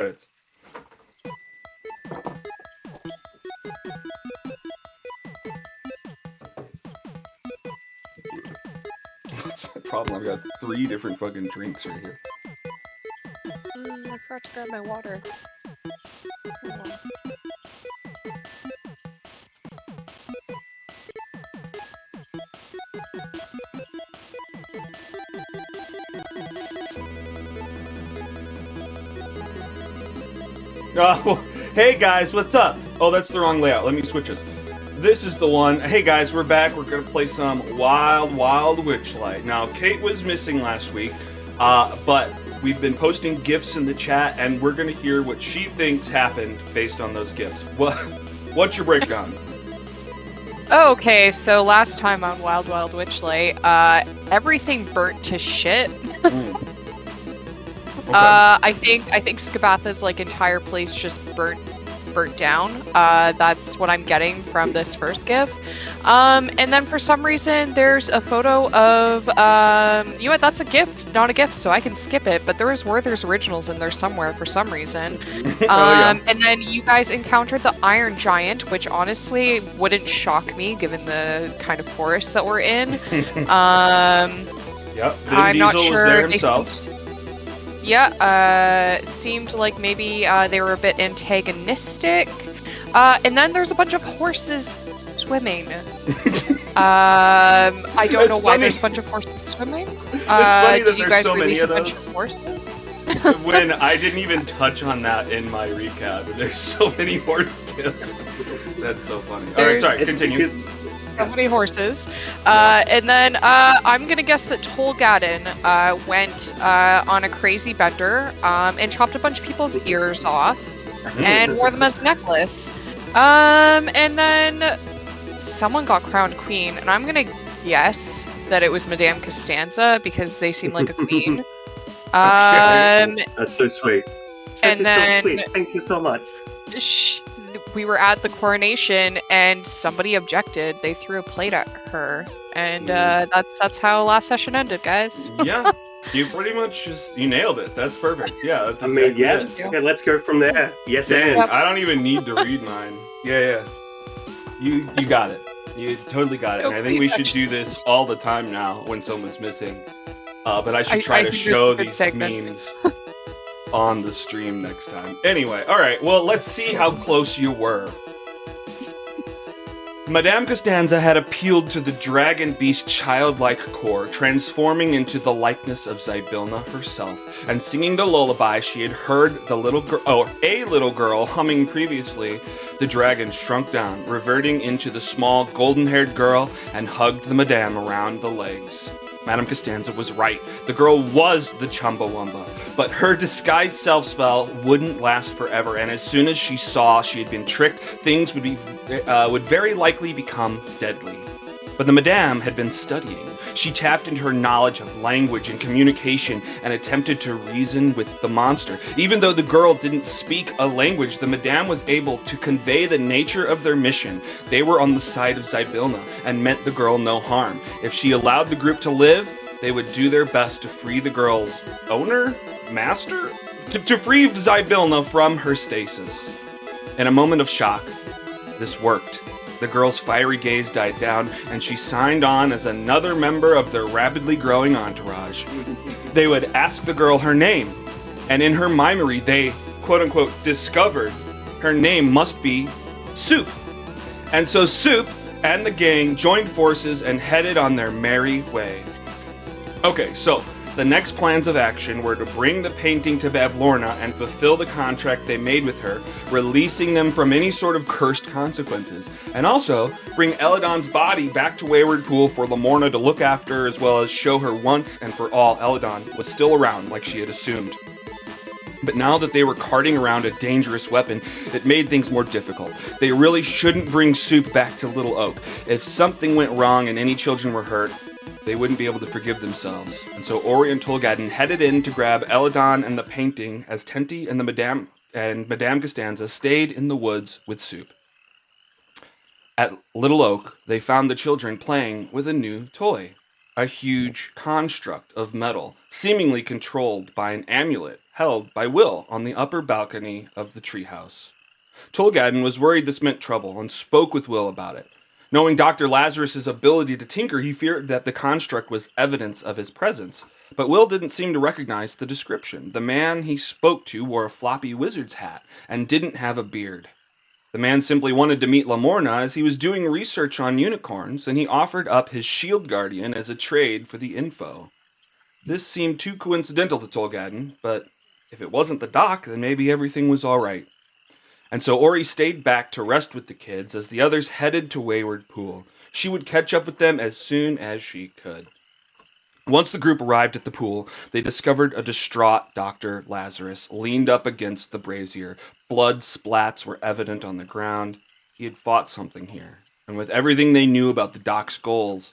Credits. What's my problem? I've got 3 different fucking drinks right here. I forgot to grab my water. Hold on. Oh, hey guys, what's up? Oh, that's the wrong layout. Let me switch this. This is the one. Hey guys, we're back. We're gonna play some Wild Witchlight. Now, Kate was missing last week, but we've been posting GIFs in the chat, and we're gonna hear what she thinks happened based on those GIFs. What's your breakdown? Okay, so last time on Wild Witchlight, everything burnt to shit. Okay. I think Skabatha's like entire place just burnt down. That's what I'm getting from this first GIF. And then for some reason there's a photo of you know what, that's a GIF, not a GIF, so I can skip it, but there is Werther's originals in there somewhere for some reason. Yeah. And then you guys encountered the Iron Giant, which honestly wouldn't shock me given the kind of forest that we're in. Yep. I'm not sure. Was there himself. Seemed like maybe they were a bit antagonistic. And then there's a bunch of horses swimming. I don't know why there's a bunch of horses swimming. Did you guys release a bunch of horses? When I didn't even touch on that in my recap, there's so many horse gifts. That's so funny. Alright, sorry, continue. So many horses. And then I'm gonna guess that Tolgadin went on a crazy bender and chopped a bunch of people's ears off and wore them as a necklace. And then someone got crowned queen, and I'm gonna guess that it was Madame Costanza because they seem like a queen. That's so sweet. And then so sweet. Thank you so much. We were at the coronation, and somebody objected. They threw a plate at her, and that's how last session ended, guys. Yeah, you pretty much you nailed it. That's perfect. Yeah, that's exactly it. Okay, let's go from there. Yes, Dan, and I don't even need to read mine. Yeah. You got it. You totally got it. And I think we should do this all the time now when someone's missing. But I should try to show these memes on the stream next time. Anyway, alright, well, let's see how close you were. Madame Costanza had appealed to the dragon beast's childlike core, transforming into the likeness of Zybilna herself, and singing the lullaby she had heard a little girl humming previously. The dragon shrunk down, reverting into the small golden-haired girl, and hugged the Madame around the legs. Madame Costanza was right. The girl was the Chumbawamba, but her disguised self-spell wouldn't last forever, and as soon as she saw she had been tricked, things would very likely become deadly. But the Madame had been studying. She tapped into her knowledge of language and communication and attempted to reason with the monster. Even though the girl didn't speak a language, the Madame was able to convey the nature of their mission. They were on the side of Zybilna and meant the girl no harm. If she allowed the group to live, they would do their best to free the girl's master? To free Zybilna from her stasis. In a moment of shock, this worked. The girl's fiery gaze died down, and she signed on as another member of their rapidly growing entourage. They would ask the girl her name, and in her mimery, they, quote-unquote, discovered her name must be Soup. And so Soup and the gang joined forces and headed on their merry way. Okay, so the next plans of action were to bring the painting to Bavlorna and fulfill the contract they made with her, releasing them from any sort of cursed consequences, and also bring Eladon's body back to Wayward Pool for Lamorna to look after, as well as show her once and for all Eladon was still around like she had assumed. But now that they were carting around a dangerous weapon, it made things more difficult. They really shouldn't bring Soup back to Little Oak. If something went wrong and any children were hurt, they wouldn't be able to forgive themselves. And so Ori and Tolgadin headed in to grab Eladon and the painting as Tenti and Madame Costanza stayed in the woods with Soup. At Little Oak, they found the children playing with a new toy. a huge construct of metal, seemingly controlled by an amulet held by Will on the upper balcony of the treehouse. Tolgadin was worried this meant trouble and spoke with Will about it. Knowing Dr. Lazarus's ability to tinker, he feared that the construct was evidence of his presence. But Will didn't seem to recognize the description. The man he spoke to wore a floppy wizard's hat and didn't have a beard. The man simply wanted to meet Lamorna as he was doing research on unicorns, and he offered up his shield guardian as a trade for the info. This seemed too coincidental to Tolgadin, but if it wasn't the doc, then maybe everything was all right. And so Ori stayed back to rest with the kids as the others headed to Wayward Pool. She would catch up with them as soon as she could. Once the group arrived at the pool, they discovered a distraught Dr. Lazarus leaned up against the brazier. Blood splats were evident on the ground. He had fought something here, and with everything they knew about the doc's goals,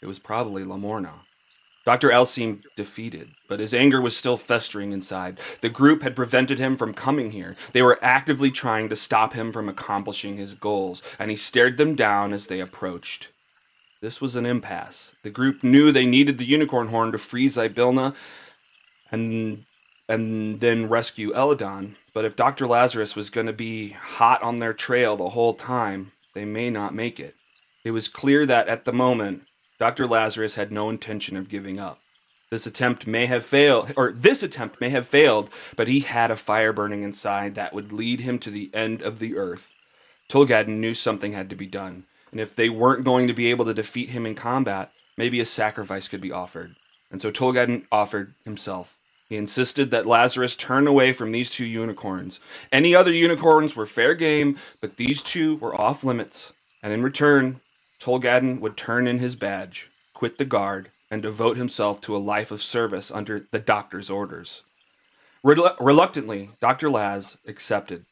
it was probably Lamorna. Dr. L seemed defeated, but his anger was still festering inside. The group had prevented him from coming here. They were actively trying to stop him from accomplishing his goals, and he stared them down as they approached. This was an impasse. The group knew they needed the unicorn horn to free Zybilna and then rescue Eladon, but if Dr. Lazarus was going to be hot on their trail the whole time, they may not make it. It was clear that at the moment, Dr. Lazarus had no intention of giving up. This attempt may have failed, but he had a fire burning inside that would lead him to the end of the earth. Tolgadin knew something had to be done, and if they weren't going to be able to defeat him in combat, maybe a sacrifice could be offered. And so Tolgadin offered himself. He insisted that Lazarus turn away from these two unicorns. Any other unicorns were fair game, but these two were off limits. And in return, Tolgadin would turn in his badge, quit the guard, and devote himself to a life of service under the doctor's orders. Reluctantly, Dr. Laz accepted.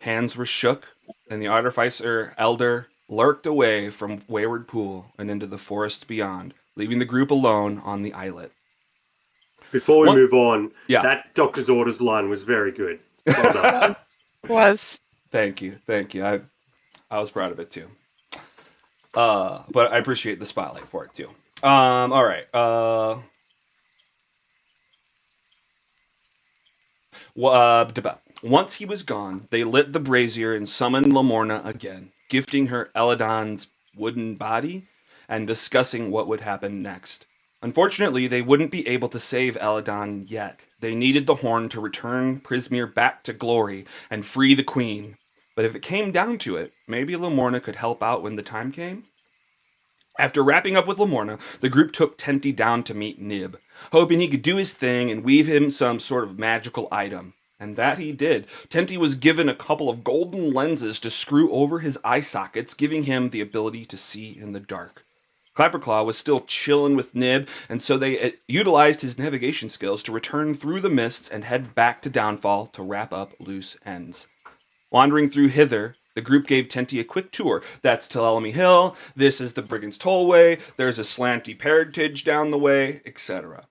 Hands were shook, and the artificer elder lurked away from Wayward Pool and into the forest beyond, leaving the group alone on the islet. Before we move on, yeah. That doctor's orders line was very good. Well done. Was. Thank you. I was proud of it too. But I appreciate the spotlight for it too. All right. Once he was gone, they lit the brazier and summoned Lamorna again, gifting her Eladon's wooden body and discussing what would happen next. Unfortunately, they wouldn't be able to save Eladon yet. They needed the horn to return Prismere back to glory and free the queen. But if it came down to it, maybe Lamorna could help out when the time came? After wrapping up with Lamorna, the group took Tenty down to meet Nib, hoping he could do his thing and weave him some sort of magical item. And that he did. Tenty was given a couple of golden lenses to screw over his eye sockets, giving him the ability to see in the dark. Clapperclaw was still chillin' with Nib, and so they utilized his navigation skills to return through the mists and head back to Downfall to wrap up loose ends. Wandering through hither, the group gave Tenty a quick tour. That's Tulalami Hill, this is the Brigand's Tollway, there's a slanty parentage down the way, etc.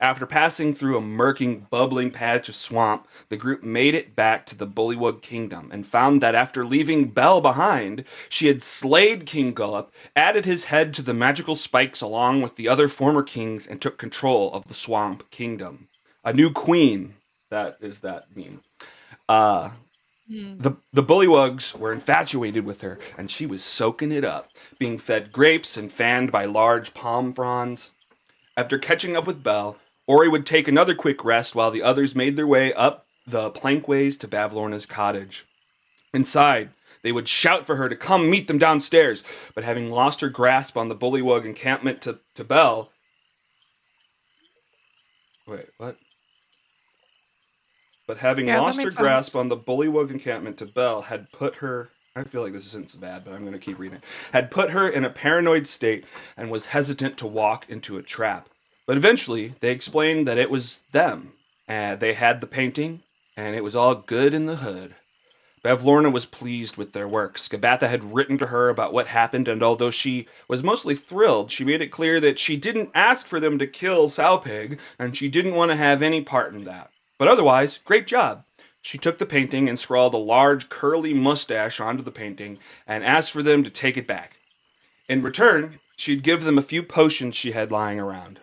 After passing through a murking, bubbling patch of swamp, the group made it back to the Bullywug Kingdom and found that after leaving Belle behind, she had slayed King Gullop, added his head to the magical spikes along with the other former kings, and took control of the Swamp Kingdom. A new queen, that is that meme. The Bullywugs were infatuated with her, and she was soaking it up, being fed grapes and fanned by large palm fronds. After catching up with Belle, Ori would take another quick rest while the others made their way up the plankways to Bavlorna's cottage. Inside, they would shout for her to come meet them downstairs, but having lost her grasp on the Bullywug encampment to Belle... Wait, what? But having lost her grasp on the Bullywug encampment to Belle had put her... I feel like this isn't bad, but I'm going to keep reading. Had put her in a paranoid state and was hesitant to walk into a trap. But eventually, they explained that it was them. They had the painting, and it was all good in the hood. Bavlorna was pleased with their work. Skabatha had written to her about what happened, and although she was mostly thrilled, she made it clear that she didn't ask for them to kill Sowpig, and she didn't want to have any part in that. But otherwise, great job. She took the painting and scrawled a large curly mustache onto the painting and asked for them to take it back. In return, she'd give them a few potions she had lying around.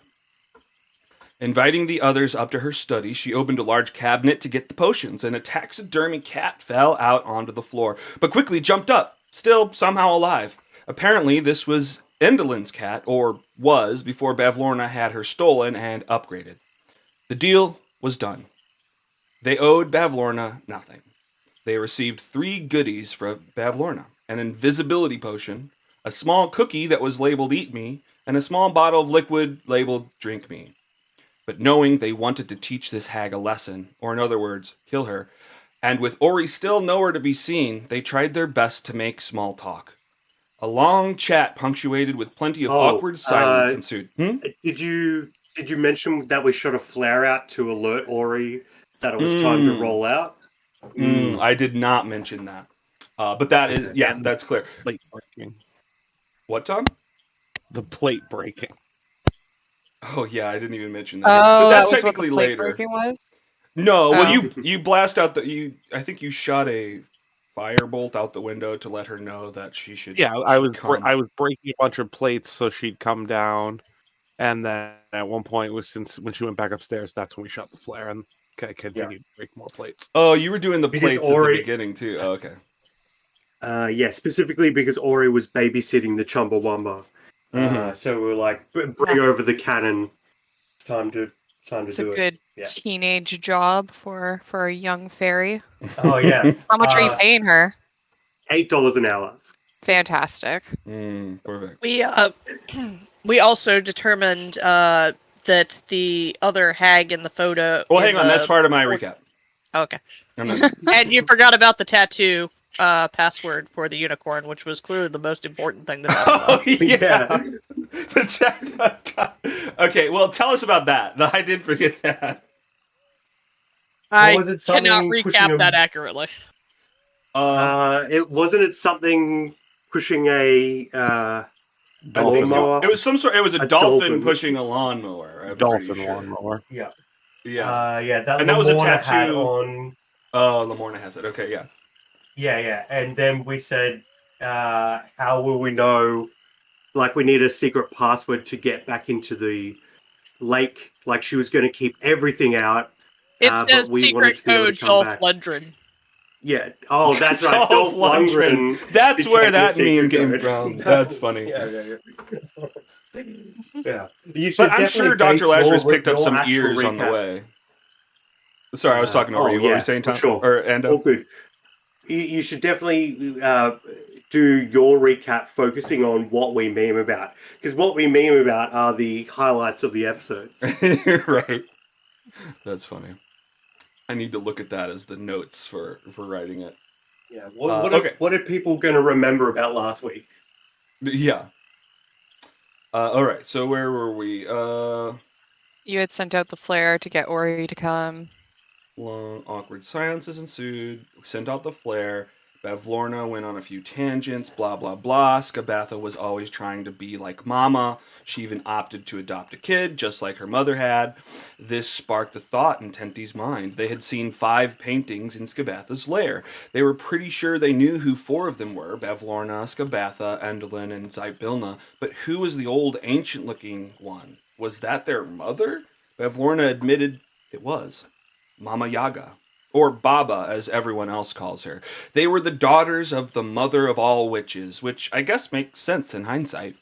Inviting the others up to her study, she opened a large cabinet to get the potions, and a taxidermy cat fell out onto the floor, but quickly jumped up, still somehow alive. Apparently, this was Endelin's cat, or was, before Bavlorna had her stolen and upgraded. The deal was done. They owed Bavlorna nothing. They received 3 goodies from Bavlorna: an invisibility potion, a small cookie that was labeled Eat Me, and a small bottle of liquid labeled Drink Me. But knowing they wanted to teach this hag a lesson, or in other words, kill her, and with Ori still nowhere to be seen, they tried their best to make small talk. A long chat punctuated with plenty of awkward silence ensued. Did you mention that we shot a flare out to alert Ori that it was time to roll out? I did not mention that. But that is, that's clear. Plate breaking. What, Tom? The plate breaking. Oh yeah, I didn't even mention that. Oh, but that's that was what technically the plate later. breaking was? No, well Oh. you blast out I think you shot a firebolt out the window to let her know that she should. Yeah, I was come. I was breaking a bunch of plates so she'd come down, and then at one point, when she went back upstairs, that's when we shot the flare and continued to break more plates. Oh, you were doing the Because plates Ori- at the beginning too. Oh, okay. Yeah, specifically because Ori was babysitting the Chumbawamba. So we were like, bring over the cannon. It's time to It's do a it. good Yeah. teenage job for a young fairy. Oh yeah. How much are you paying her? $8 an hour. Fantastic. Perfect. We also determined that the other hag in the photo. Well, hang on. That's part of my recap. Okay. I'm not- And you forgot about the tattoo password for the unicorn, which was clearly the most important thing that happened. Oh yeah. Okay, well, tell us about that. I did forget that. I Was it something cannot pushing recap a- that accurately. It wasn't something pushing a Dolphin. lawnmower. It was some sort. It was a A dolphin dolphin. pushing a lawnmower. I'm Dolphin pretty sure. lawnmower. Yeah. Yeah. That And that was a Lamorna had tattoo. on. Oh, Lamorna has it. Okay, yeah. Yeah. And then we said, how will we know? Like, we need a secret password to get back into the lake. Like, she was going to keep everything out. It but says we wanted secret to be able code to come Dolph back. Lundgren. Yeah. Oh, that's right. Dolph Lundgren. That's where became the that meme secret came code. from. That's funny. Yeah. You should But I'm definitely sure base Dr. Lazarus your- picked up your some actual ears on the recaps. way. Sorry, I was talking over you. What were you saying, for Tom? sure. Or Ando? All good. You should definitely do your recap focusing on what we meme about. Because what we meme about are the highlights of the episode. Right. That's funny. I need to look at that as the notes for writing it. Yeah. Okay. What are people going to remember about last week? Yeah. All right. So where were we? You had sent out the flare to get Ori to come. Long, awkward silences ensued. We sent out the flare. Bavlorna went on a few tangents, blah, blah, blah. Skabatha was always trying to be like Mama. She even opted to adopt a kid, just like her mother had. This sparked a thought in Tenti's mind. They had seen 5 paintings in Skabatha's lair. They were pretty sure they knew who 4 of them were, Bavlorna, Skabatha, Endelin, and Zybilna. But who was the old, ancient-looking one? Was that their mother? Bavlorna admitted it was. Mama Yaga, or Baba as everyone else calls her. They were the daughters of the mother of all witches, which I guess makes sense in hindsight.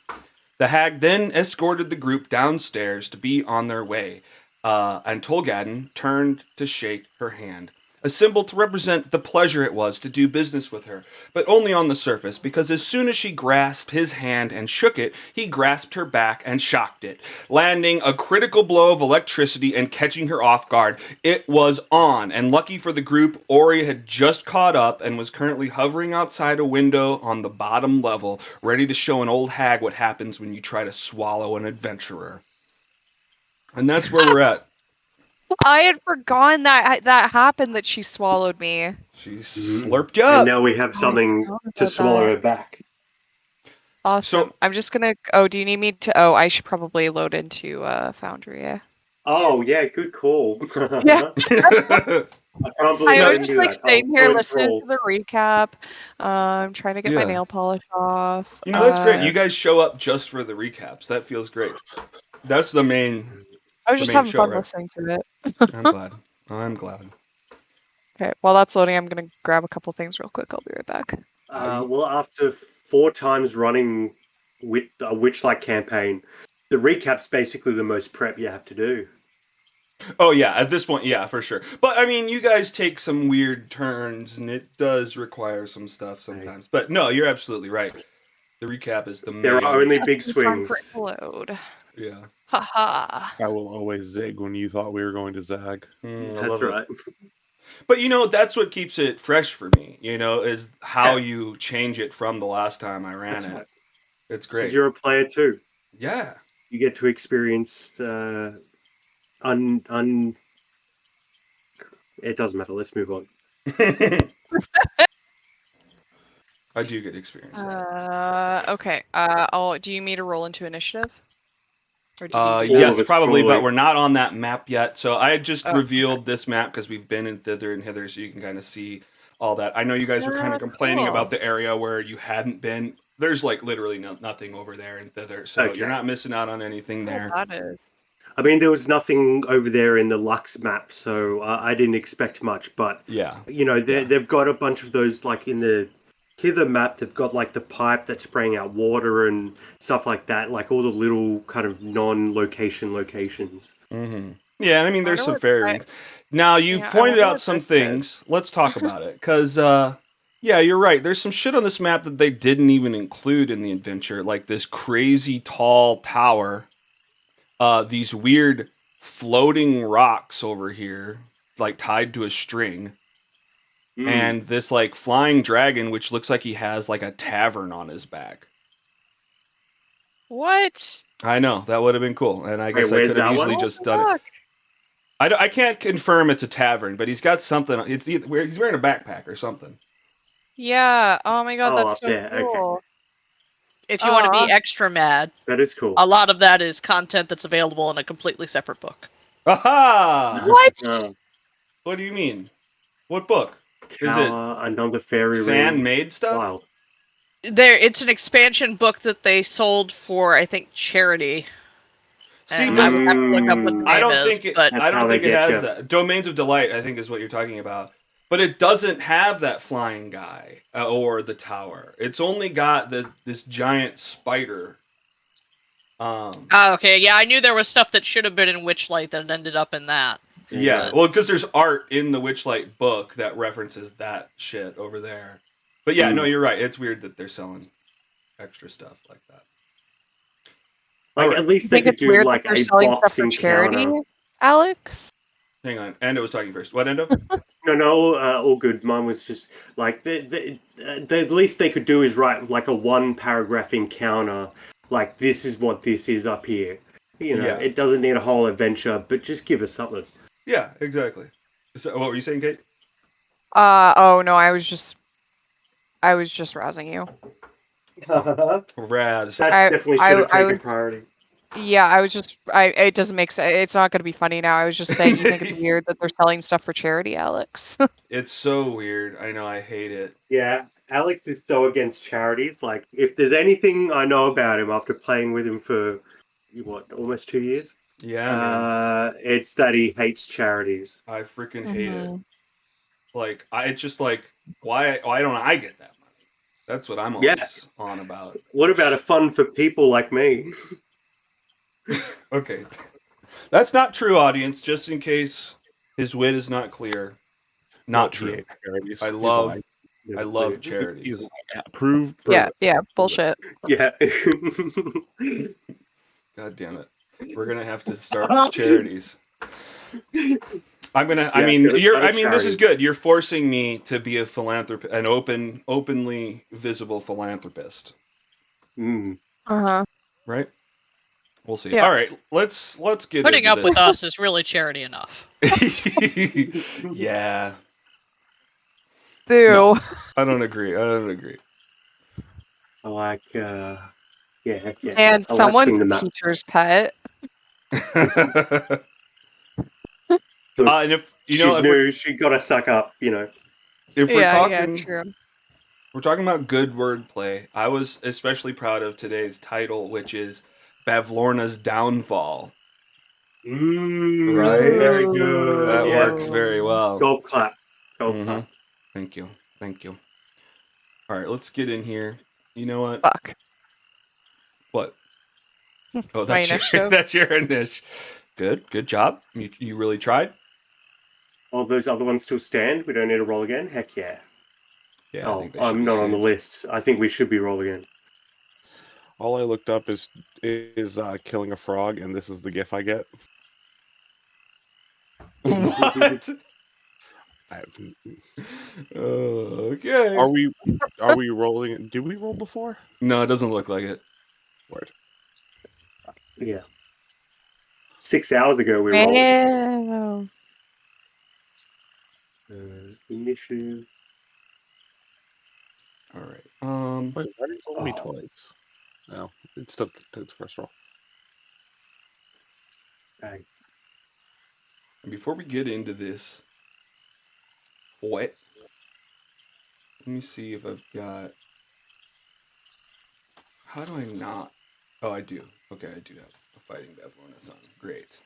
The hag then escorted the group downstairs to be on their way, and Tolgadin turned to shake her hand, a symbol to represent the pleasure it was to do business with her, but only on the surface, because as soon as she grasped his hand and shook it, he grasped her back and shocked it, landing a critical blow of electricity and catching her off guard. It was on, and lucky for the group, Ori had just caught up and was currently hovering outside a window on the bottom level, ready to show an old hag what happens when you try to swallow an adventurer. And that's where we're at. I had forgotten that happened, that she swallowed me. She slurped you up. And now we have something to swallow it back. Awesome. So- I'm just gonna. Oh, do you need me to? Oh, I should probably load into Foundry. Yeah. Oh, yeah, good call. Yeah. I can't believe I I was didn't just do like that. I sitting was here so listening to enthralled. the recap, trying to get my Yeah. nail polish off. You know, that's great. You guys show up just for the recaps. That feels great. That's the main I was just main having show, fun right? listening to it. I'm glad. I'm glad. Okay, while that's loading, I'm gonna grab a couple things real quick. I'll be right back. Well, after 4 times running with a Witchlight campaign, the recap's basically the most prep you have to do. Oh yeah, at this point, yeah, for sure. But I mean, you guys take some weird turns, and it does require some stuff sometimes. But no, you're absolutely right. The recap is the main. There are only big Just in time swings. for it to load. Yeah. Haha. I will always zig when you thought we were going to zag. I That's love it. right. But you know, that's what keeps it fresh for me. You know, is how Yeah. you change it from the last time I ran That's it. right. It's Because great. you're a player too. Yeah. You get to experience It doesn't matter. Let's move on. I do get experience that. Okay. Do you need me to roll into initiative? Or did you All do of Yes, us probably, but probably. we're not on that map yet. So I just Oh. revealed this map because we've been in thither and hither, so you can kind of see all that. I know you guys were kind of complaining cool. about the area where you hadn't been. There's like literally nothing over there in thither, so Okay. you're not missing out on anything there. That is. I mean, there was nothing over there in the Lux map, so I didn't expect much. But Yeah. you know, they've got a bunch of those, like in the Hither map. They've got like the pipe that's spraying out water and stuff like that. Like all the little kind of non-location locations. Mm-hmm. Yeah, I mean, there's some wonder fairy what- rings. Now, you've Yeah, I pointed wonder out what some this things. Let's talk about it. Because, yeah, you're right. There's some shit on this map that they didn't even include in the adventure. Like this crazy tall tower. These weird floating rocks over here, like tied to a string. Mm. And this, like, flying dragon, which looks like he has, like, a tavern on his back. What? I know. That would have been cool. And I guess I where's could have that easily one? just done it. Look. I can't confirm it's a tavern, but he's got something. It's either, he's wearing a backpack or something. Yeah. Oh my god, Oh, that's up so there, okay. cool. If you want to Aw. be extra mad, That is cool. a lot of that is content that's available in a completely separate book. Aha! What? What do you mean? What book? Tower, another fairy ring. Fan-made stuff? Wow. It's an expansion book that they sold for, I think, charity. See, And but I would have to look up what the name I don't is, think it. but That's I don't how think they it get has you. that. Domains of Delight, I think, is what you're talking about. But it doesn't have that flying guy or the tower. It's only got this giant spider. okay, yeah, I knew there was stuff that should have been in Witchlight that ended up in that. Yeah, well, because there's art in the Witchlight book that references that shit over there. But yeah, no, you're right. It's weird that they're selling extra stuff like that. Like, Alright. at least You they think could it's do weird like that they're a selling stuff for boxing charity, counter. Alex? Hang on, Endo was talking first. What, Endo? No, all good. Mine was just like the least they could do is write like a 1-paragraph encounter. Like, this is what this is up here. You know, Yeah. it doesn't need a whole adventure, but just give us something. Yeah, exactly. So, what were you saying, Kate? Oh no, I was just razzing you. Raz. That I- definitely I- should have I taken was- priority. Yeah, I was just it doesn't make sense. It's not gonna be funny now. I was just saying you think it's weird that they're selling stuff for charity, Alex. It's so weird. I know. I hate it. Yeah, Alex is so against charities. Like, if there's anything I know about him after playing with him for almost 2 years, Yeah, man. it's that he hates charities. I freaking hate it. Mhm. Like, it's just like, why don't I get that money? That's what I'm always Yeah. on about. What about a fund for people like me? Okay. That's not true, audience, just in case his wit is not clear. Not He true. hates charities. I He's love like- I love he's charities. like, yeah, prove. Yeah, bullshit. Yeah. God damn it. We're gonna have to start charities. I'm gonna. I Yeah, mean, gotta start a this is charity. good. You're forcing me to be a philanthropist, an openly visible philanthropist, Mm. Uh-huh. right? We'll see. Yeah. All right, let's get Putting into up this. with us is really charity enough. Yeah, Boo. No. I don't agree. I like, yeah. And I like someone's seeing the a map. teacher's pet. And You know, She's new. She got to suck up. if we're talking, true. we're talking about good wordplay. I was especially proud of today's title, which is Bavlorna's Downfall. Right? Very good. That Yeah. works very well. Golf clap. Golf Mhm. clap. Thank you. All right, let's get in here. You know what? Fuck. What? Oh, My that's your initiative. that's your initiative. Good job. You really tried. All those other ones still stand. We don't need to roll again. Heck yeah. Yeah, I Oh, think they should I'm be not on the safe. list. I think we should be rolling again. All I looked up is killing a frog, and this is the gif I get. What? Okay. Are we rolling? Did we roll before? No, it doesn't look like it. Word. Yeah. 6 hours ago we rolled. Wow. Initiative. All right. Wait, why did you roll me Oh. twice? No, it still took its first roll. Okay. Before we get into this, what? Let me see if I've got. How do I not? Oh, I do. Okay, I do have a fighting Bavlorna son. Great.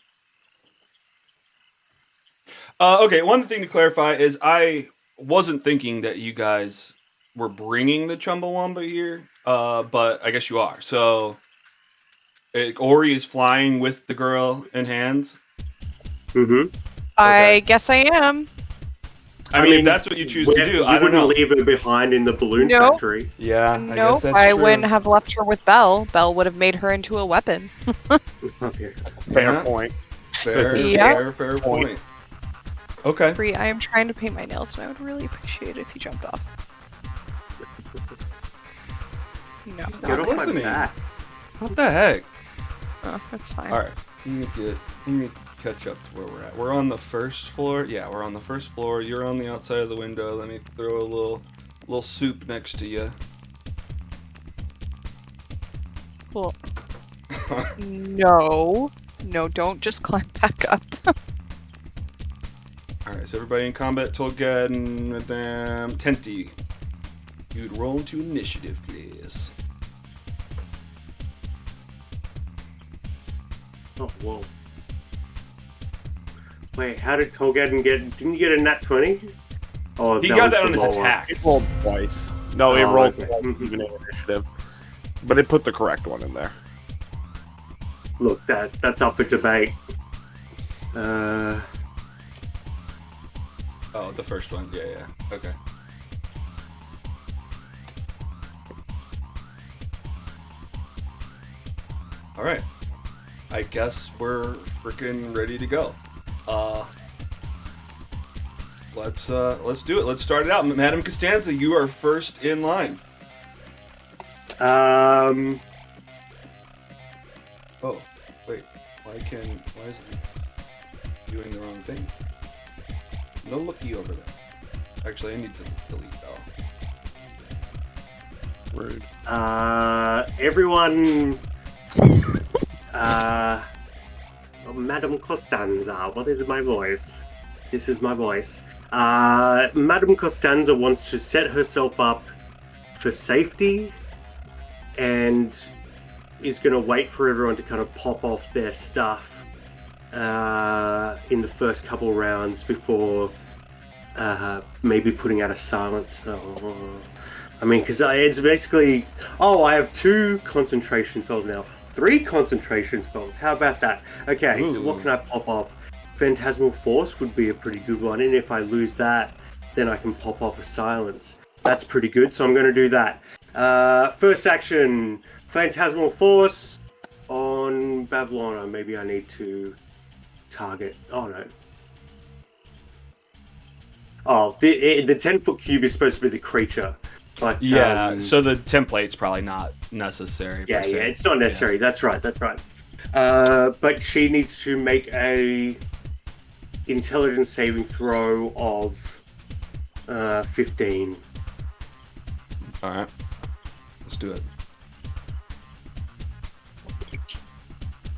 Okay, one thing to clarify is I wasn't thinking that you guys were bringing the Chumbawamba here, but I guess you are. So, Ori is flying with the girl in hands. Mm-hmm. I guess I am. I mean, if that's what you choose to do, I don't wouldn't know. leave her behind in the balloon Nope. factory. Yeah, Nope, that's I true. wouldn't have left her with Belle. Belle would have made her into a weapon. Okay. Fair Yeah. point. Fair point. Okay. Bree, I am trying to paint my nails, and I would really appreciate it if you jumped off. No, Get not off my listening. back. What the heck? Oh, that's fine. All right, let me catch up to where we're at. We're on the first floor. Yeah, we're on the first floor. You're on the outside of the window. Let me throw a little soup next to you. Cool. No, don't just climb back up. All right, so everybody in combat, Tolgad and Madame Tenti. You'd roll into initiative, please. Oh, whoa. Wait, how did Tolgaden didn't you get a nat 20? Oh, He got was that the on his lower. attack. It rolled twice. No, it Oh, rolled okay. twice, even in initiative. But it put the correct one in there. Look, that's up for debate. Oh, the first one. Yeah. Okay. All right. I guess we're freaking ready to go. Let's do it. Let's start it out. Madame Costanza, you are first in line. Oh, wait. Why is it doing the wrong thing? No looky over there. Actually, I need to delete that. Rude. Everyone. Madame Costanza, what is my voice? This is my voice. Madame Costanza wants to set herself up for safety and is going to wait for everyone to kind of pop off their stuff in the first couple rounds before maybe putting out a silence. I mean, because it's basically... Oh, I have 2 concentration spells now. 3 concentration spells. How about that? Okay, so what Ooh. can I pop off? Phantasmal Force would be a pretty good one, and if I lose that, then I can pop off a silence. That's pretty good, so I'm going to do that. First action, Phantasmal Force on Bavlorna. Maybe I need to target... Oh, no. Oh, the 10-foot cube is supposed to be the creature. But, Yeah, so the template's probably not necessary. Yeah, per se. it's not necessary. Yeah. That's right. But she needs to make a intelligence saving throw of 15. All right, let's do it.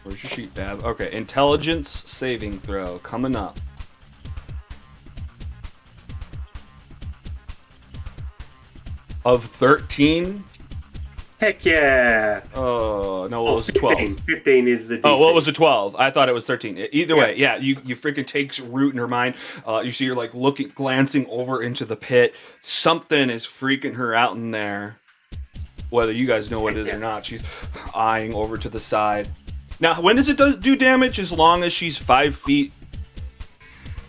Where's your sheet, Bab? Okay, intelligence saving throw coming up. of 13. Heck yeah. Oh, no, it was 15. 12. 15 is the DC. Oh, well, it was a 12. I thought it was 13. Either Yeah. way, yeah, you freaking takes root in her mind. You see her like glancing over into the pit. Something is freaking her out in there. Whether you guys know what it is or not, she's eyeing over to the side. Now, when does it do damage? As long as she's 5 feet,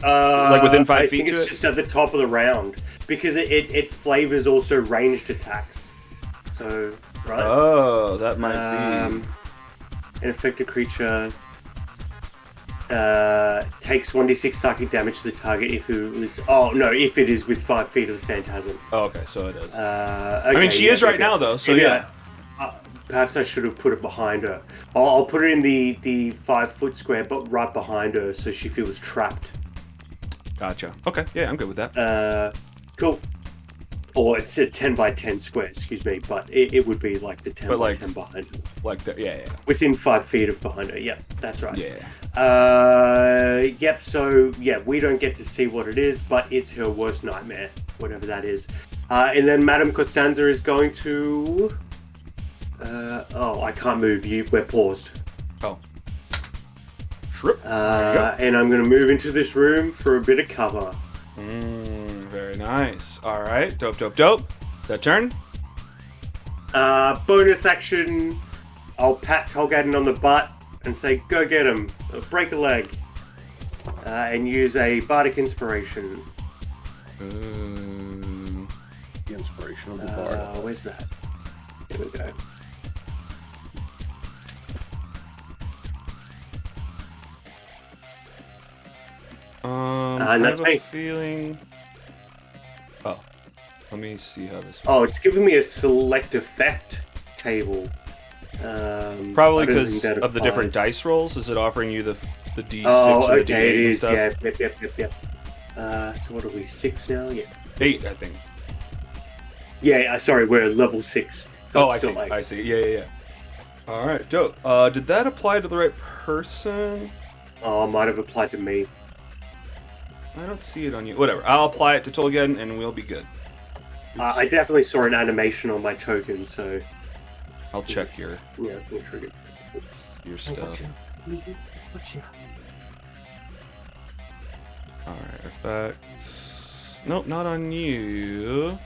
like within 5 feet. I think it's just at the top of the round because it flavors also ranged attacks. So. Right. Oh, that might be. An affected creature takes 1d6 psychic damage to the target if it is with 5 feet of the phantasm. Oh, okay, so it is. Okay, I mean, she is right now, though, so yeah. Perhaps I should have put it behind her. I'll put it in the 5 foot square, but right behind her, so she feels trapped. Gotcha. Okay, yeah, I'm good with that. Cool. Or it's a 10 by 10 square, excuse me, but it would be like the 10 by 10 behind her. Like that, yeah. Within 5 feet of behind her, yeah, that's right. Yeah. Yep, so, yeah, we don't get to see what it is, but it's her worst nightmare, whatever that is. And then Madame Costanza is going to... I can't move you, we're paused. Oh. Shrip. And I'm going to move into this room for a bit of cover. Very nice. All right, dope. Is that turn? Bonus action. I'll pat Tolgadin on the butt and say, "Go get him! Break a leg," and use a bardic inspiration. The inspiration of the bard. Where's that? Here we go. I that's have a me. feeling. Oh, let me see how this. Oh, it's giving me a select effect table. Probably I don't because think that of the different applies. dice rolls. Is it offering you the D6 Oh, or the okay, it D8 and is. stuff? Yeah, yep. So what are we? 6 now? Yeah. 8, I think. Yeah. Sorry, we're level 6. Oh, It's I still see. I see. Yeah. All right, dope. Did that apply to the right person? Oh, might have applied to me. I don't see it on you. Whatever. I'll apply it to Tolkien and we'll be good. I definitely saw an animation on my token, so I'll check your we'll trigger. stuff. All right, effects. Nope, not on you.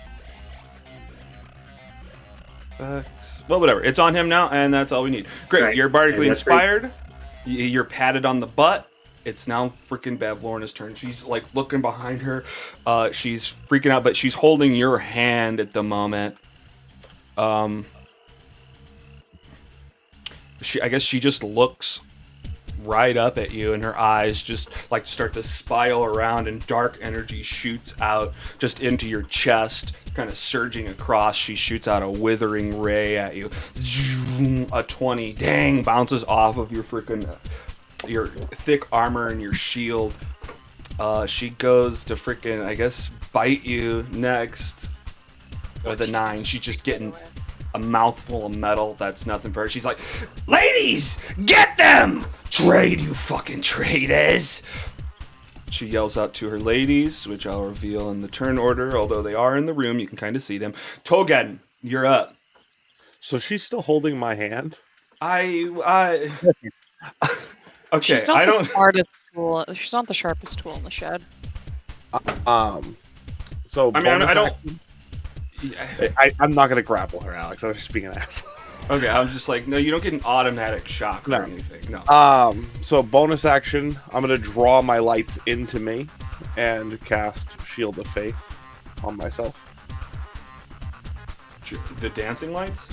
Effects. Well, whatever. It's on him now, and that's all we need. Great. Right. You're bardically And that's inspired. You're patted on the butt. It's now freaking Bavlorna's turn. She's like looking behind her. She's freaking out, but she's holding your hand at the moment. I guess she just looks right up at you, and her eyes just like start to spiral around, and dark energy shoots out just into your chest, kind of surging across. She shoots out a withering ray at you. Zoom, a 20, dang, bounces off of your freaking your thick armor and your shield. She goes to freaking, I guess, bite you next with a 9. She's just getting a mouthful of metal. That's nothing for her. She's like, "Ladies, get them! Trade, you fucking traitors!" She yells out to her ladies, which I'll reveal in the turn order, although they are in the room. You can kind of see them. Togen, you're up. So she's still holding my hand? Okay, She's not the smartest tool. She's not the sharpest tool in the shed. So I mean, I don't. I'm not gonna grapple her, Alex. I was just being an asshole. Okay, I'm just like, no, you don't get an automatic shock or No. anything. No. So bonus action, I'm gonna draw my lights into me and cast Shield of Faith on myself. The dancing lights?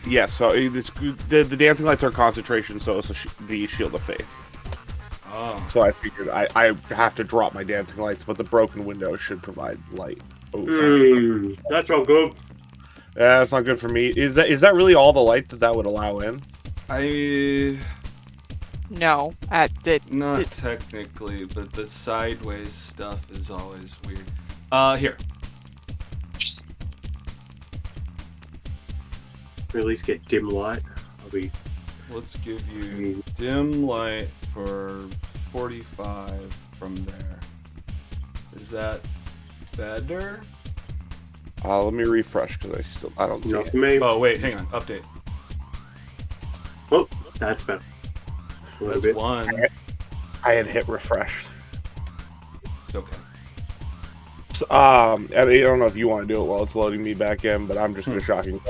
Yeah, so the dancing lights are concentration, so it's the Shield of Faith. Oh. So I figured I have to drop my dancing lights, but the broken window should provide light. That's all good. Yeah, that's not good for me. Is that really all the light that would allow in? No, at the Not technically, but the sideways stuff is always weird. Here. just We at least get dim light. Let's give you dim light for 45 from there. Is that better? Let me refresh because I don't see Not it. for me. Oh wait, hang on. Update. Oh, that's better. A little That's bit. one. I had hit refresh. It's okay. So, I don't know if you want to do it while it's loading me back in, but I'm just gonna shock and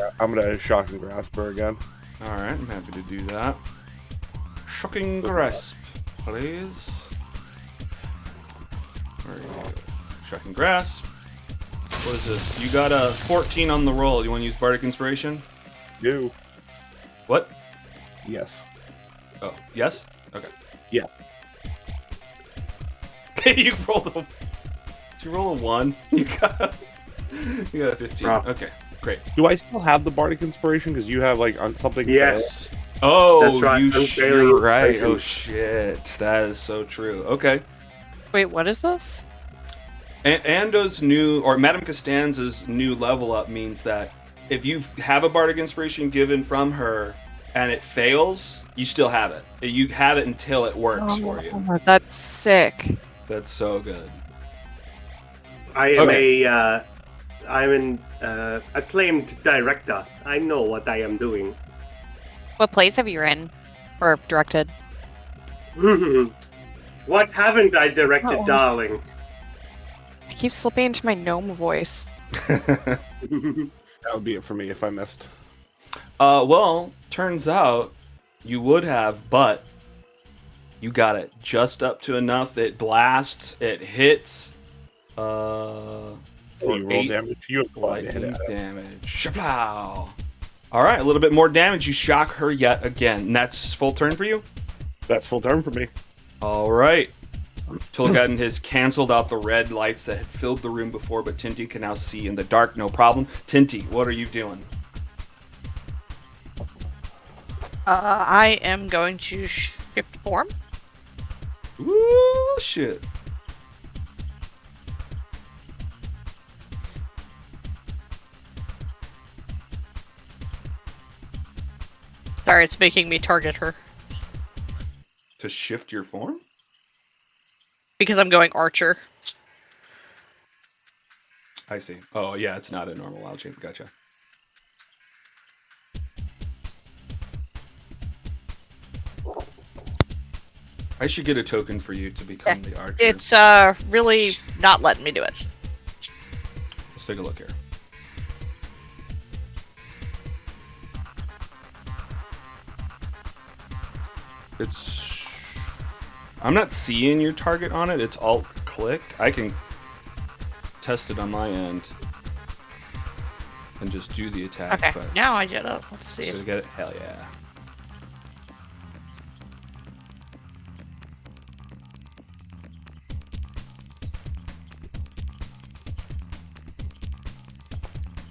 grasp her again. All right, I'm happy to do that. Shocking grasp, please. Where are you? Shocking grasp. What is this? You got a 14 on the roll. You want to use Bardic Inspiration? Do. What? Yes. Oh, yes? Okay. Yes. You rolled a... Did you roll a 1? You got a 15. Rough. Okay, great. Do I still have the Bardic Inspiration? Because you have like on something. Yes. Oh, That's right. you're Unfailing right. inspiration. Oh, shit. That is so true. Okay. Wait, what is this? Ando's new, or Madame Costanza's new level up means that if you have a Bardic Inspiration given from her and it fails, you still have it. You have it until it works for you. Oh, that's sick. That's so good. I am Okay. I'm an acclaimed director. I know what I am doing. What plays have you written or directed? What haven't I directed, Oh. darling? I keep slipping into my gnome voice. That would be it for me if I missed. Well, turns out you would have, but you got it just up to enough. It blasts, it hits. For You roll 8 damage. You have lightning damage. Shaplow! All right, a little bit more damage. You shock her yet again. And that's full turn for you? That's full turn for me. All right. Tulgadin has canceled out the red lights that had filled the room before, but Tinty can now see in the dark, no problem. Tinty, what are you doing? I am going to shift form. Ooh, shit. Sorry, it's making me target her To shift your form? because I'm going archer. I see. Oh, yeah, it's not a normal wild shape. Gotcha. I should get a token for you to become the archer. It's really not letting me do it. Let's take a look here. It's... I'm not seeing your target on it. It's alt-click. I can test it on my end and just do the attack. Okay, But now I get it. Let's see. did I get it? Hell yeah.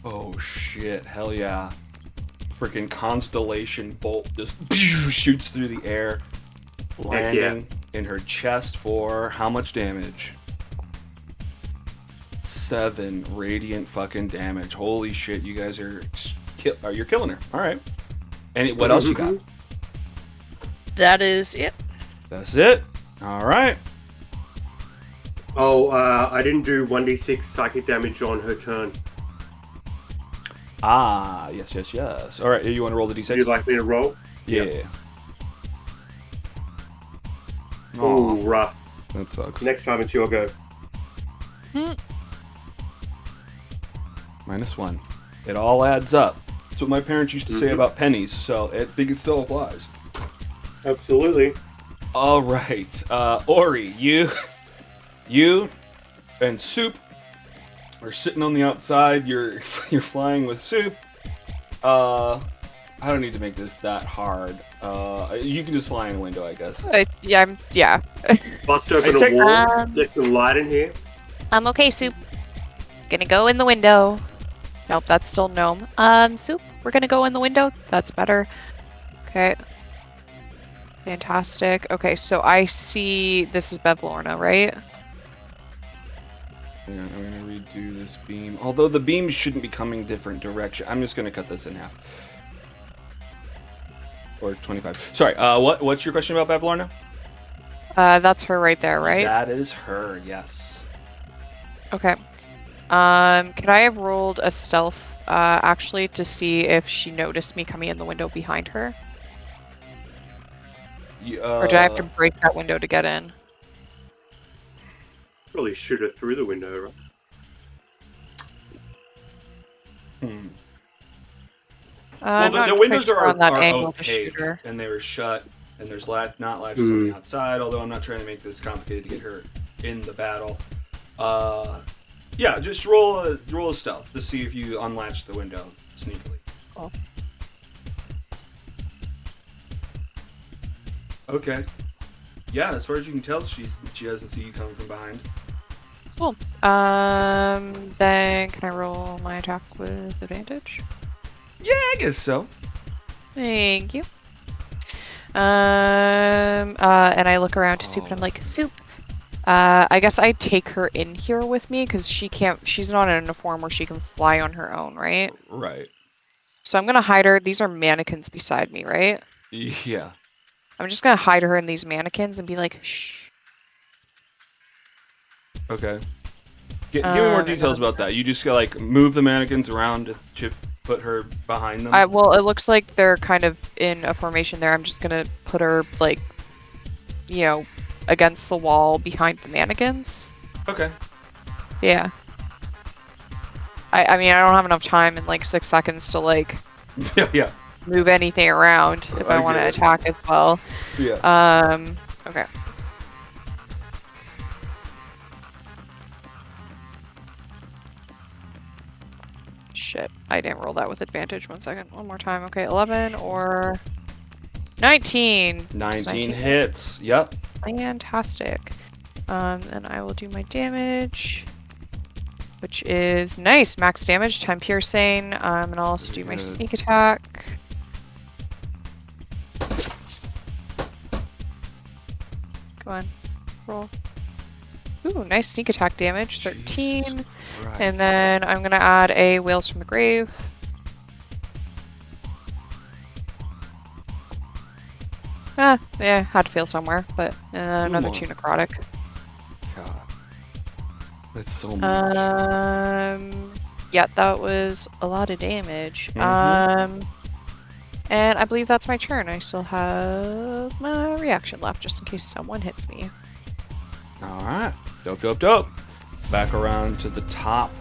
Oh shit, hell yeah. Freaking constellation bolt just shoots through the air, landing in her chest for how much damage? 7 radiant fucking damage. Holy shit, you guys are you're killing her. All right. And what else you got? That is it. That's it. All right. Oh, I didn't do 1d6 psychic damage on her turn. Ah, yes, yes, yes. All right, you want to roll the d6? You'd like me to roll? Yeah. Oh, Aw, rough. that sucks. Next time it's your go. -1. It all adds up. That's what my parents used to say about pennies, so I think it still applies. Absolutely. All right, Ori, you and Soup are sitting on the outside. You're flying with Soup. I don't need to make this that hard. You can just fly in a window, I guess. Yeah. Bust open I a take- wall. Get some light in here. I'm okay, Soup. Gonna go in the window. Nope, that's still gnome. Soup, we're gonna go in the window. That's better. Okay. Fantastic. Okay, so I see this is Bavlorna, right? Hang on, I'm gonna redo this beam. Although the beam shouldn't be coming different direction. I'm just gonna cut this in half. Or 25. Sorry, what's your question about Bavlorna? That's her right there, right? That is her, yes. Okay. Could I have rolled a stealth, actually, to see if she noticed me coming in the window behind her? Or did I have to break that window to get in? Probably shoot her through the window, right? Well, I'm not the quite windows sure are on that angle to opaque, shoot her. and they were shut, and there's not latches on the outside. Although I'm not trying to make this complicated to get her in the battle. Yeah, just roll a stealth to see if you unlatch the window sneakily. Oh. Okay. Yeah, as far as you can tell, she doesn't see you coming from behind. Cool. Then can I roll my attack with advantage? Yeah, I guess so. Thank you. And I look around to Soup and I'm like, Soup. I guess I take her in here with me because she's not in a form where she can fly on her own, right? Right. So I'm gonna hide her. These are mannequins beside me, right? Yeah. I'm just gonna hide her in these mannequins and be like, shh. Okay. Give me more details about that. You just gotta move the mannequins around to put her behind them. Well, it looks like they're kind of in a formation there. I'm just gonna put her against the wall behind the mannequins. Okay. Yeah. I mean, I don't have enough time in 6 seconds to Yeah. move anything around if I want to attack as well. Yeah. Okay. Shit, I didn't roll that with advantage. 1 second. One more time. Okay, 11 or 19. 19 hits. Yep. Fantastic. And I will do my damage, which is nice. Max damage, time piercing. And I'll also do my sneak attack. Come on, roll. Ooh, nice sneak attack damage, 13. And then I'm gonna add a Wails from the Grave. Yeah, had to fail somewhere, but another 2 necrotic. God. That's so much. Yeah, that was a lot of damage. And I believe that's my turn. I still have my reaction left, just in case someone hits me. Alright. Dope. Back around to the top.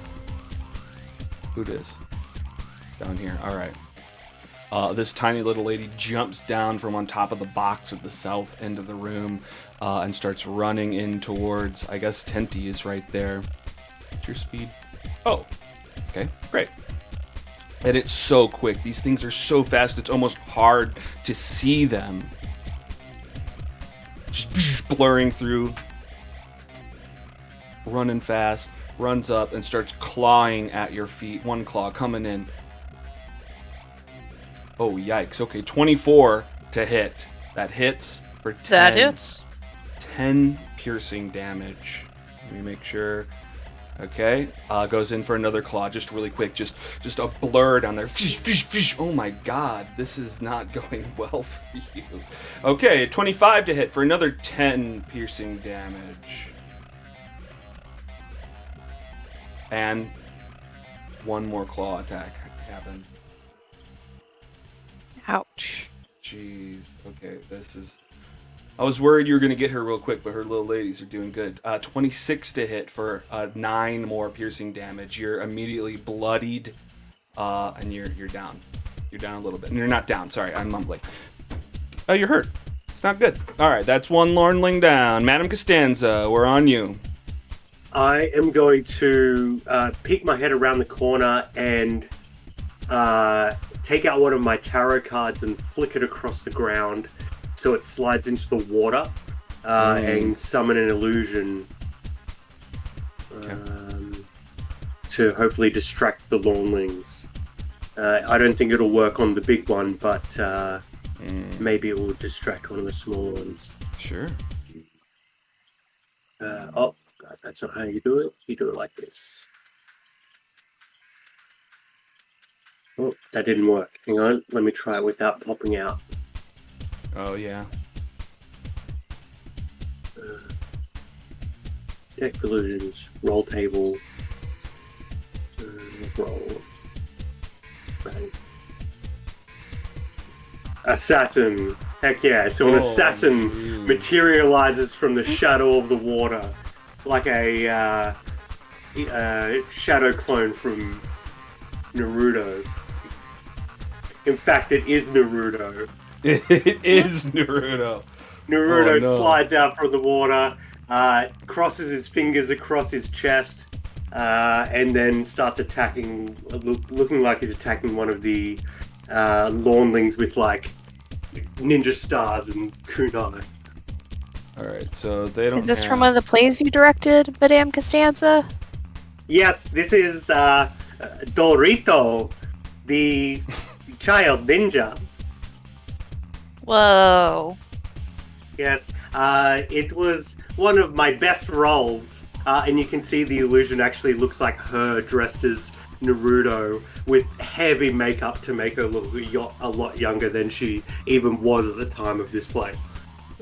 Who it is? Down here. Alright. This tiny little lady jumps down from on top of the box at the south end of the room and starts running in towards, I guess Tenty is right there. What's your speed? Oh, okay, great. And it's so quick. These things are so fast, it's almost hard to see them. Just blurring through. Running fast, runs up and starts clawing at your feet. One claw coming in. Oh, yikes. Okay, 24 to hit. That hits for 10. That hits. 10 piercing damage. Let me make sure. Okay, goes in for another claw, just really quick, just a blur down there. Oh my god, this is not going well for you. Okay, 25 to hit for another 10 piercing damage. And one more claw attack happens. Ouch. Jeez. Okay, this is... I was worried you were going to get her real quick, but her little ladies are doing good. 26 to hit for 9 more piercing damage. You're immediately bloodied, and you're down. You're down a little bit. And you're not down. Sorry, I'm mumbling. Oh, you're hurt. It's not good. All right, that's one Lornling down. Madame Costanza, we're on you. I am going to peek my head around the corner and take out one of my tarot cards and flick it across the ground so it slides into the water and summon an illusion to hopefully distract the Lornlings. I don't think it'll work on the big one, but maybe it will distract one of the smaller ones. Sure. That's not how you do it. You do it like this. Oh, that didn't work. Hang on. Let me try it without popping out. Oh, yeah. Deck illusions. Roll table. roll. Bang. Assassin. Heck yeah. So an assassin jeez. materializes from the shadow of the water like a shadow clone from Naruto. In fact, it is Naruto. It is Naruto. Naruto Oh, no. slides out from the water, crosses his fingers across his chest, and then starts attacking, looking like he's attacking one of the lawnlings with like ninja stars and kunai. All right, so they don't. Is this have... from one of the plays you directed, Madame Costanza? Yes, this is Dorito, the child ninja. Whoa. Yes, it was one of my best roles, and you can see the illusion actually looks like her dressed as Naruto with heavy makeup to make her look a lot younger than she even was at the time of this play.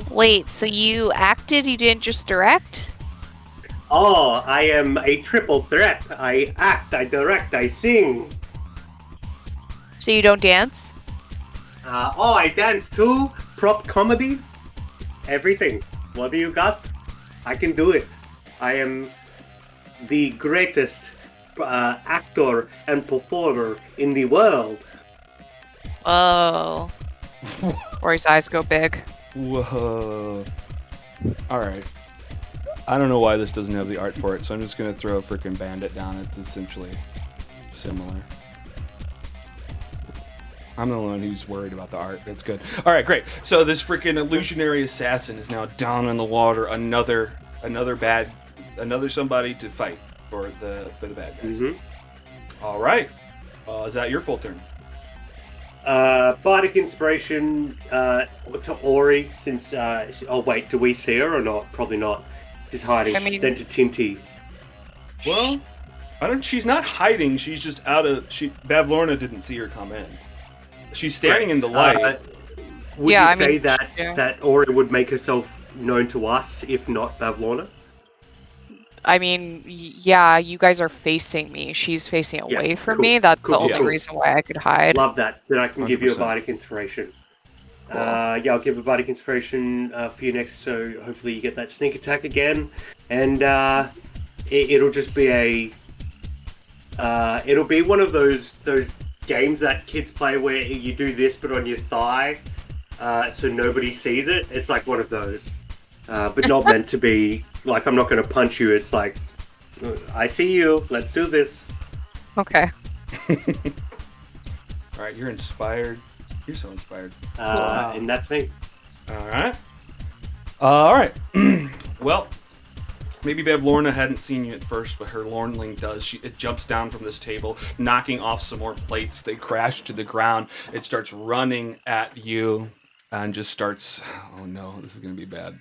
Wait, so you acted, you didn't just direct? Oh, I am a triple threat. I act, I direct, I sing. So you don't dance? I dance too. Prop comedy. Everything. What do you got? I can do it. I am the greatest actor and performer in the world. Oh. Or his eyes go big. Whoa. All right. I don't know why this doesn't have the art for it, so I'm just gonna throw a freaking bandit down. It's essentially similar. I'm the one who's worried about the art. That's good. All right, great. So this freaking illusionary assassin is now down in the water. Another somebody to fight for the bad guys. Mm-hmm. All right. Is that your full turn? Bardic Inspiration to Ori, since... oh, wait, do we see her or not? Probably not. She's hiding. I mean- Then to Tinty. Well, she's not hiding. She's just out of... Bavlorna didn't see her come in. She's standing in the light. Would Yeah, you I say mean, that, yeah. that Ori would make herself known to us, if not Bavlorna? I mean, yeah, you guys are facing me. She's facing Yeah, away from cool, me. That's cool, the only cool. reason why I could hide. Love that. Then I can give you a 100%. Bardic Inspiration. Cool. Yeah, I'll give a Bardic Inspiration for you next, so hopefully you get that sneak attack again. And it'll just be it'll be one of those games that kids play where you do this but on your thigh, so nobody sees it. It's like one of those. But not meant to be, like, I'm not going to punch you. It's like, I see you, let's do this. Okay. All right, you're inspired. You're so inspired. And that's me. All right. All right. Well, maybe Bavlorna hadn't seen you at first, but her Lornling does. It jumps down from this table, knocking off some more plates. They crash to the ground. It starts running at you and just starts... Oh, no, this is going to be bad.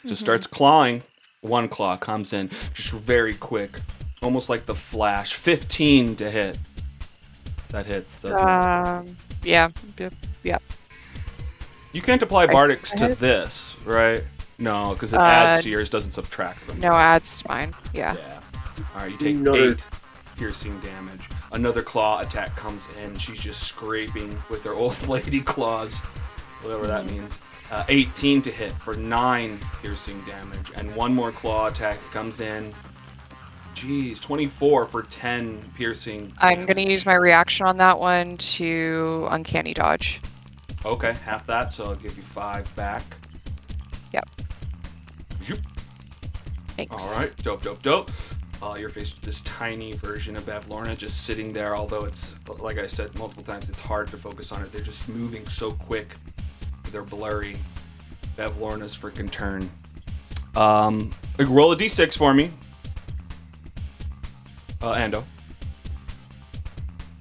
Just starts clawing. One claw comes in, just very quick, almost like the Flash. 15 to hit. That hits, doesn't it? Yeah. You can't apply Bardics I to hit? this, right? No, because it adds to yours, doesn't subtract from No, adds mine. Yeah. Yeah. All right, you take No. 8 piercing damage. Another claw attack comes in. She's just scraping with her old lady claws, whatever that means. 18 to hit for 9 piercing damage. And one more claw attack comes in. Jeez, 24 for 10 piercing I'm going to damage. use my reaction on that one to Uncanny Dodge. Okay, half that, so I'll give you 5 back. Yep. Zoop. Thanks. All right, dope. You're faced with this tiny version of Bavlorna just sitting there, although it's, like I said multiple times, it's hard to focus on it. They're just moving so quick. They're blurry. Bavlorna's freaking turn. Roll a d6 for me. Ando.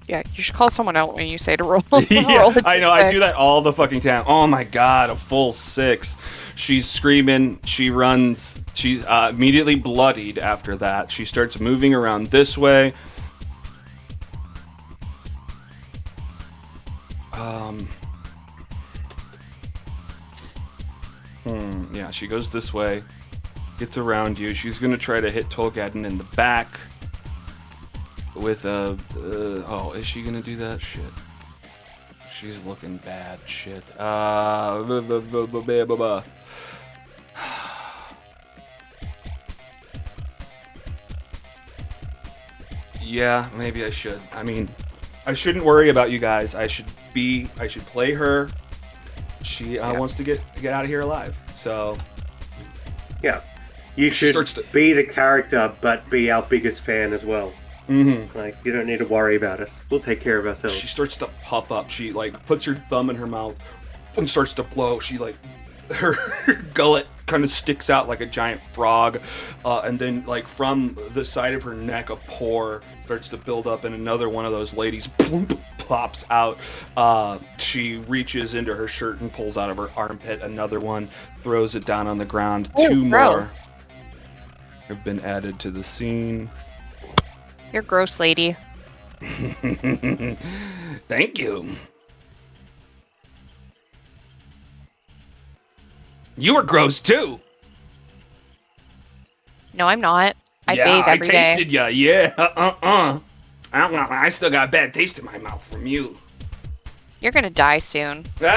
Yeah, you should call someone out when you say to roll. Yeah, roll a I know. I do d6. that all the fucking time. Oh my god, a full 6. She's screaming. She runs. She's immediately bloodied after that. She starts moving around this way. Yeah, she goes this way. Gets around you. She's going to try to hit Tolgaden in the back. with a. Oh, is she gonna do that? Shit. She's looking bad. Shit. Yeah, maybe I should. I mean, I shouldn't worry about you guys. I should play her. She wants to get out of here alive. So Yeah. You should be the character, but be our biggest fan as well. Mm-hmm. Like, you don't need to worry about us. We'll take care of ourselves. She starts to puff up. She like puts her thumb in her mouth and starts to blow. She like her gullet kind of sticks out like a giant frog, and then like from the side of her neck, a pore starts to build up, and another one of those ladies pops out. She reaches into her shirt and pulls out of her armpit another one, throws it down on the ground. Oh, Two gross. more have been added to the scene. You're gross, lady. Thank you. You were gross too. No, I'm not. I bathe I every day. tasted ya. Yeah. I still got a bad taste in my mouth from you. You're gonna die soon. You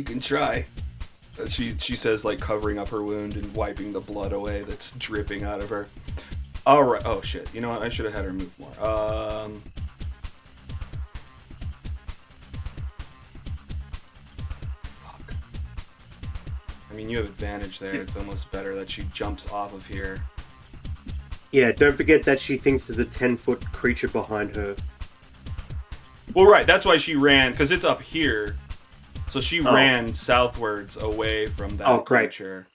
can try. She says, like covering up her wound and wiping the blood away that's dripping out of her. All right. Oh shit. You know what? I should have had her move more. Fuck. I mean, you have advantage there. It's almost better that she jumps off of here. Yeah, don't forget that she thinks there's a 10-foot creature behind her. Well, right. That's why she ran, because it's up here. So she ran southwards away from that creature.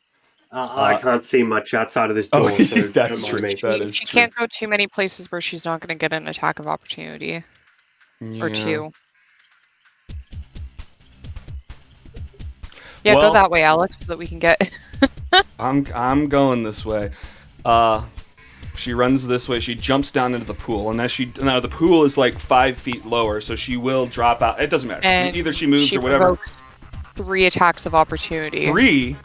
I can't see much outside of this door. Oh, so that's true. That is She true. can't go too many places where she's not going to get an attack of opportunity. Or two. Yeah, Well- go that way, Alex, so that we can get... I'm going this way. She runs this way. She jumps down into the pool, and now the pool is like 5 feet lower, so she will drop out. It doesn't matter. And Either she moves she or whatever. provokes 3 attacks of opportunity. 3?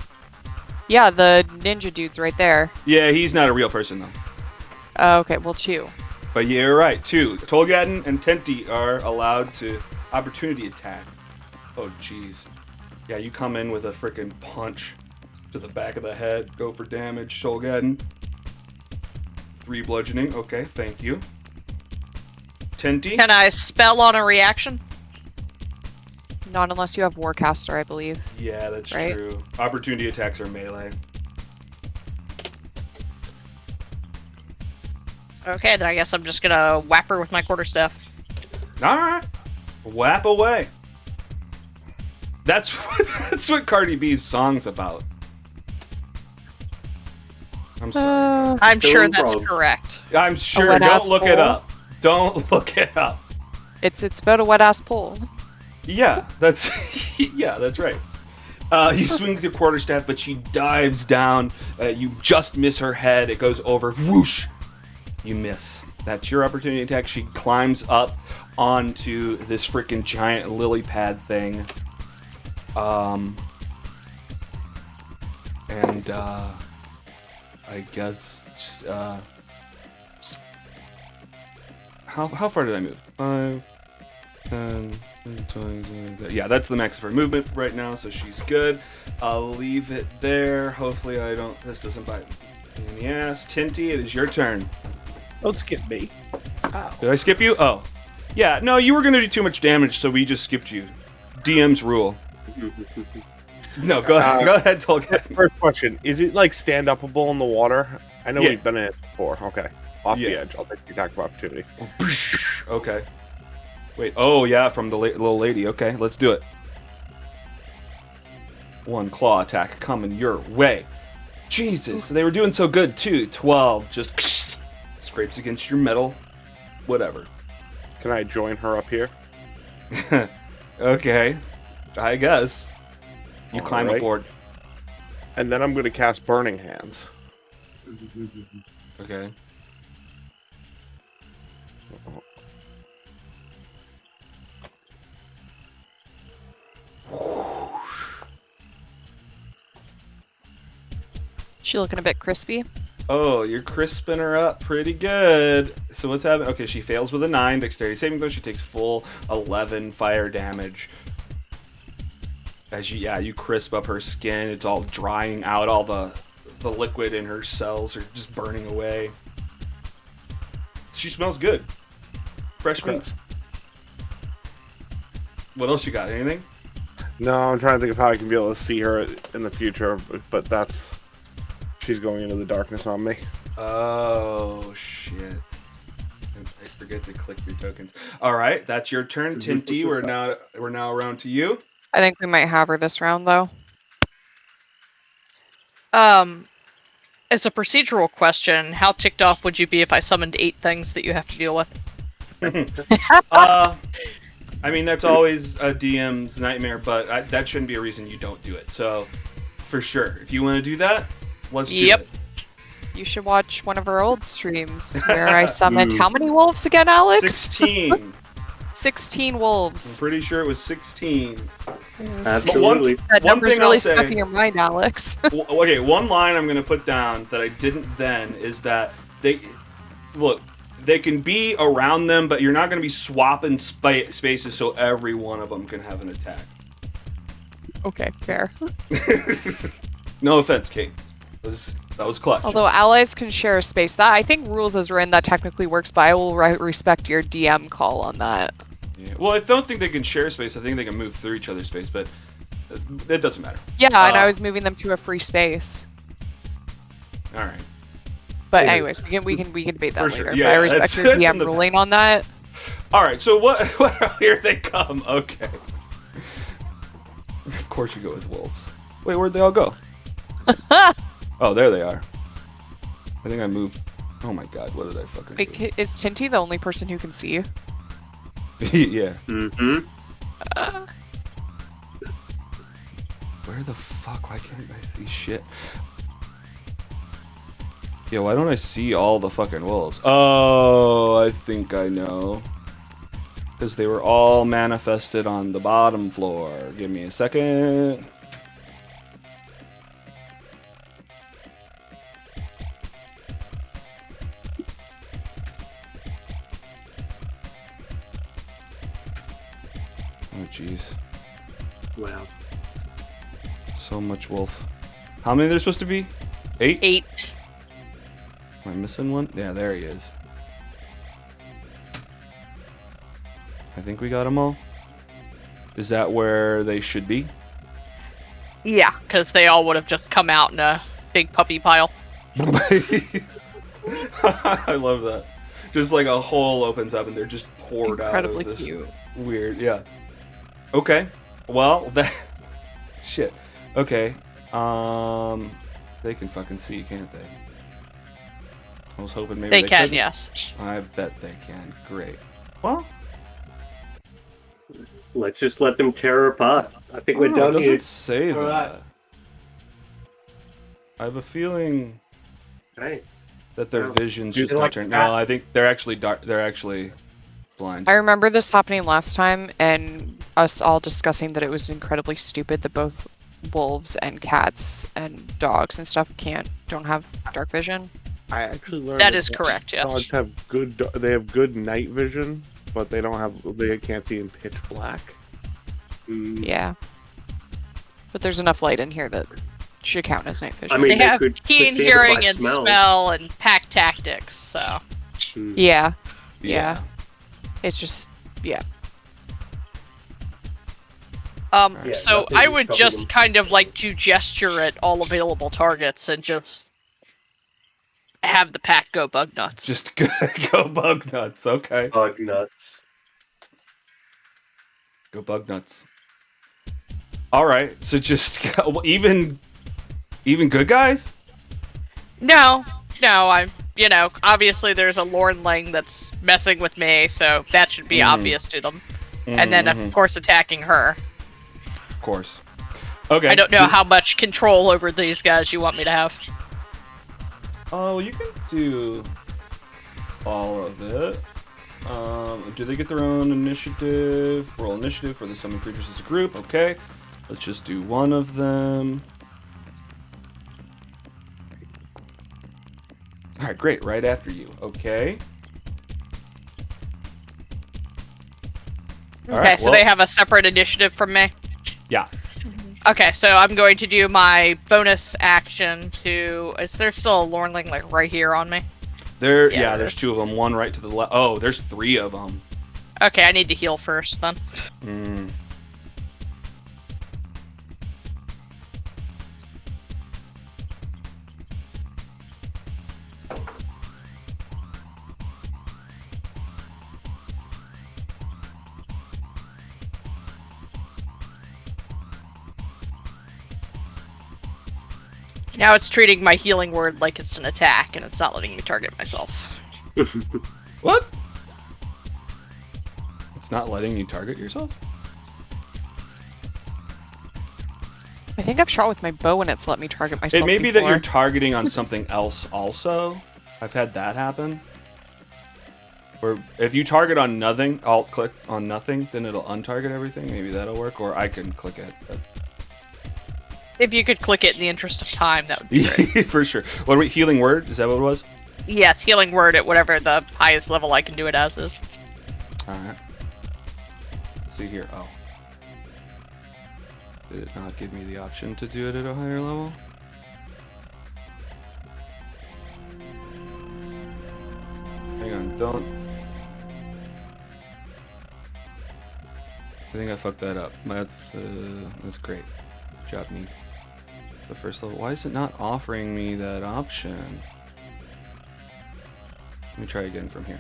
Yeah, the ninja dude's right there. Yeah, he's not a real person though. Okay, well, 2. But you're right. 2. Tolgadin and Tenti are allowed to opportunity attack. Oh jeez. Yeah, you come in with a freaking punch to the back of the head. Go for damage, Tolgadin. 3 bludgeoning. Okay, thank you. Tenti. Can I spell on a reaction? Not unless you have Warcaster, I believe. Yeah, that's Right? true. Opportunity attacks are melee. Okay, then I guess I'm just gonna whap her with my quarterstaff. Alright. Whap away. That's what Cardi B's song's about. I'm sorry. I'm Still sure in that's frogs. correct. I'm sure. wet Don't ass look it pole? up. Don't look it up. It's about a wet-ass pole. Yeah, that's that's right. You swing with your quarterstaff, but she dives down. You just miss her head. It goes over. Whoosh! You miss. That's your opportunity attack. She climbs up onto this freaking giant lily pad thing. And I guess just, how far did I move? 5, 10, 20. Yeah, that's the max of her movement right now, so she's good. I'll leave it there. Hopefully this doesn't bite me in the ass. Tinty, it is your turn. Don't skip me. Ow. Did I skip you? Oh. Yeah, no, you were going to do too much damage, so we just skipped you. DM's rule. No, go ahead, Tolkien. First question: is it like stand-upable in the water? I know Yeah. we've been in it before. Okay, off Yeah. the edge. I'll take the attack of opportunity. Okay. Wait. Oh, yeah, from the little lady. Okay, let's do it. 1 claw attack coming your way. Jesus, they were doing so good too. 12 just scrapes against your metal. Whatever. Can I join her up here? Okay, I guess. You climb Alright. aboard. And then I'm going to cast Burning Hands. Okay. She looking a bit crispy. Oh, you're crisping her up pretty good. So what's happening? Okay, she fails with a 9 dexterity saving throw. She takes full 11 fire damage. As you crisp up her skin. It's all drying out. All the liquid in her cells are just burning away. She smells good. Fresh meat. What else you got? Anything? No, I'm trying to think of how I can be able to see her in the future, but that's... She's going into the darkness on me. Oh, shit. I forget to click your tokens. All right, that's your turn, Tinty. We're now around to you. I think we might have her this round, though. As a procedural question, how ticked off would you be if I summoned 8 things that you have to deal with? I mean, that's always a DM's nightmare, but that shouldn't be a reason you don't do it. So, for sure, if you want to do that, let's do it. You should watch one of our old streams where I summoned how many wolves again, Alex? 16. 16 wolves. I'm pretty sure it was 16. Absolutely. That one number's thing really I'll say- stuck in your mind, Alex. Okay, one line I'm going to put down that I didn't then is that they can be around them, but you're not going to be swapping spaces so every one of them can have an attack. Okay, fair. No offense, Kate. That was clutch. Although allies can share a space. That I think rules as written that technically works, but I will respect your DM call on that. Yeah. Well, I don't think they can share space. I think they can move through each other's space, but it doesn't matter. Yeah, and I was moving them to a free space. All right. But anyways, we can debate that For later. sure. But Yeah, I respect that's your in DM the ruling on that. All right. So what? Here they come. Okay. Of course you go with wolves. Wait, where'd they all go? Oh, there they are. I think I moved. Oh my god, what did I fucking do? Wait, is Tinty the only person who can see you? Yeah. Mm-hmm. Where the fuck? Why can't I see shit? Yeah, why don't I see all the fucking wolves? Oh, I think I know. Because they were all manifested on the bottom floor. Give me a second. Oh, jeez. Wow. So much wolf. How many are there supposed to be? 8? 8. Am I missing one? Yeah, there he is. I think we got them all. Is that where they should be? Yeah, because they all would have just come out in a big puppy pile. I love that. Just like a hole opens up and they're just poured Incredibly out of this cute. weird, yeah. Okay. Well, that shit. Okay. They can fucking see, can't they? I was hoping maybe They they can, couldn't. yes. I bet they can. Great. Well, Let's just let them tear her apart. I think we're it done doesn't here. say that. Alright. I have a feeling Hey. that their Oh. vision's They're just like not turned. No, I cats. think they're actually dark. They're actually blind. I remember this happening last time, and us all discussing that it was incredibly stupid that both wolves and cats and dogs and stuff don't have dark vision. I actually learned That is correct, yes. Dogs have they have good night vision, but they can't see in pitch black. Mm. Yeah. But there's enough light in here that should count as night vision. I mean, They have could keen perceive it by hearing and smell and pack tactics, so. Mm. Yeah. It's just, yeah. Yeah, So nothing I would stopping just them. kind of like to gesture at all available targets and just have the pack go bug nuts. Just go bug nuts. Okay. Bug nuts. Go bug nuts. All right. So just even good guys. No, I'm, obviously there's a Lornling that's messing with me, so that should be obvious to them. And then, of course, attacking her. Of course. Okay. I don't know how much control over these guys you want me to have. Oh, you can do all of it. Do they get their own initiative? Roll initiative for the summoned creatures as a group. Okay. Let's just do one of them. All right, great. Right after you. Okay. All Okay, right, so well, they have a separate initiative from me. Yeah. Okay, so I'm going to do my bonus action to. Is there still a Lornling like right here on me? There. Yeah, Yeah, there there's is. 2 of them. One right to the left. Oh, there's 3 of them. Okay, I need to heal first then. Mm. Now it's treating my healing word like it's an attack, and it's not letting me target myself. What? It's not letting you target yourself? I think I've shot with my bow and it's let me target myself. It may be that before. you're targeting on something else also. I've had that happen. Or if you target on nothing, alt click on nothing, then it'll untarget everything. Maybe that'll work. Or I can click it. If you could click it in the interest of time, that would be great. For sure. What are we, healing word? Is that what it was? Yes, healing word at whatever the highest level I can do it as is. Alright. Let's see here. Oh. Did it not give me the option to do it at a higher level? Hang on, don't. I think I fucked that up. That's great. Good job, me. The first level. Why is it not offering me that option? Let me try again from here.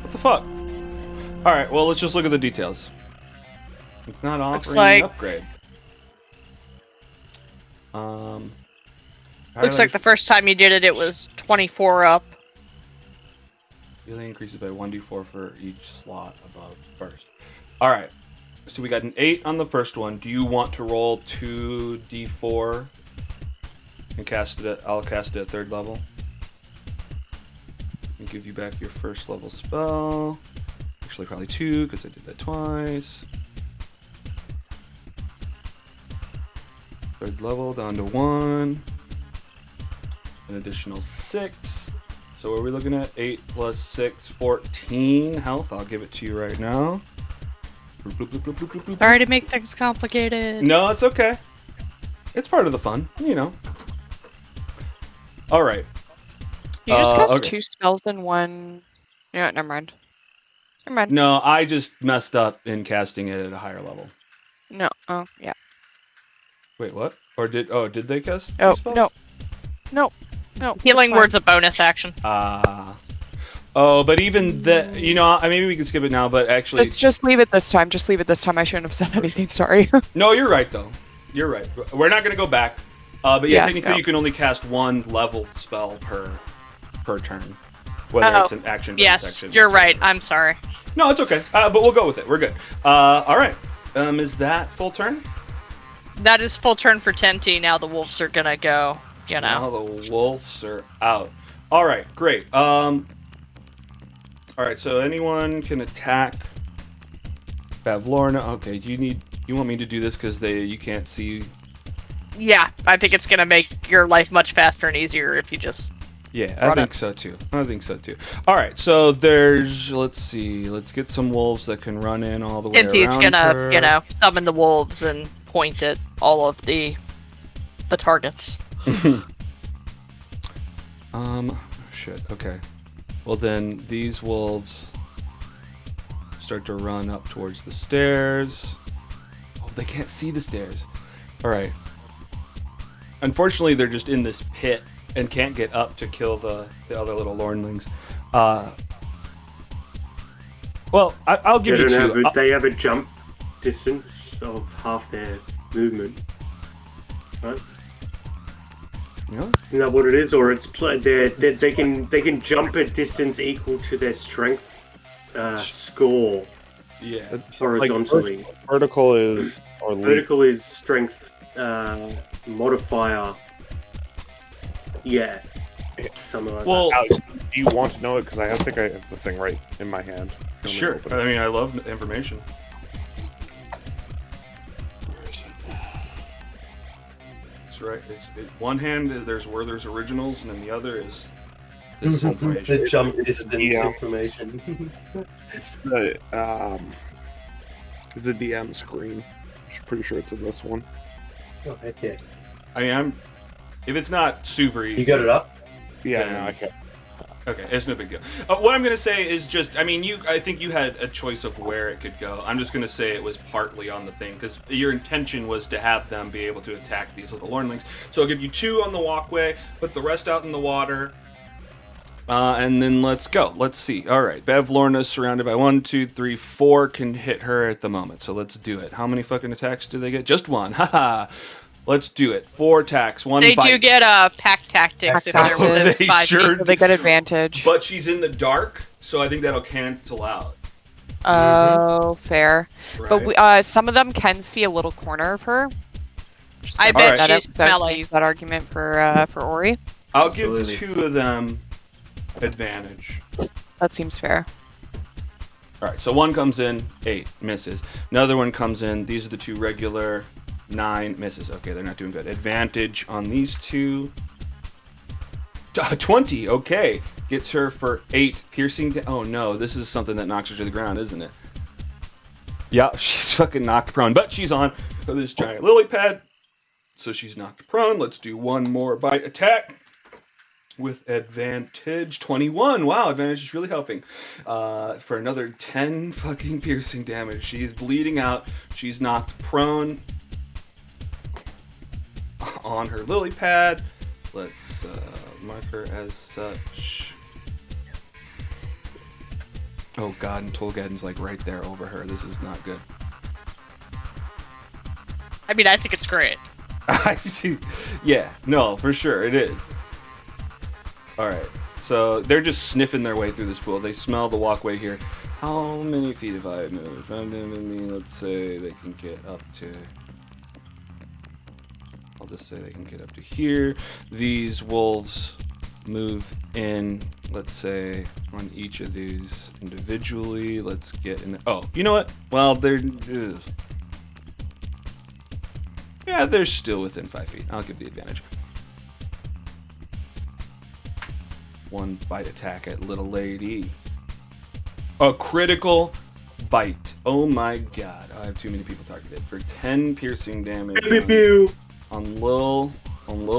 What the fuck? Alright, well, let's just look at the details. It's not offering like- an upgrade. Looks like the first time you did it, it was 24 up. Healing increases by 1d4 for each slot above first. Alright, so we got an 8 on the first one. Do you want to roll 2d4 and cast it I'll cast it at 3rd level. And give you back your 1st level spell. Actually, probably 2, because I did that twice. 3rd level down to 1. An additional 6. So what are we looking at? 8 plus 6, 14 health. I'll give it to you right now. Bloop, bloop, bloop, bloop, bloop, bloop, bloop. Sorry to make things complicated. No, it's okay. It's part of the fun, you know. All right. You just cast okay. 2 spells in one. Yeah, never mind. Never mind. No, I just messed up in casting it at a higher level. No. Oh, yeah. Wait, what? Or did they cast 2 Oh, spells? no. No. No. Healing it's fine. word's a bonus action. Oh, but even that, you know, maybe we can skip it now, but actually... Let's just leave it this time. Just leave it this time. I shouldn't have said anything. Sorry. No, you're right, though. You're right. We're not going to go back. But yeah, Yeah, technically no. you can only cast 1 leveled spell per turn. Whether it's an action, bonus Yes, action. you're right. I'm sorry. No, it's okay. But we'll go with it. We're good. All right. Is that full turn? That is full turn for Tenty. Now the wolves are gonna go, you know. Now the wolves are out. All right, great. All right, so anyone can attack Bavlorna. Okay, you want me to do this because you can't see? Yeah, I think it's gonna make your life much faster and easier if you just. Yeah, I Run think so too. All right, so let's see. Let's get some wolves that can run in all the way Tenty's around gonna, her. you know, summon the wolves and point at all of the targets. Shit. Okay. Well, then these wolves start to run up towards the stairs. Oh, they can't see the stairs. All right. Unfortunately, they're just in this pit and can't get up to kill the other little Lornlings. Well, I'll give you 2. They have a jump distance of half their movement, right? Yeah. Isn't that what it is? Or it's they can jump a distance equal to their strength score Yeah. horizontally. Vertical is or Vertical is strength modifier. Yeah, something like Well, Alex, do you want to know it? Because I think I have the thing right in my hand. If you want me to sure. open I it. mean, I love information. Where is it? right. One hand there's Werther's originals, and then the other is this The information. jump distance Yeah. information. It's the DM screen. I'm pretty sure it's in this one. Oh, heck yeah. I mean, if it's not super easy, You got it up? Yeah, Then- no, I can't. Okay, it's no big deal. What I'm gonna say is just, I mean, I think you had a choice of where it could go. I'm just gonna say it was partly on the thing because your intention was to have them be able to attack these little Lornlings. So I'll give you 2 on the walkway, put the rest out in the water, and then let's go. Let's see. All right, Bavlorna is surrounded by 1, 2, 3, 4 can hit her at the moment. So let's do it. How many fucking attacks do they get? Just 1. Haha. Let's do it. 4 attacks, 1 They bite. do get pack tactics if they're within They 5 sure feet. So they get advantage. But she's in the dark, so I think that'll cancel out. Oh, fair. Right? But some of them can see a little corner of her. Just I gonna bet bring that she's up, 'cause I was gonna smelly. use that argument for Ori. I'll Absolutely. give 2 of them advantage. That seems fair. All right, so 1 comes in, 8 misses. Another one comes in. These are the 2 regular, 9 misses. Okay, they're not doing good. Advantage on these 2. 20. Okay, gets her for 8 piercing. Oh no, this is something that knocks her to the ground, isn't it? Yeah, she's fucking knocked prone, but she's on this giant lily pad, so she's knocked prone. Let's do 1 more bite attack. With advantage, 21. Wow, advantage is really helping. For another 10 fucking piercing damage. She's bleeding out. She's knocked prone on her lily pad. Let's mark her as such. Oh god, and Tolgaden's like right there over her. This is not good. I mean, I think it's great. Yeah, no, for sure, it is. Alright, so they're just sniffing their way through this pool. They smell the walkway here. How many feet have I moved? Let's say they can get up to... I'll just say they can get up to here. These wolves move in, let's say, on each of these individually. Let's get in... Oh, you know what? Well, they're... Yeah, they're still within 5 feet. I'll give the advantage. 1 bite attack at little lady. A critical bite. Oh my god. I have too many people targeted for 10 piercing damage Pew, pew, pew. on little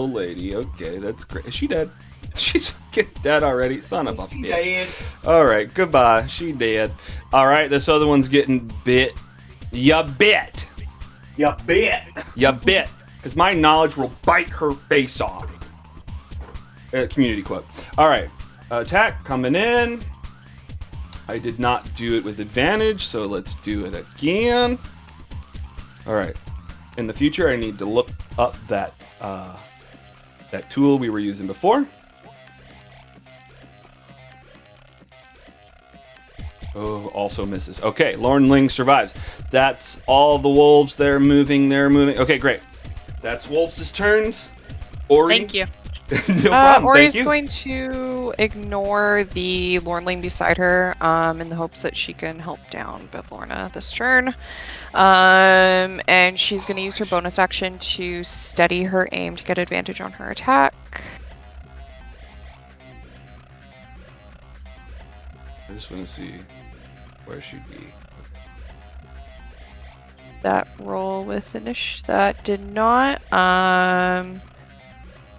lady. Okay, that's great. Is she dead? She's fucking dead already. Son of a bitch. All right, goodbye. She dead. All right, this other one's getting bit. Ya bit. You bet. Ya bit. Because my knowledge will bite her face off. Community quote. All right, attack coming in. I did not do it with advantage, so let's do it again. All right. In the future, I need to look up that that tool we were using before. Oh, also misses. Okay, Lornling survives. That's all the wolves. They're moving. Okay, great. That's wolves' turns. Ori. Thank you. No problem. Ori's Thank you. going to ignore the Lornling beside her in the hopes that she can help down Bavlorna this turn. And she's going to use her bonus action to steady her aim to get advantage on her attack. I just want to see where she'd be. That roll with that did not.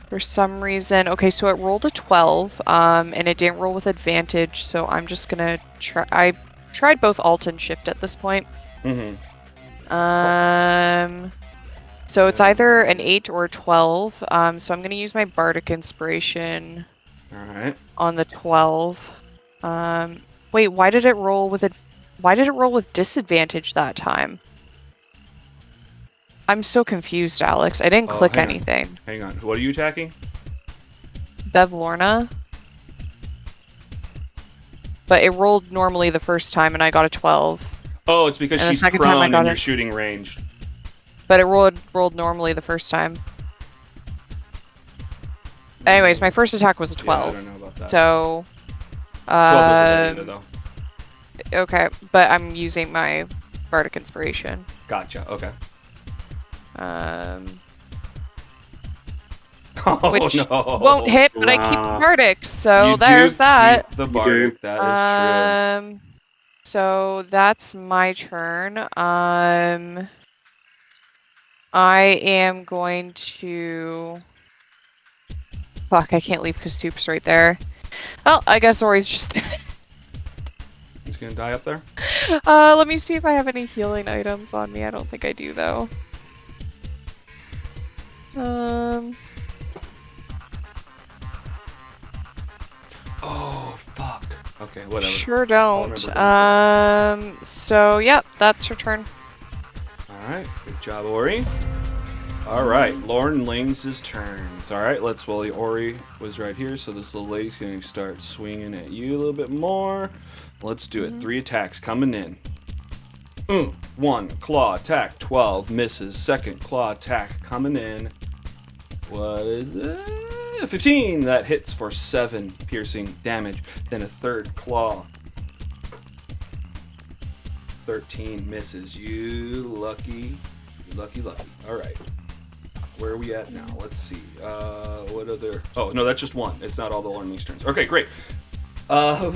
For some reason, okay, so it rolled a 12, and it didn't roll with advantage, so I'm just gonna try. I tried both alt and shift at this point. Mm-hmm. So it's either an 8 or a 12. So I'm gonna use my bardic inspiration All right. on the 12. Wait, why did it roll with disadvantage that time? I'm so confused, Alex. I didn't Oh, click hang on. anything. Hang on. What are you attacking? Bavlorna. But it rolled normally the first time and I got a 12. Oh, it's because And the she's second time I prone got and you're it. shooting ranged. But it rolled normally the first time. Anyways, my first attack was a 12. Yeah, I don't know about that. So 12 doesn't hit either, though. okay, but I'm using my bardic inspiration. Gotcha. Okay. Oh, which no. won't hit, but I keep the Wow. bardic, so You there's do that. keep the You bardic. That is true. So that's my turn. I am going to. Fuck, I can't leave because Soup's right there. Well, I guess Ori's just. He's gonna die up there. Let me see if I have any healing items on me. I don't think I do though. Oh fuck. Okay, whatever. Sure I'll don't. remember So yep, that's her turn. All right, good job, Ori. All right, Lauren Lings' turns. All right, let's. Well, Ori was right here, so this little lady's going to start swinging at you a little bit more. Let's do it. 3 attacks coming in. 1 claw attack, 12 misses. Second claw attack coming in. What is it? 15. That hits for 7 piercing damage. Then a third claw. 13 misses. You lucky. All right. Where are we at now? Let's see. What other? Oh no, that's just one. It's not all the Lauren Lings turns. Okay, great. I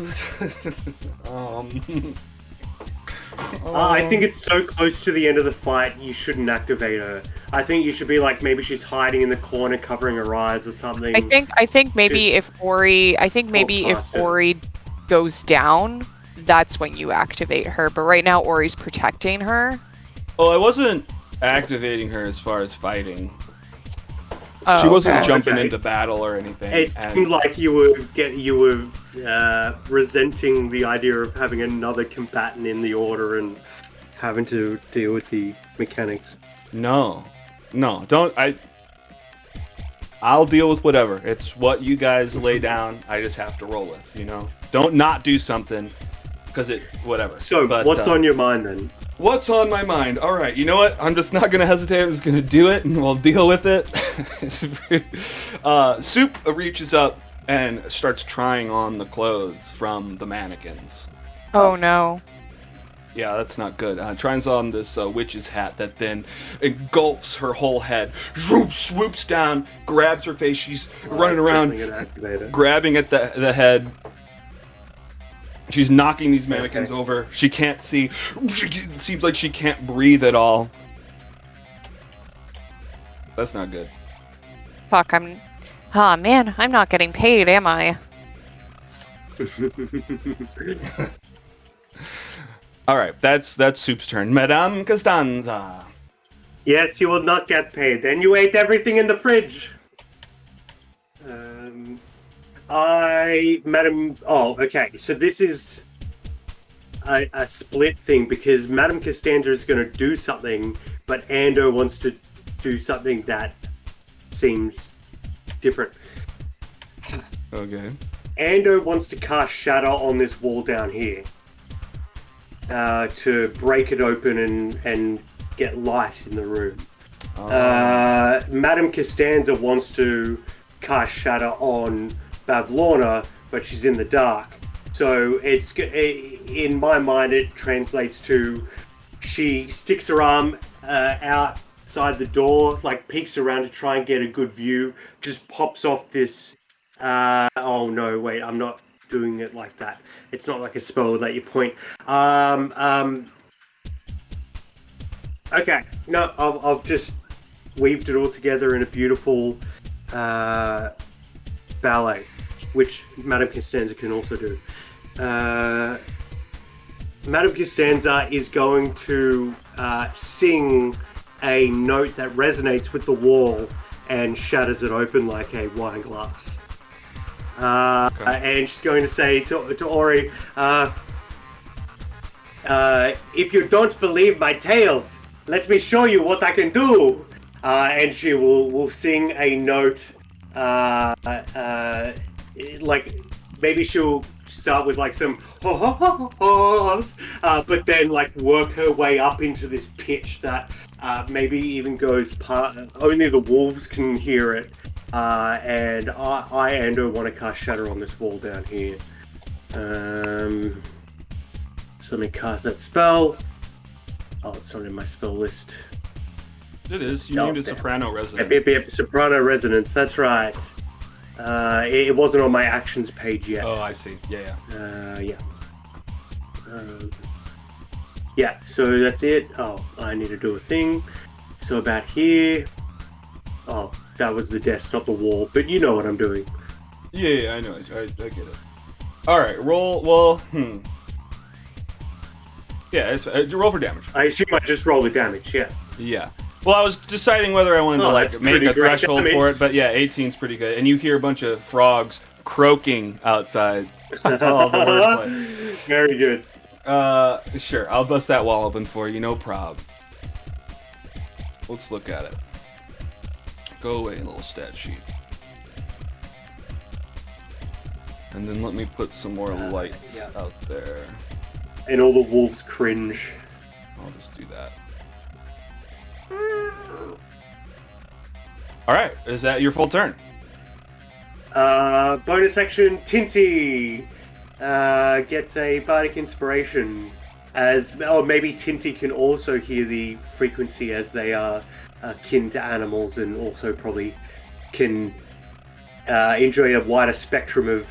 think it's so close to the end of the fight, you shouldn't activate her. I think you should be like, maybe she's hiding in the corner, covering her eyes or something. I think maybe Just if Ori, past her. Ori goes down, that's when you activate her. But right now, Ori's protecting her. Oh, I wasn't activating her as far as fighting. Oh, She wasn't okay. jumping Okay. into battle or anything. It and- seemed like you were resenting the idea of having another combatant in the order and having to deal with the mechanics. No, don't. I'll deal with whatever. It's what you guys lay down. I just have to roll with. Don't not do something because whatever. So, But, what's on your mind then? What's on my mind? All right, you know what? I'm just not gonna hesitate. I'm just gonna do it, and we'll deal with it. Soup reaches up and starts trying on the clothes from the mannequins. Oh no. Yeah, that's not good. Tries on this witch's hat that then engulfs her whole head. Swoops down, grabs her face. She's running around, Pressing an activator. grabbing at the head. She's knocking these mannequins over. She can't see. It seems like she can't breathe at all. That's not good. Fuck, oh man, I'm not getting paid, am I? All right, that's Soup's turn. Madame Costanza. Yes, you will not get paid. And you ate everything in the fridge. Madam. Oh, okay. So this is a split thing because Madam Costanza is going to do something, but Ando wants to do something that seems different. Okay. Ando wants to cast Shatter on this wall down here to break it open and get light in the room. Madam Costanza wants to cast Shatter on Bavlorna, but she's in the dark. So in my mind, it translates to she sticks her arm outside the door, like peeks around to try and get a good view, just pops off this. Oh no, wait, I'm not doing it like that. It's not like a spell that you point. Okay, no, I've just weaved it all together in a beautiful ballet, which Madame Costanza can also do. Madame Costanza is going to sing a note that resonates with the wall and shatters it open like a wine glass. And she's going to say to Ori, if you don't believe my tales, let me show you what I can do. And she will sing a note, like maybe she'll start with like some ho-ho-ho-hos, but then like work her way up into this pitch that maybe even goes only the wolves can hear it. And I Ando want to cast Shatter on this wall down here. So let me cast that spell. Oh, it's not in my spell list. It is. You named it Soprano Resonance. Yep, Soprano Resonance, that's right. It wasn't on my actions page yet. Oh, I see. Yeah. Yeah, so that's it. Oh, I need to do a thing. So about here. Oh, that was the desk, not the wall. But you know what I'm doing. Yeah, I know. I get it. All right, roll. Well, yeah, it's roll for damage. I assume I just roll the damage. Yeah. Yeah. Well, I was deciding whether I wanted to that's make pretty a great threshold damage. for it, but yeah, 18's pretty good. And you hear a bunch of frogs croaking outside. All the wordplay. Very good. Sure, I'll bust that wall open for you, no problem. Let's look at it. Go away, little stat sheet. And then let me put some more lights out there. And all the wolves cringe. I'll just do that. Alright, is that your full turn? Bonus action, Tinty gets a bardic inspiration. Maybe Tinty can also hear the frequency as they are kin to animals, and also probably can enjoy a wider spectrum of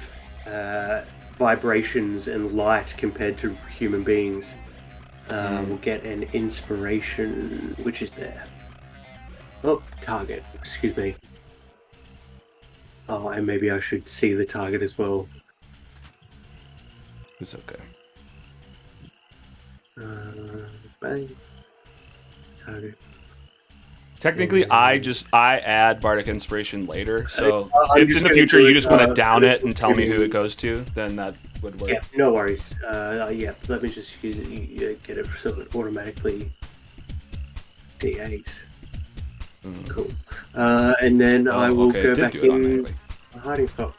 vibrations and light compared to human beings. We'll get an inspiration, which is there. Oh, target. Excuse me. Oh, and maybe I should see the target as well. It's okay. Bang. Target. Technically, I add bardic inspiration later, so I'm if just in the gonna future do you it, just want to down it and tell me give who me- it goes to, then that would work. Yeah, no worries. Yeah, let me just get it so it automatically D8. Cool. And then I will okay, go it did back do it in automatically. a hiding spot.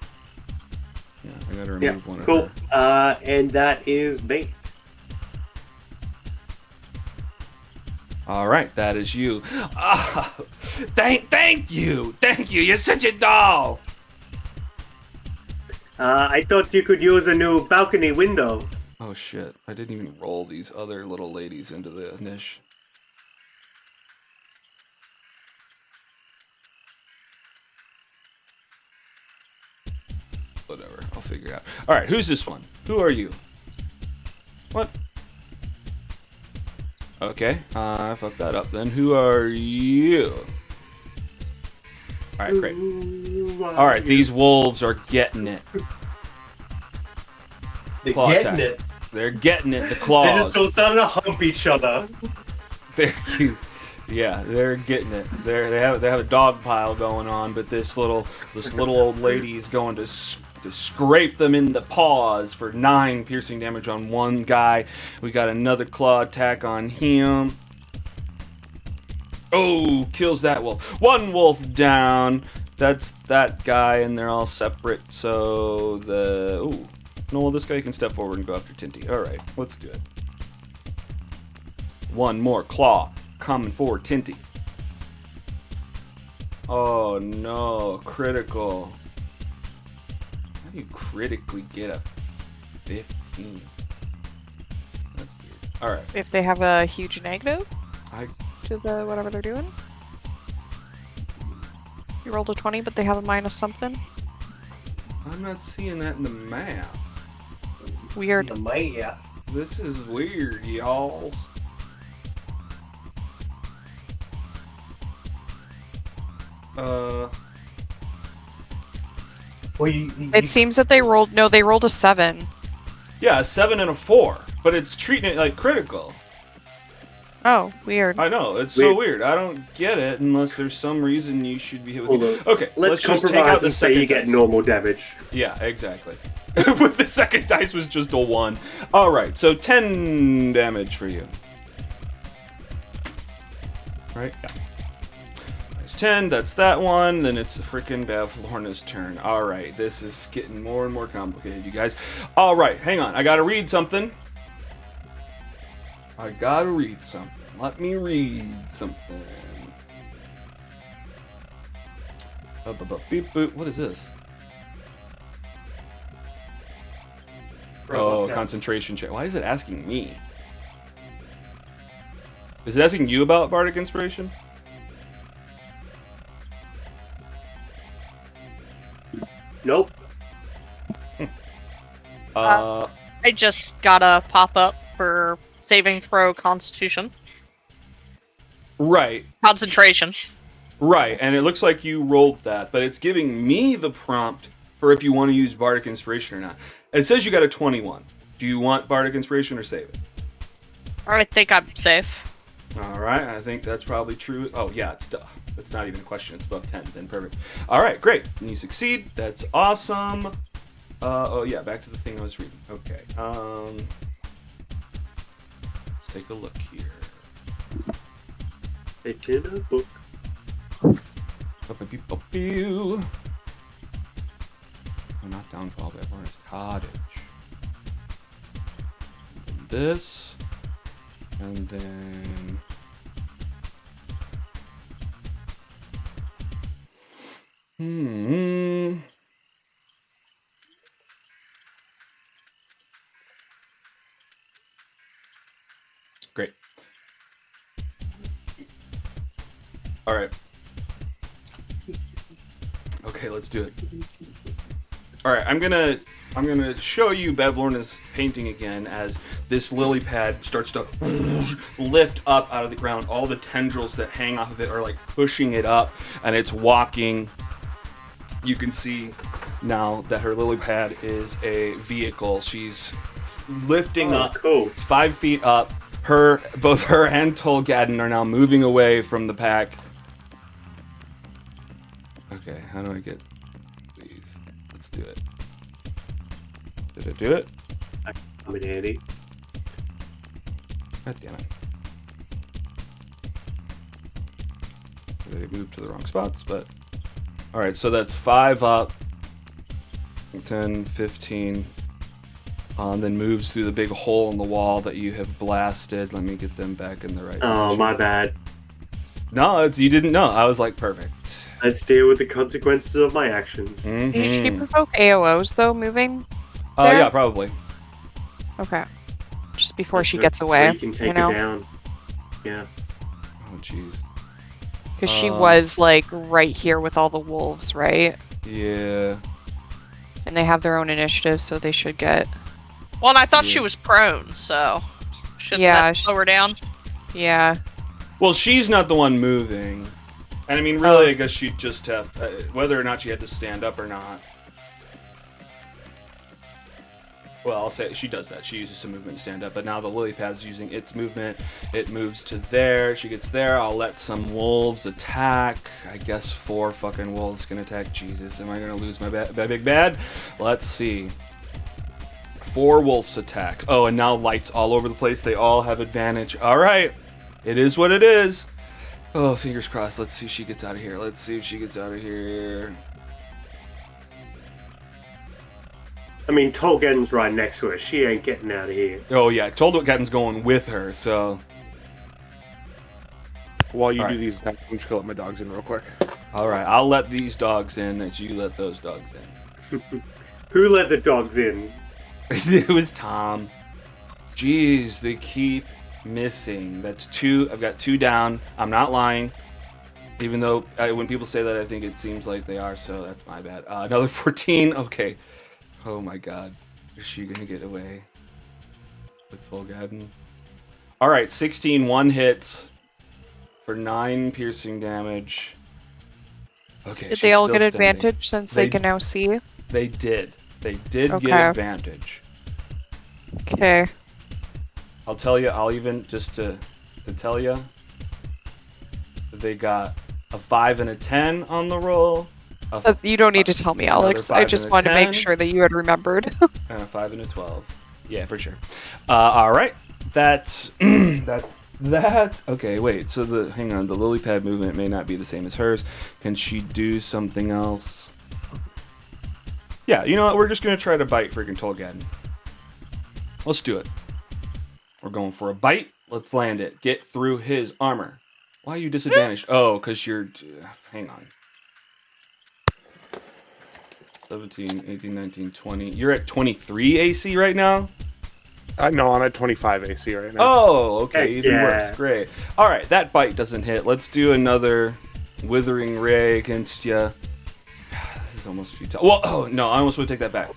Yeah, I gotta remove Yeah, one cool. of her. And that is me. All right, that is you. Ah, thank you. You're such a doll. I thought you could use a new balcony window. Oh shit! I didn't even roll these other little ladies into the niche. Whatever, I'll figure it out. All right, who's this one? Who are you? What? Okay, I fucked that up then. Who are you? All right, great. All right, these wolves are getting it. They're Claw getting attack. it. They're getting it. The They're claws. just all starting to hump each other. They're cute. Yeah, they're getting it. They have a dog pile going on, but this little old lady is going to scrape them in the paws for 9 piercing damage on one guy. We got another claw attack on him. Oh, kills that wolf. One wolf down. That's that guy, and they're all separate. So no, this guy can step forward and go after Tinty. All right, let's do it. One more claw coming forward, Tinty. Oh no, critical. How do you critically get a 15? That's weird. All right. If they have a huge negative I to the whatever they're doing. You rolled a 20, but they have a minus something. I'm not seeing that in the map. Weird. Yeah. This is weird, y'all. Well, It seems that they rolled a 7. Yeah, a 7 and a 4, but it's treating it like critical. Oh, weird. I know, it's so weird. I don't get it unless there's some reason you should be hit with it. Okay, let's just take compromise out the and say second you get dice. normal damage. Yeah, exactly. With the second dice was just a 1. Alright, so 10 damage for you. Right? Yeah. Nice 10, that's that one. Then it's a freaking Bavlorna's turn. Alright, this is getting more and more complicated, you guys. Alright, hang on. I gotta read something. Let me read something. Beep boop. What is this? Oh, concentration check. Why is it asking me? Is it asking you about Bardic Inspiration? Nope. I just got a pop-up for saving throw Constitution. Right. Concentration. Right, and it looks like you rolled that, but it's giving me the prompt for if you want to use Bardic Inspiration or not. It says you got a 21. Do you want Bardic Inspiration or save it? I think I'm safe. All right, I think that's probably true. Oh, yeah, it's not even a question. It's above 10, then perfect. All right, great. You succeed. That's awesome. Oh, yeah, back to the thing I was reading. Okay. Let's take a look here. It's in a book. Oh, not Downfall, Bavlorna's Cottage. And then this. And then... Great. All right. Okay, let's do it. All right, I'm gonna show you Bavlorna's painting again as this lily pad starts to lift up out of the ground. All the tendrils that hang off of it are like pushing it up, and it's walking. You can see now that her lily pad is a vehicle. She's lifting up. Cool. It's 5 feet up. Both her and Tolgadden are now moving away from the pack. Okay, how do I get these? Let's do it. Did I do it? I'm in handy. God damn it. They moved to the wrong spots, but... Alright, so that's 5 up. 10, 15. And then moves through the big hole in the wall that you have blasted. Let me get them back in the right Oh, position. my bad. No, you didn't know. I was like, perfect. Let's deal with the consequences of my actions. Mm-hmm. Did she provoke AOs though, moving? there? Yeah, probably. Okay. Just before she So gets away, you can take you know? her down. Yeah. Oh, jeez. Because she was like right here with all the wolves, right? Yeah. And they have their own initiative, so they should get. Well, and I thought she Yeah. was prone, so shouldn't Yeah, that slow her down? Yeah. Well, she's not the one moving. And I mean, really, I guess she'd just have... whether or not she had to stand up or not. Well, I'll say she does that. She uses some movement to stand up, but now the lily pad's using its movement. It moves to there. She gets there. I'll let some wolves attack. I guess 4 fucking wolves can attack. Jesus, am I going to lose my big bad? Let's see. 4 wolves attack. Oh, and now lights all over the place. They all have advantage. All right. It is what it is. Oh, fingers crossed. Let's see if she gets out of here. Let's see if she gets out of here. I mean, Tolgaden's right next to her. She ain't getting out of here. Oh, yeah. Tolgadden's going with her, so... While you All do right. these, I'm just gonna let my dogs in real quick. All right. I'll let these dogs in as you let those dogs in. Who let the dogs in? It was Tom. Jeez, they keep missing. That's 2. I've got 2 down. I'm not lying. Even though when people say that, I think it seems like they are, so that's my bad. Another 14. Okay. Oh my god. Is she going to get away with Tolgadden? All right, 16. 1 hits for 9 piercing damage. Okay. Did she's they all still get standing. advantage since they can now see? They did. They did Okay. get advantage. Okay. I'll tell you, I'll even, just to tell you, they got a 5 and a 10 on the roll. You don't need to tell me, Alex. another I 5 just and a wanted to make 10. sure that you had remembered. And a 5 and a 12. Yeah, for sure. All right. That's that. Okay, wait. So hang on. The lily pad movement may not be the same as hers. Can she do something else? Yeah, you know what? We're just going to try to bite freaking Tolgadden. Let's do it. We're going for a bite. Let's land it. Get through his armor. Why are you disadvantaged? Oh, because you're... Hang on. 17, 18, 19, 20. You're at 23 AC right now? No, I'm at 25 AC right now. Oh, okay. Heck Even yeah. worse. Great. All right, that bite doesn't hit. Let's do another Withering Ray against you. This is almost futile. Well, oh no, I almost would take that back.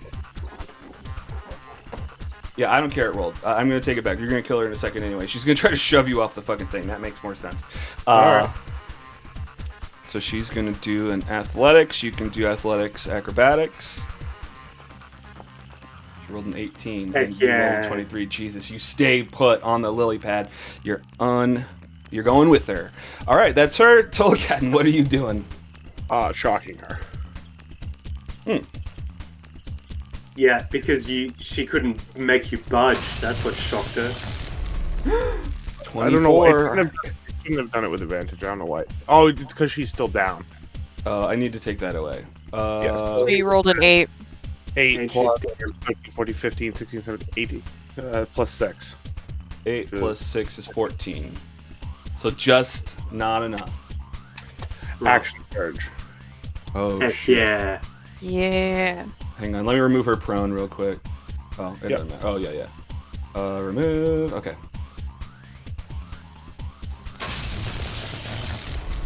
Yeah, I don't care it rolled. I'm gonna take it back. You're gonna kill her in a second anyway. She's gonna try to shove you off the fucking thing. That makes more sense. Alright. So she's gonna do an athletics. You can do athletics, acrobatics. She rolled an 18. Heck And you rolled yeah. a 23. Jesus, you stay put on the lily pad. You're going with her. All right, that's her. Tolkien, what are you doing? Shocking her. Yeah, because she couldn't make you budge. That's what shocked her. 24. I don't know. I shouldn't have done it with advantage. I don't know why. Oh, it's because she's still down. I need to take that away. Yes. So you rolled an 8. 8 And plus she's 13, 14, 15, 16, 17, 18. Plus 6. 8 plus 6 is 14. So just not enough. Action surge. Oh, Heck shit. yeah. Yeah. Hang on, let me remove her prone real quick. Oh, it Yep. doesn't matter. Oh, yeah. Remove. Okay.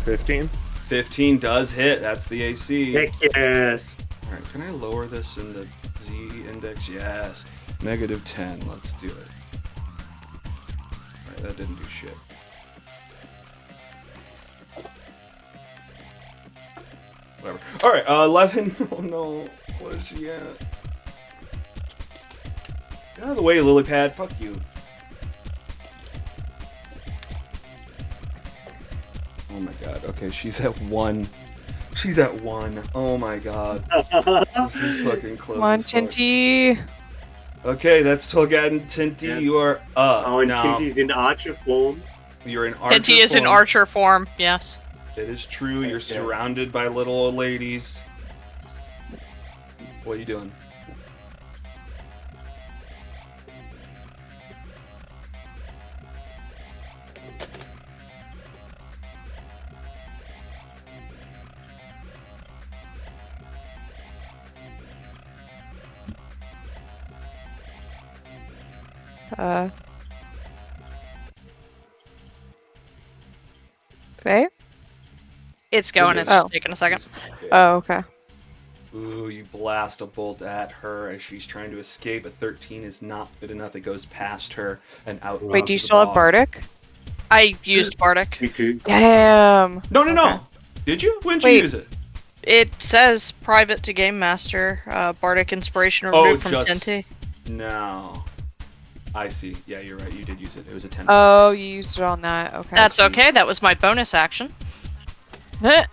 15. 15 does hit. That's the AC. Heck yes. All right, can I lower this in the Z index? Yes. -10. Let's do it. All right, that didn't do shit. Whatever. All right, 11. Oh no. What is she at? Get out of the way, Lilypad. Fuck you. Oh my god. Okay, she's at 1. She's at 1. Oh my god. This is fucking close. Come on, as fuck. Tinty. Okay, that's Tolgaden. Tinty, Yeah. you are up. Oh, and now. Tinty's in archer form. You're in archer Tinty is in form. archer form, yes. It is true. You're Yeah. surrounded by little old ladies. What are you doing? Faye? It's going, it's Oh. just taking a second. Oh, okay. Ooh, you blast a bolt at her as she's trying to escape. A 13 is not good enough. It goes past her and out. Wait, onto do you the still have bog. Bardic? I used Bardic. You do. Damn. No, no, Okay. no. Did you? When did you Wait. use it? It says private to game master, Bardic inspiration removed from Tinty. No. I see. Yeah, you're right. You did use it. It was a 10. Oh, you used it on that. Okay. That's okay, that was my bonus action. That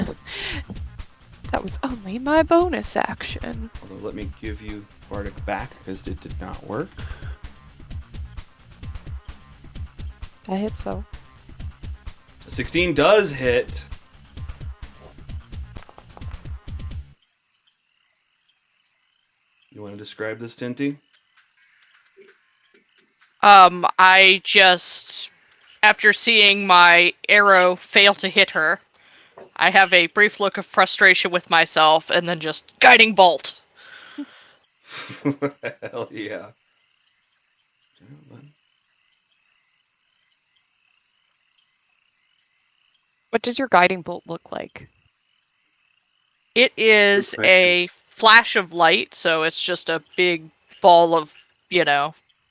was only my bonus action. Although, let me give you Bardic back because it did not work. I hit so. A 16 does hit. You want to describe this, Tinty? I just, after seeing my arrow fail to hit her, I have a brief look of frustration with myself and then just guiding bolt. Hell yeah. What does your guiding bolt look like? It is Good question. a flash of light, so it's just a big ball of,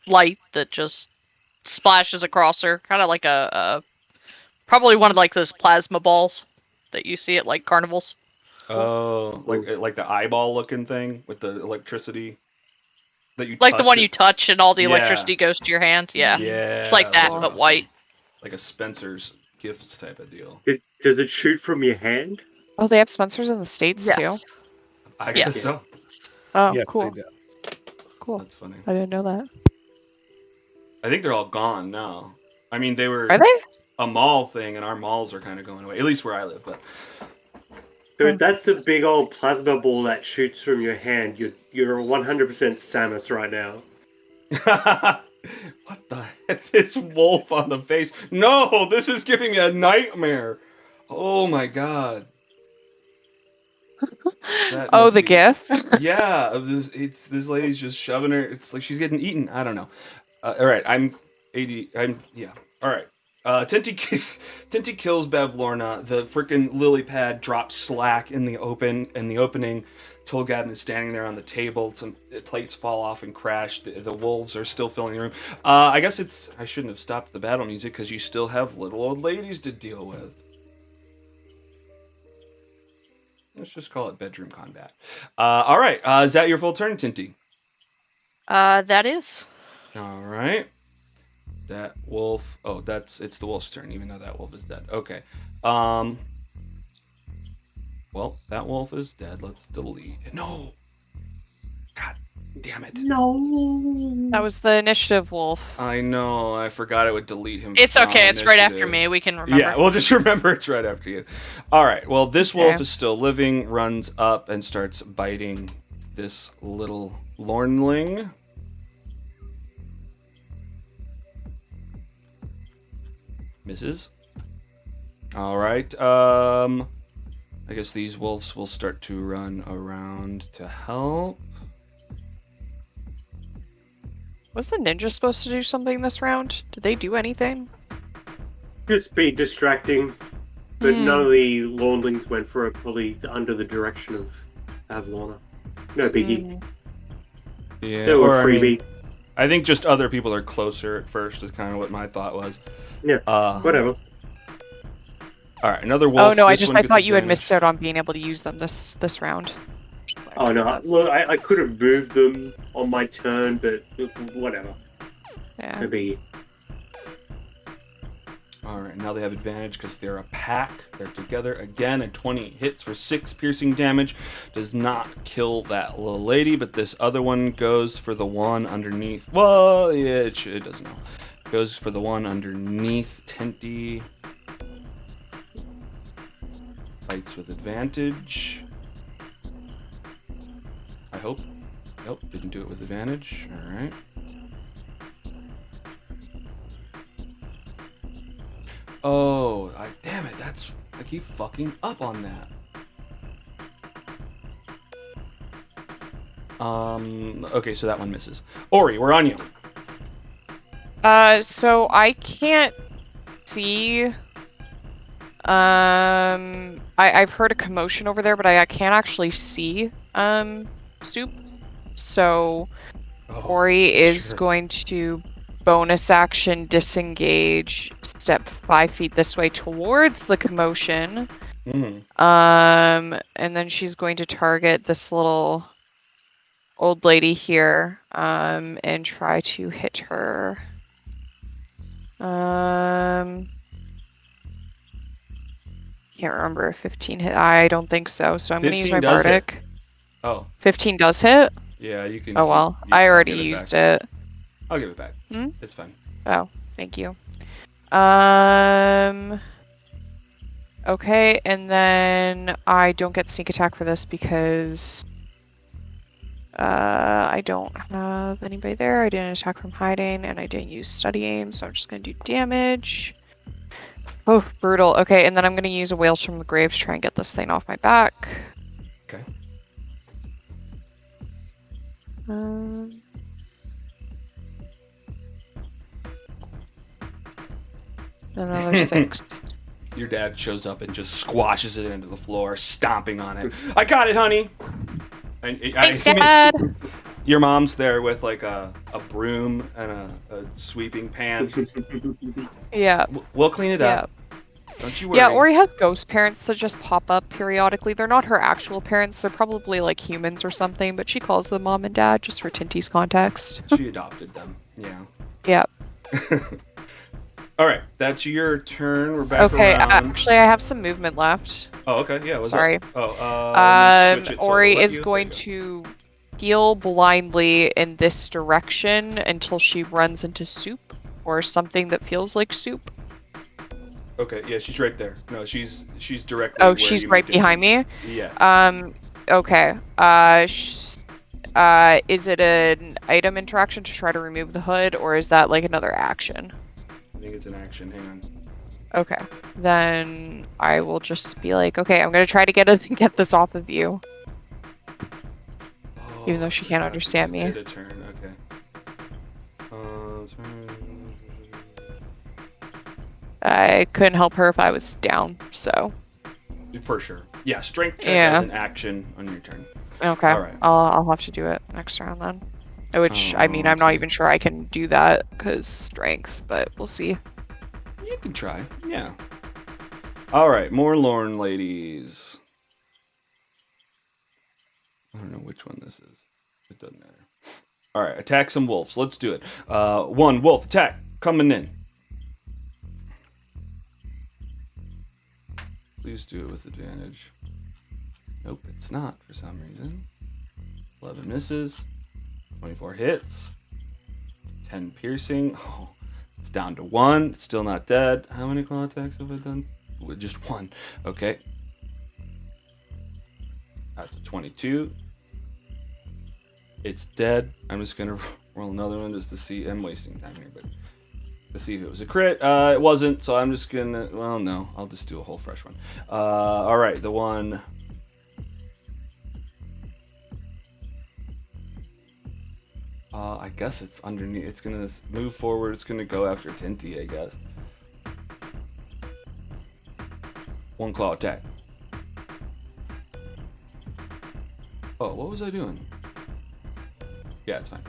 light that just splashes across her, kind of like a probably one of like those plasma balls that you see at like carnivals. Oh, like the eyeball looking thing with the electricity that you Like the touch one it? you touch and all the Yeah. electricity goes to your hand. Yeah. Yeah, It's like that, that's but awesome. white. Like a Spencer's Gifts type of deal. Does it shoot from your hand? Oh, they have sponsors in the States Yes. too? I guess Yes. so. Oh, Yes, cool. they do. Cool. That's funny. I didn't know that. I think they're all gone now. I mean, they were Are they? a mall thing, and our malls are kind of going away. At least where I live, but Dude, that's a big old plasma ball that shoots from your hand. You're 100% Samus right now. what the heck? This wolf on the face. No, this is giving me a nightmare. Oh my god. That Oh, must the be- GIF? Yeah, of this lady's just shoving her. It's like she's getting eaten. I don't know. All right, I'm 80. Yeah. All right. Tinty kills Bavlorna. The freaking lily pad drops slack in the opening. Tolgadin is standing there on the table. Some plates fall off and crash. The wolves are still filling the room. I guess I shouldn't have stopped the battle music because you still have little old ladies to deal with. Let's just call it bedroom combat. All right. Is that your full turn, Tinty? That is. All right. That wolf. Oh, it's the wolf's turn, even though that wolf is dead. Okay. Well, that wolf is dead. Let's delete. No. God damn it. No. That was the initiative wolf. I know. I forgot I would delete him. It's from okay. It's right after initiative. me. We can remember. Yeah, we'll just remember it's right after you. All right. Well, this wolf Okay. is still living, runs up and starts biting this little Lornling. Misses. All right. I guess these wolves will start to run around to help. Was the ninja supposed to do something this round? Did they do anything? Just be distracting. But none of the Lawnlings went for it, probably under the direction of Bavlorna. No biggie. Yeah, They were or, freebie. I think just other people are closer at first is kind of what my thought was. Yeah, whatever. All right, another wolf. Oh no, I This one gets thought you had advantage. missed out on being able to use them this round. Oh no, well, I could have moved them on my turn, but whatever. Yeah. Maybe. All right, now they have advantage because they're a pack. They're together again, and 20 hits for 6 piercing damage. Does not kill that little lady, but this other one goes for the one underneath. Well, yeah, it does now. Goes for the one underneath Tinty. Fights with advantage. I hope. Nope, didn't do it with advantage. All right. Oh, damn it, I keep fucking up on that. Okay, so that one misses. Ori, we're on you. So I can't see. I've heard a commotion over there, but I can't actually see Soup. So Ori is sure. going to bonus action disengage, step 5 feet this way towards the commotion. Mm-hmm. And then she's going to target this little old lady here, and try to hit her. Can't remember if 15 hit. I don't think so. So I'm going to use my 15 does hit. bardic. Oh, 15 does hit. yeah, you can. Oh well, I already used it. I'll give it back. Hmm? It's fine. Oh, thank you. Okay, and then I don't get sneak attack for this because I don't have anybody there. I didn't attack from hiding, and I didn't use study aim, so I'm just gonna do damage. Oh, brutal. Okay, and then I'm gonna use a Wails from the Grave to try and get this thing off my back. Okay. Another 6. Your dad shows up and just squashes it into the floor, stomping on it. I got it, honey. And Thanks, Dad. Your mom's there with like a broom and a sweeping pan. Yeah. We'll clean it Yeah. up. Don't you worry. Yeah, Ori has ghost parents that just pop up periodically. They're not her actual parents. They're probably like humans or something, but she calls them mom and dad just for Tinty's context. She adopted them. Yeah. Yeah. All right, that's your turn. We're back Okay, around. actually, I have some movement left. Oh, okay. Yeah. What's Sorry. Up? Oh, let me switch it so Ori it'll let is you. going There to heal blindly in this direction until she runs into Soup or something that feels like Soup. go. Okay. Yeah, she's right there. No, she's directly. Oh, where she's you right moved into. behind me. Yeah. Okay. Is it an item interaction to try to remove the hood, or is that like another action? I think it's an action. Hang on. Okay. Then I will just be like, okay, I'm gonna try to get this off of you. Oh, Even though she can't I understand me. did a turn. Okay. I couldn't help her if I was down, so. For sure. Yeah, strength check Yeah. as an action on your turn. Okay. All right. I'll have to do it next round then. Which I mean, I'm not Okay. even sure I can do that because strength, but we'll see. You can try. Yeah. All right. More Lorne ladies. I don't know which one this is. It doesn't matter. All right. Attack some wolves. Let's do it. One wolf attack coming in. Please do it with advantage. Nope, it's not for some reason. 11 misses. 24 hits. 10 piercing. Oh, it's down to 1. It's still not dead. How many claw attacks have I done? With just 1. Okay. That's a 22. It's dead. I'm just going to roll another one just to see. I'm wasting time here, but to see if it was a crit. It wasn't, so I'm just going to... Well, no. I'll just do a whole fresh one. All right, the one... I guess it's underneath. It's going to move forward. It's going to go after Tinty, I guess. One claw attack. Oh, what was I doing? Yeah, it's fine.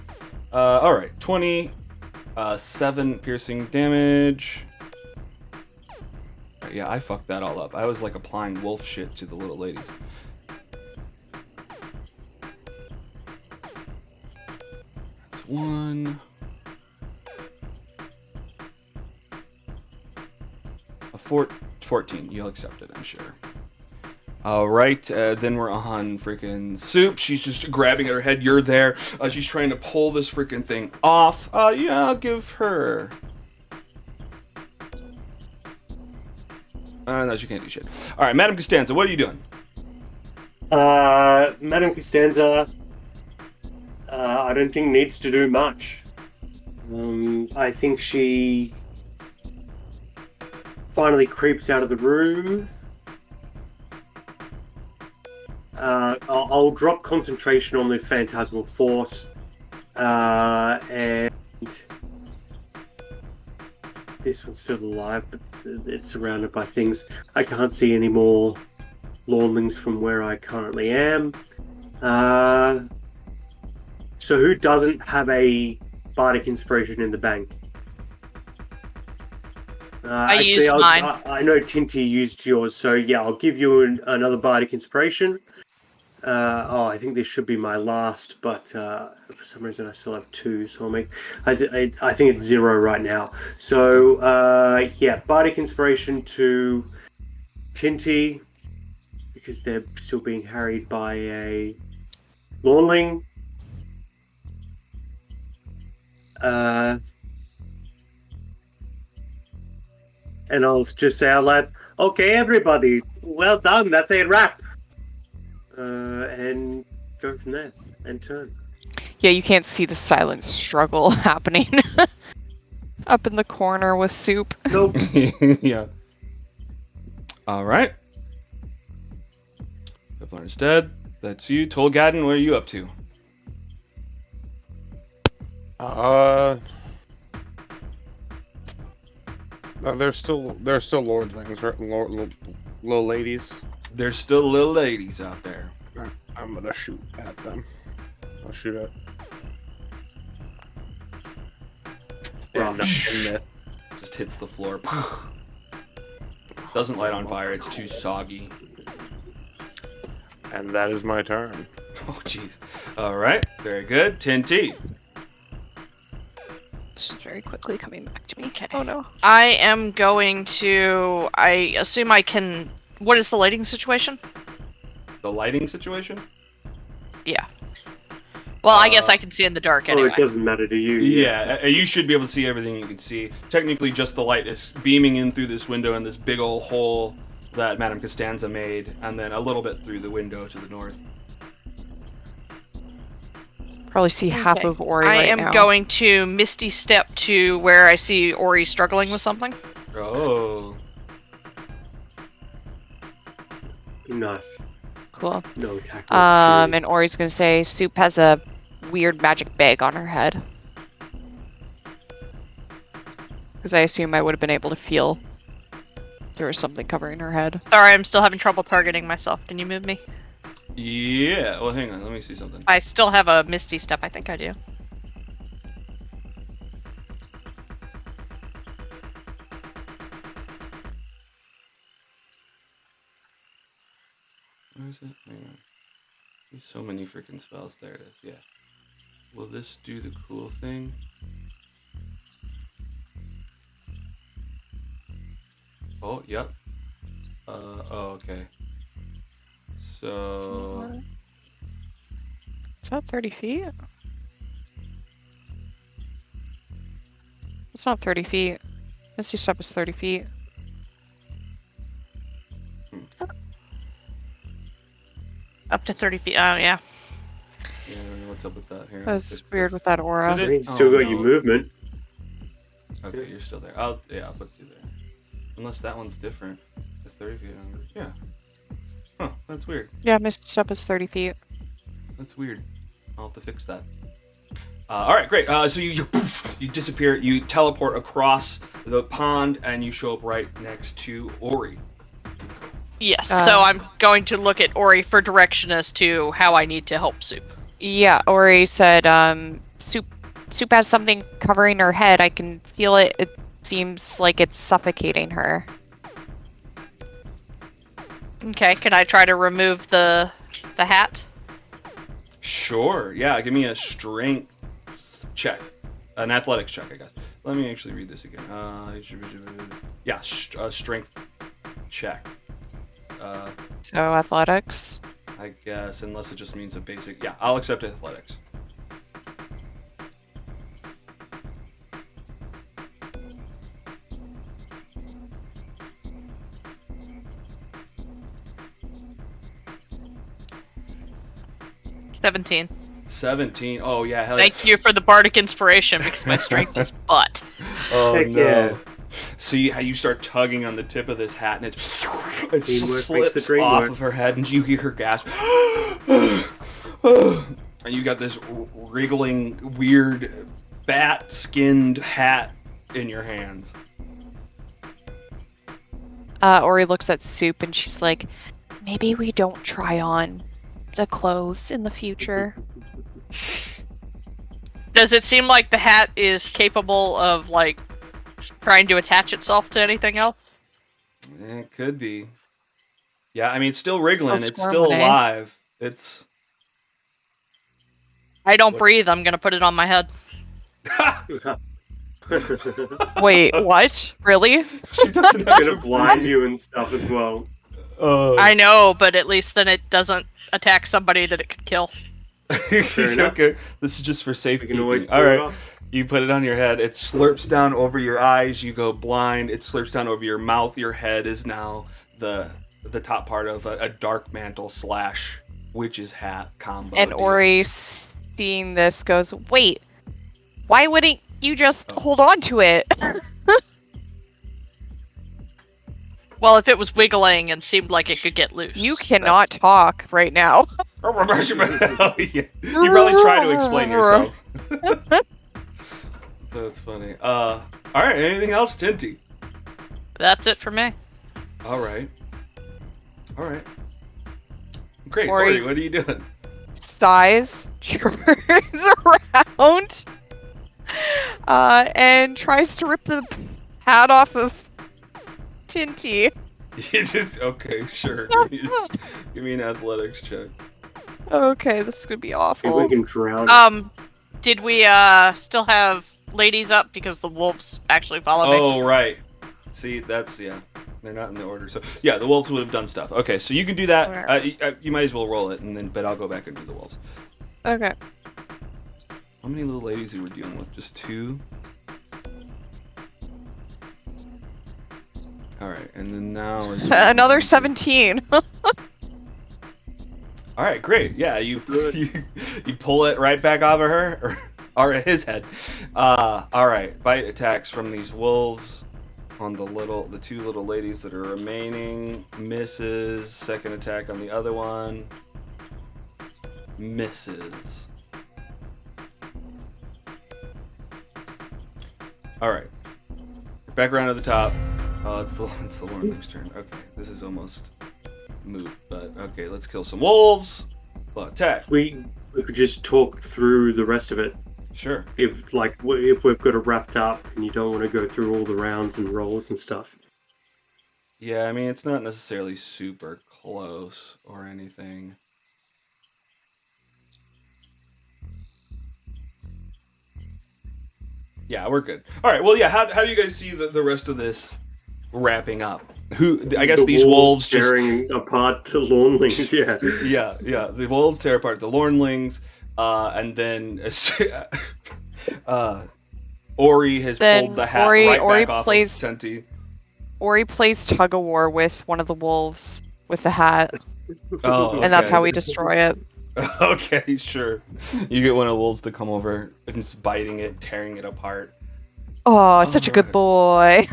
All right, 27 piercing damage. Yeah, I fucked that all up. I was like applying wolf shit to the little ladies. That's 1. A 14. You'll accept it, I'm sure. All right, then we're on freaking Soup. She's just grabbing at her head. You're there. She's trying to pull this freaking thing off. Yeah, I'll give her. No, she can't do shit. All right, Madame Costanza, what are you doing? Madame Costanza, I don't think needs to do much. I think she finally creeps out of the room. I'll drop concentration on the Phantasmal Force, and this one's still alive, but it's surrounded by things. I can't see any more Lornlings from where I currently am. So who doesn't have a Bardic Inspiration in the bank? I used mine. I know Tinty used yours, so yeah, I'll give you another Bardic Inspiration. I think this should be my last, but for some reason I still have 2, so I think it's 0 right now. So yeah, Bardic Inspiration to Tinty, because they're still being harried by a Lornling. And I'll just say out loud, okay, everybody, well done, that's a wrap. And go from there, and turn. Yeah, you can't see the silent struggle happening up in the corner with Soup. Nope. Yeah. All right. Bavlorna's dead. That's you. Tolgadden, what are you up to? There's still lordlings, right? Little ladies. There's still little ladies out there. I'm gonna shoot at them. I'll shoot at. Yeah, Just hits the floor. Doesn't light on fire. It's too soggy. And that is my turn. Oh, jeez. All right. Very good. Tinty. This is very quickly coming back to me. Oh no. I am going to. I assume I can. What is the lighting situation? The lighting situation? Yeah. Well, I guess I can see in the dark anyway. Oh, it doesn't matter to you. Yeah, you should be able to see everything you can see. Technically, just the light is beaming in through this window and this big old hole that Madame Costanza made, and then a little bit through the window to the north. Probably see half of Ori I right am now. going to Misty Step to where I see Ori struggling with something. Oh. Nice. Cool. No attack. And Ori's gonna say Soup has a weird magic bag on her head. Because I assume I would have been able to feel there was something covering her head. Sorry, I'm still having trouble targeting myself. Can you move me? Yeah. Well, hang on. Let me see something. I still have a Misty Step. I think I do. Where is it? Hang on. There's so many freaking spells. There it is. Yeah. Will this do the cool thing? Oh, yep. Oh, okay. So... Is that 30 feet? It's not 30 feet. Misty Step is 30 feet. Up to 30 feet. Oh, yeah. Yeah, I don't know what's up with that. Here, That's weird with that aura. Did it? You still Oh, got your no. movement. Okay, you're still there. I'll put you there. Unless that one's different. It's 30 feet. Yeah. Huh, that's weird. Yeah, Misty Step is 30 feet. That's weird. I'll have to fix that. All right, great. So you disappear. You teleport across the pond, and you show up right next to Ori. Yes. So I'm going to look at Ori for direction as to how I need to help Soup. Yeah, Ori said, Soup has something covering her head. I can feel it. It seems like it's suffocating her. Okay. Can I try to remove the hat? Sure. Yeah. Give me a strength check, an athletics check, I guess. Let me actually read this again. Yeah, strength check. So athletics. I guess, unless it just means a basic. Yeah, I'll accept athletics. $17. 17. Oh yeah. Hell yeah. Thank you for the bardic inspiration because my strength is butt. Oh Heck no. yeah. See how you start tugging on the tip of this hat and it Teamwork makes the slips dream off work. of her head and you hear her gasp. And you got this wriggling, weird, bat-skinned hat in your hands. Ori looks at Soup and she's like, maybe we don't try on the clothes in the future. Does it seem like the hat is capable of, like, trying to attach itself to anything else? It could be. Yeah, I mean, it's still wriggling. It's still squirming, eh? alive. It's... I don't What? breathe. I'm gonna put it on my head. Wait, what? Really? She doesn't It's have gonna to blind you and stuff as well. I know, but at least then it doesn't attack somebody that it could kill. enough. Okay, this is just for You safety. can always All pull it right, off. you put it on your head. It slurps down over your eyes. You go blind. It slurps down over your mouth. Your head is now the top part of a dark mantle / witch's hat combo. And deal. Ori, seeing this, goes, wait, why wouldn't you just Oh. hold on to it? Well, if it was wiggling and seemed like it could get loose. You cannot talk right now. Oh, yeah. You probably try to explain yourself. That's funny. All right. Anything else, Tinty? That's it for me. All right. Great. Ori- Ori, what are you doing? Sighs, turns around, and tries to rip the hat off of Tinty. You just okay, sure. Give me an athletics check. Okay, this is gonna be Maybe awful. we can drown. Did we still have ladies up because the wolves actually follow me? Oh right. See, that's yeah. They're not in the order. So yeah, the wolves would have done stuff. Okay, so you can do that. You might as well roll it, and then but I'll go back and do the wolves. Okay. How many little ladies we were dealing with? Just 2. All right, and then now is Another 17. All right, great. Yeah, you pull it right back off of her or his head. All right, bite attacks from these wolves on the 2 little ladies that are remaining. Misses. Second attack on the other one. Misses. All right, back around to the top. Oh, it's the Wormling's turn. Okay, this is almost moot. But okay, let's kill some wolves. Attack. We could just talk through the rest of it. Sure. If we've got it wrapped up and you don't want to go through all the rounds and rolls and stuff. Yeah, I mean it's not necessarily super close or anything. Yeah, we're good. All right. Well, yeah. How do you guys see the rest of this wrapping up? I guess these wolves just tearing apart the lawnlings. Yeah. yeah. The wolves tear apart the lornlings, and then Ori has Then pulled the hat Ori right back plays- off of Senti. Ori plays tug of war with one of the wolves with the hat, Oh, and that's okay. how we destroy it. Okay, sure. You get one of the wolves to come over and it's biting it, tearing it apart. Oh, such a good boy.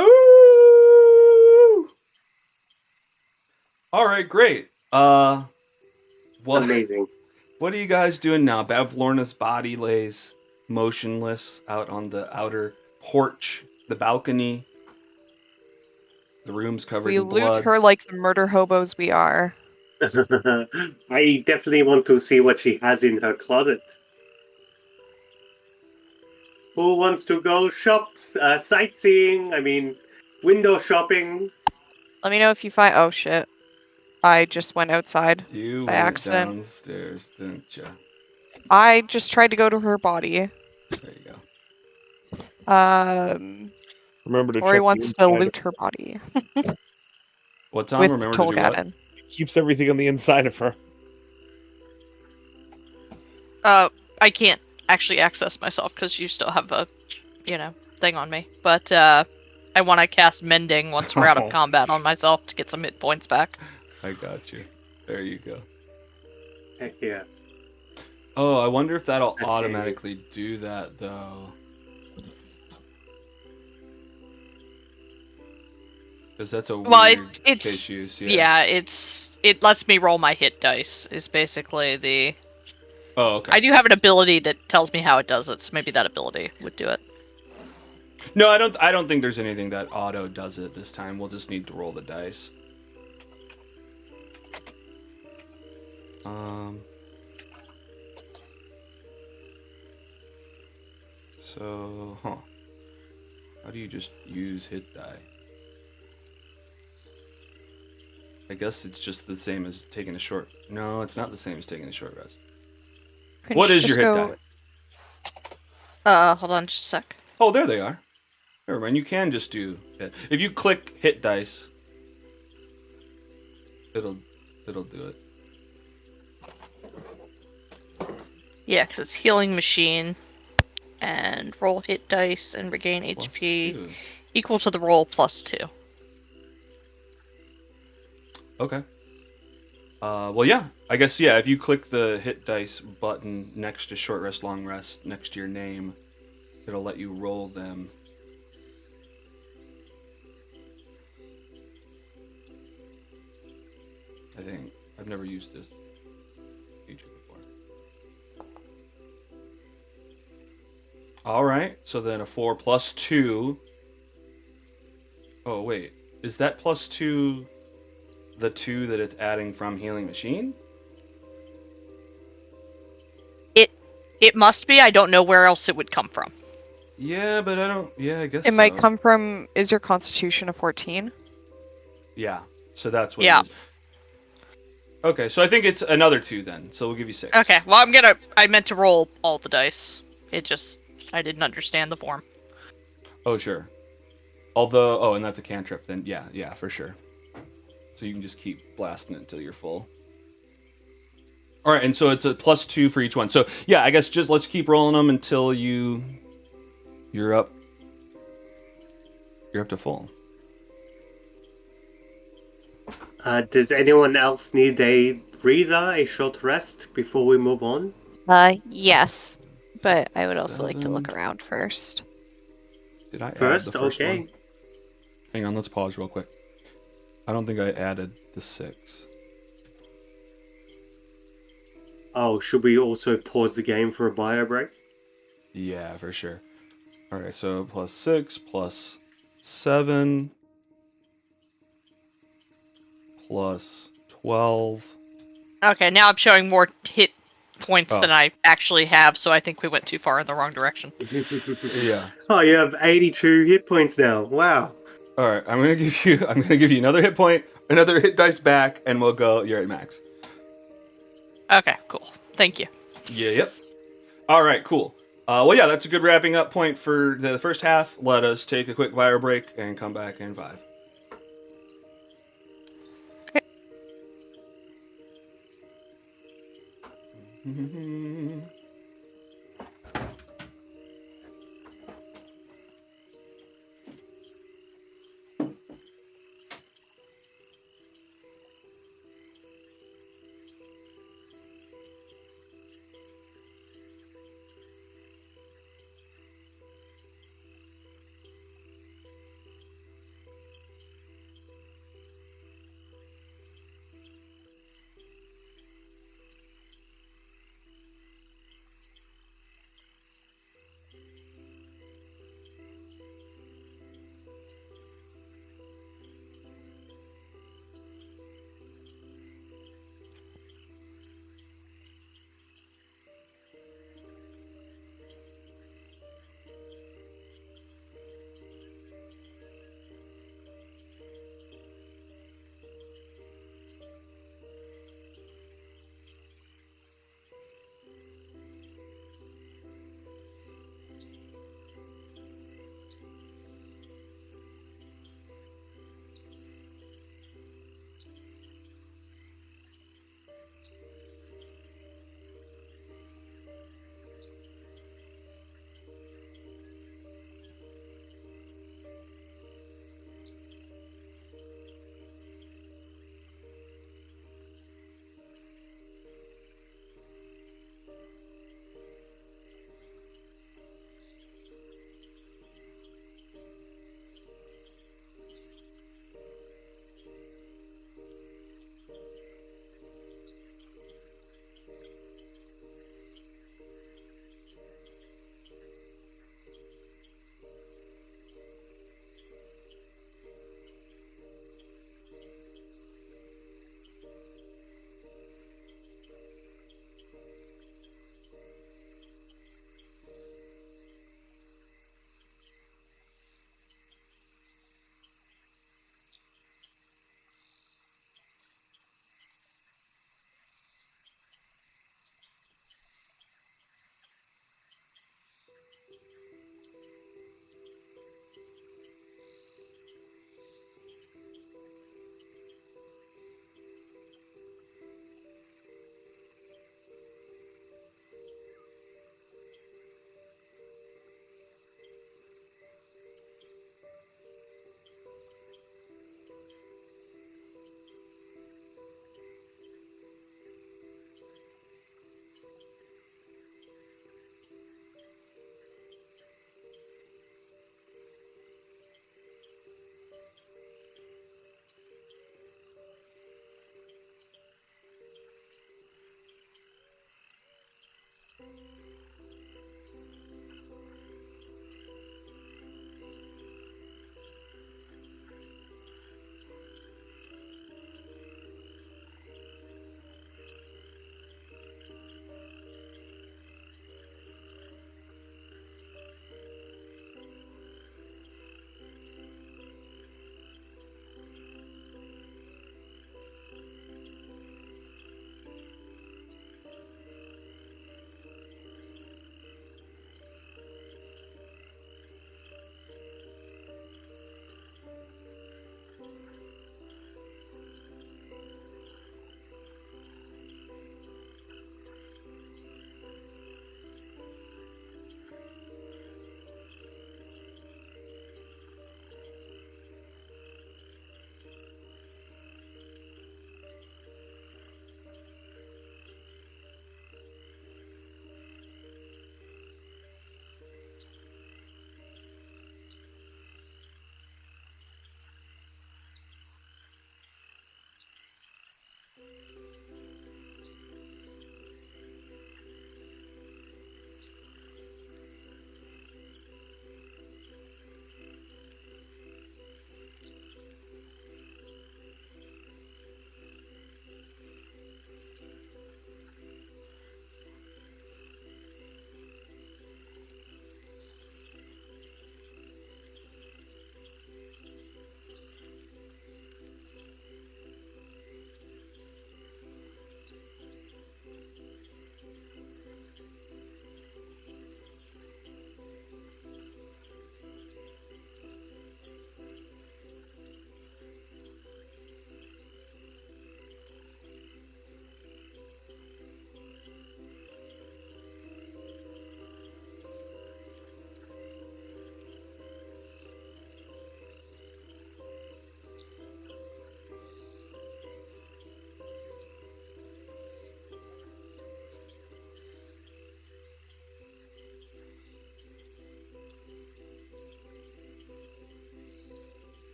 Ooh! All right, great. What Amazing. what are you guys doing now? Bavlorna's body lays motionless out on the outer porch, the balcony. The room's covered We in loot blood. her like the murder hobos we are. I definitely want to see what she has in her closet. Who wants to go sightseeing? I mean, window shopping. Let me know if you find. Oh shit! I just went outside. You by went accident. downstairs, didn't you? I just tried to go to her body. There you go. Remember to Ori check wants the to inside. loot her body What Tom? with Remember to do what? Tolgaden. Keeps everything on the inside of her. I can't actually access myself because you still have a, thing on me. But I want to cast Mending once we're out Oh. of combat on myself to get some hit points back. I got you. There you go. Heck yeah. Oh, I wonder if that'll That's automatically do that though. Because that's a Well, weird it's case use. yeah, it lets me roll my hit dice. Is basically the. Oh, okay. I do have an ability that tells me how it does it, so maybe that ability would do it. No, I don't think there's anything that auto does it this time. We'll just need to roll the dice. So, how do you just use hit die? I guess it's just the same as taking a short. No, it's not the same as taking a short rest. Couldn't What you is your just hit go- die? Hold on just a sec. Oh, there they are. Never mind. You can just do hit. If you click hit dice, it'll do it. Yeah, because it's healing machine, and roll hit dice and regain Plus HP 2. equal to the roll plus 2. Okay. Well, yeah. I guess, yeah, if you click the hit dice button next to short rest, long rest, next to your name, it'll let you roll them. I think. I've never used this feature before. Alright, so then a 4 plus 2. Oh, wait. Is that plus 2 the 2 that it's adding from Healing Machine? It must be. I don't know where else it would come from. Yeah, but I don't. Yeah, I guess It might so. come from. Is your Constitution a 14? Yeah, so that's what Yeah. it is. Okay, so I think it's another 2 then. So we'll give you 6. Okay, well, I meant to roll all the dice. I didn't understand the form. Oh, sure. Although, oh, and that's a cantrip then. Yeah, for sure. So you can just keep blasting it until you're full. All right, and so it's a plus 2 for each one. So yeah, I guess just let's keep rolling them until you're up. You're up to full. Does anyone else need a breather, a short rest before we move on? Yes. But I would also like to look 7. around first. Did I add First, the first okay. one? Hang on, let's pause real quick. I don't think I added the 6. Oh, should we also pause the game for a bio break? Yeah, for sure. All right, so plus 6 plus 7 plus 12. Okay, now I'm showing more hit points Oh. than I actually have, so I think we went too far in the wrong direction. Yeah. Oh, you have 82 hit points now. Wow. All right, I'm gonna give you another hit point, another hit dice back, and we'll go. You're at max. Okay, cool. Thank you. Yeah. Yep. All right. Cool. Well, yeah, that's a good wrapping up point for the first half. Let us take a quick bio break and come back in 5.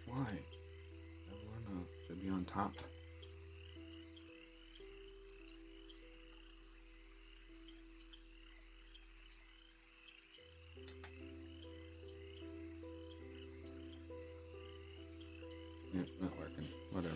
Why? Bavlorna should be on top. Yeah, not working. Whatever.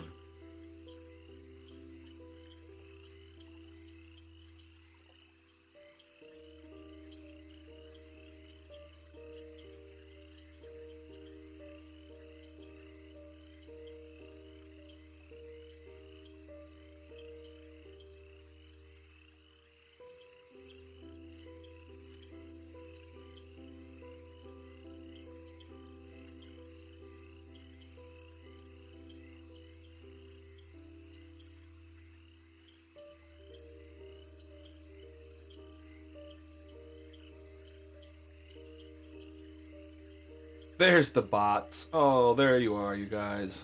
There's the bots. Oh, there you are, you guys.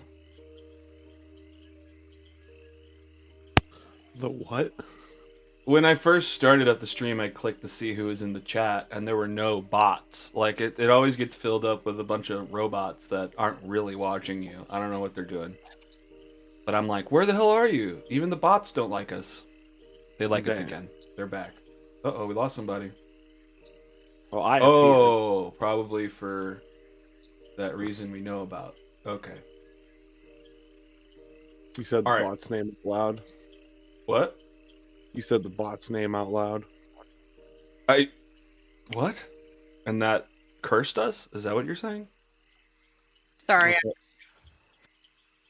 The what? When I first started up the stream, I clicked to see who was in the chat, and there were no bots. Like, it always gets filled up with a bunch of robots that aren't really watching you. I don't know what they're doing. But I'm like, where the hell are you? Even the bots don't like us. They like us Damn. again. They're back. Uh-oh, we lost somebody. Well, I appeared. Oh, probably for that reason we know about. Okay. You said the All right. bot's name out loud. What? You said the bot's name out loud. What? And that cursed us? Is that what you're saying? Sorry. That's it.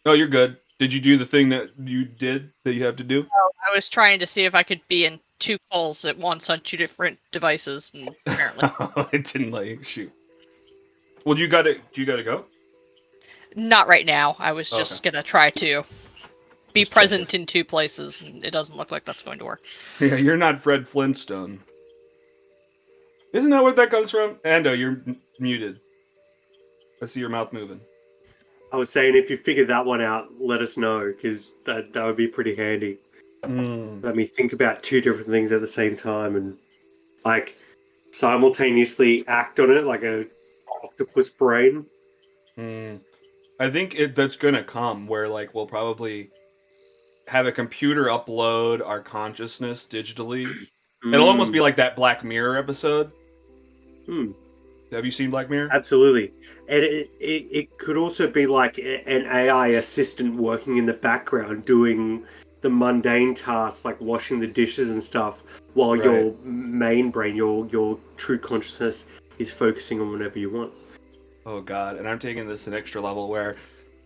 Oh, you're good. Did you do the thing that you did that you have to do? I was trying to see if I could be in 2 calls at once on 2 different devices, and apparently It didn't let you shoot. Well, do you gotta go? not right now. I was Okay. just gonna try to be Just present in 2 places, and it doesn't look like that's going to work. Yeah, you're not Fred Flintstone. Isn't that what that comes from? Ando, you're muted. I see your mouth moving. I was saying, if you figure that one out, let us know, because that would be pretty handy. Let me think about 2 different things at the same time and like simultaneously act on it like a octopus brain. I think that's gonna come where like we'll probably have a computer upload our consciousness digitally. It'll almost be like that Black Mirror episode. Have you seen Black Mirror? Absolutely. And it could also be like an AI assistant working in the background doing the mundane tasks like washing the dishes and stuff while Right. your main brain, your true consciousness is focusing on whatever you want. Oh god, and I'm taking this an extra level where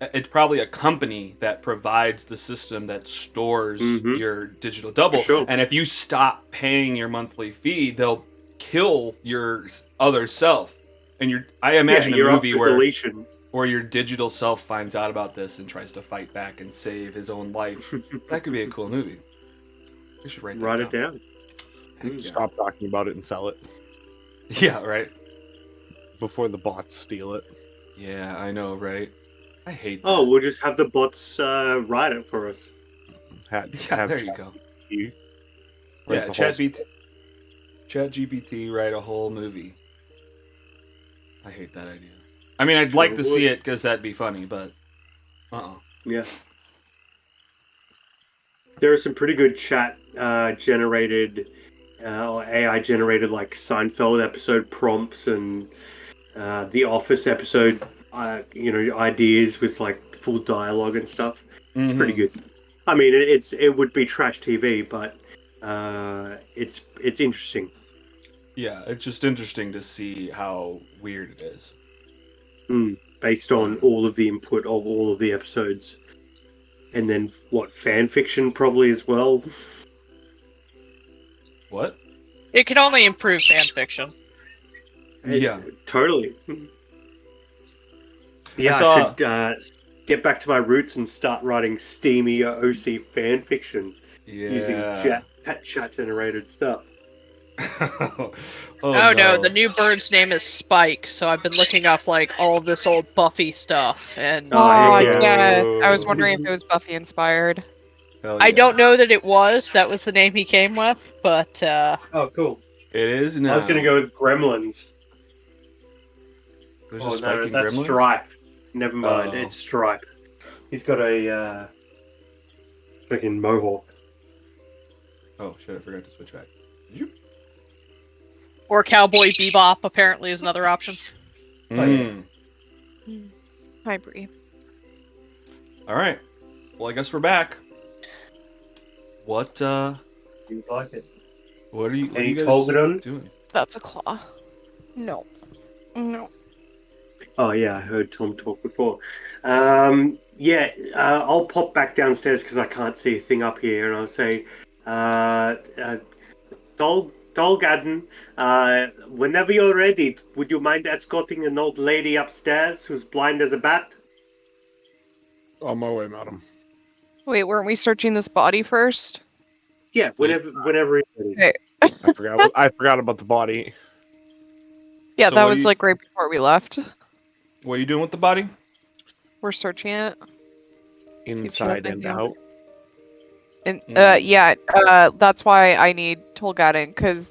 it's probably a company that provides the system that stores your digital double. For sure. And if you stop paying your monthly fee, they'll kill your other self. And I imagine you're a up movie for where deletion. your digital self finds out about this and tries to fight back and save his own life. That could be a cool movie. You should write Write it down. Heck yeah. Stop talking about it and sell it Yeah, right. before the bots steal it. Yeah, I know, right? I hate that. Oh, we'll just have the bots write it for us. Yeah, there you go. Write Yeah, the whole ChatGPT write a whole movie. I hate that idea. I mean, I'd like to see it because that'd be funny, but Yeah. There are some pretty good chat generated or AI generated like Seinfeld episode prompts and The Office episode ideas with like full dialogue and stuff. It's pretty good. I mean, it would be trash TV, but it's interesting. Yeah, it's just interesting to see how weird it is. Based on all of the input of all of the episodes. And then fan fiction probably as well. What? It can only improve fan fiction. Yeah. Totally. Yeah, saw- I should get back to my roots and start writing steamy OC fan fiction using Yeah. chat generated stuff. Oh no, the new bird's name is Spike, so I've been looking up like all of this old Buffy stuff, and Oh, Oh, heck yeah. I was Ooh. wondering if it was Buffy inspired. Hell I yeah. don't know that it was. That was the name he came with, but Oh, cool. It is now. I was going to go with Gremlins. There's Oh, a Spike in that's Gremlins? Stripe. Never mind, Oh. it's Stripe. He's got a freaking mohawk. Oh shit! I forgot to switch back. Did you? or Cowboy Bebop apparently is another option. Oh, yeah. Hi, Bree. All right. Well, I guess we're back. What You like it? what are you what are Any you guys Tolgadon? doing? That's a claw. No. No. Oh yeah, I heard Tom talk before. I'll pop back downstairs because I can't see a thing up here, and I'll say, Dolgadden, whenever you're ready, would you mind escorting an old lady upstairs who's blind as a bat? On my way, madam. Wait, weren't we searching this body first? Yeah, whenever you're ready. Okay. I forgot about the body. Yeah, So that what do was you- like right before we left. What are you doing with the body? We're searching it. Inside and anything. out. And Mm. that's why I need Tolgadden, because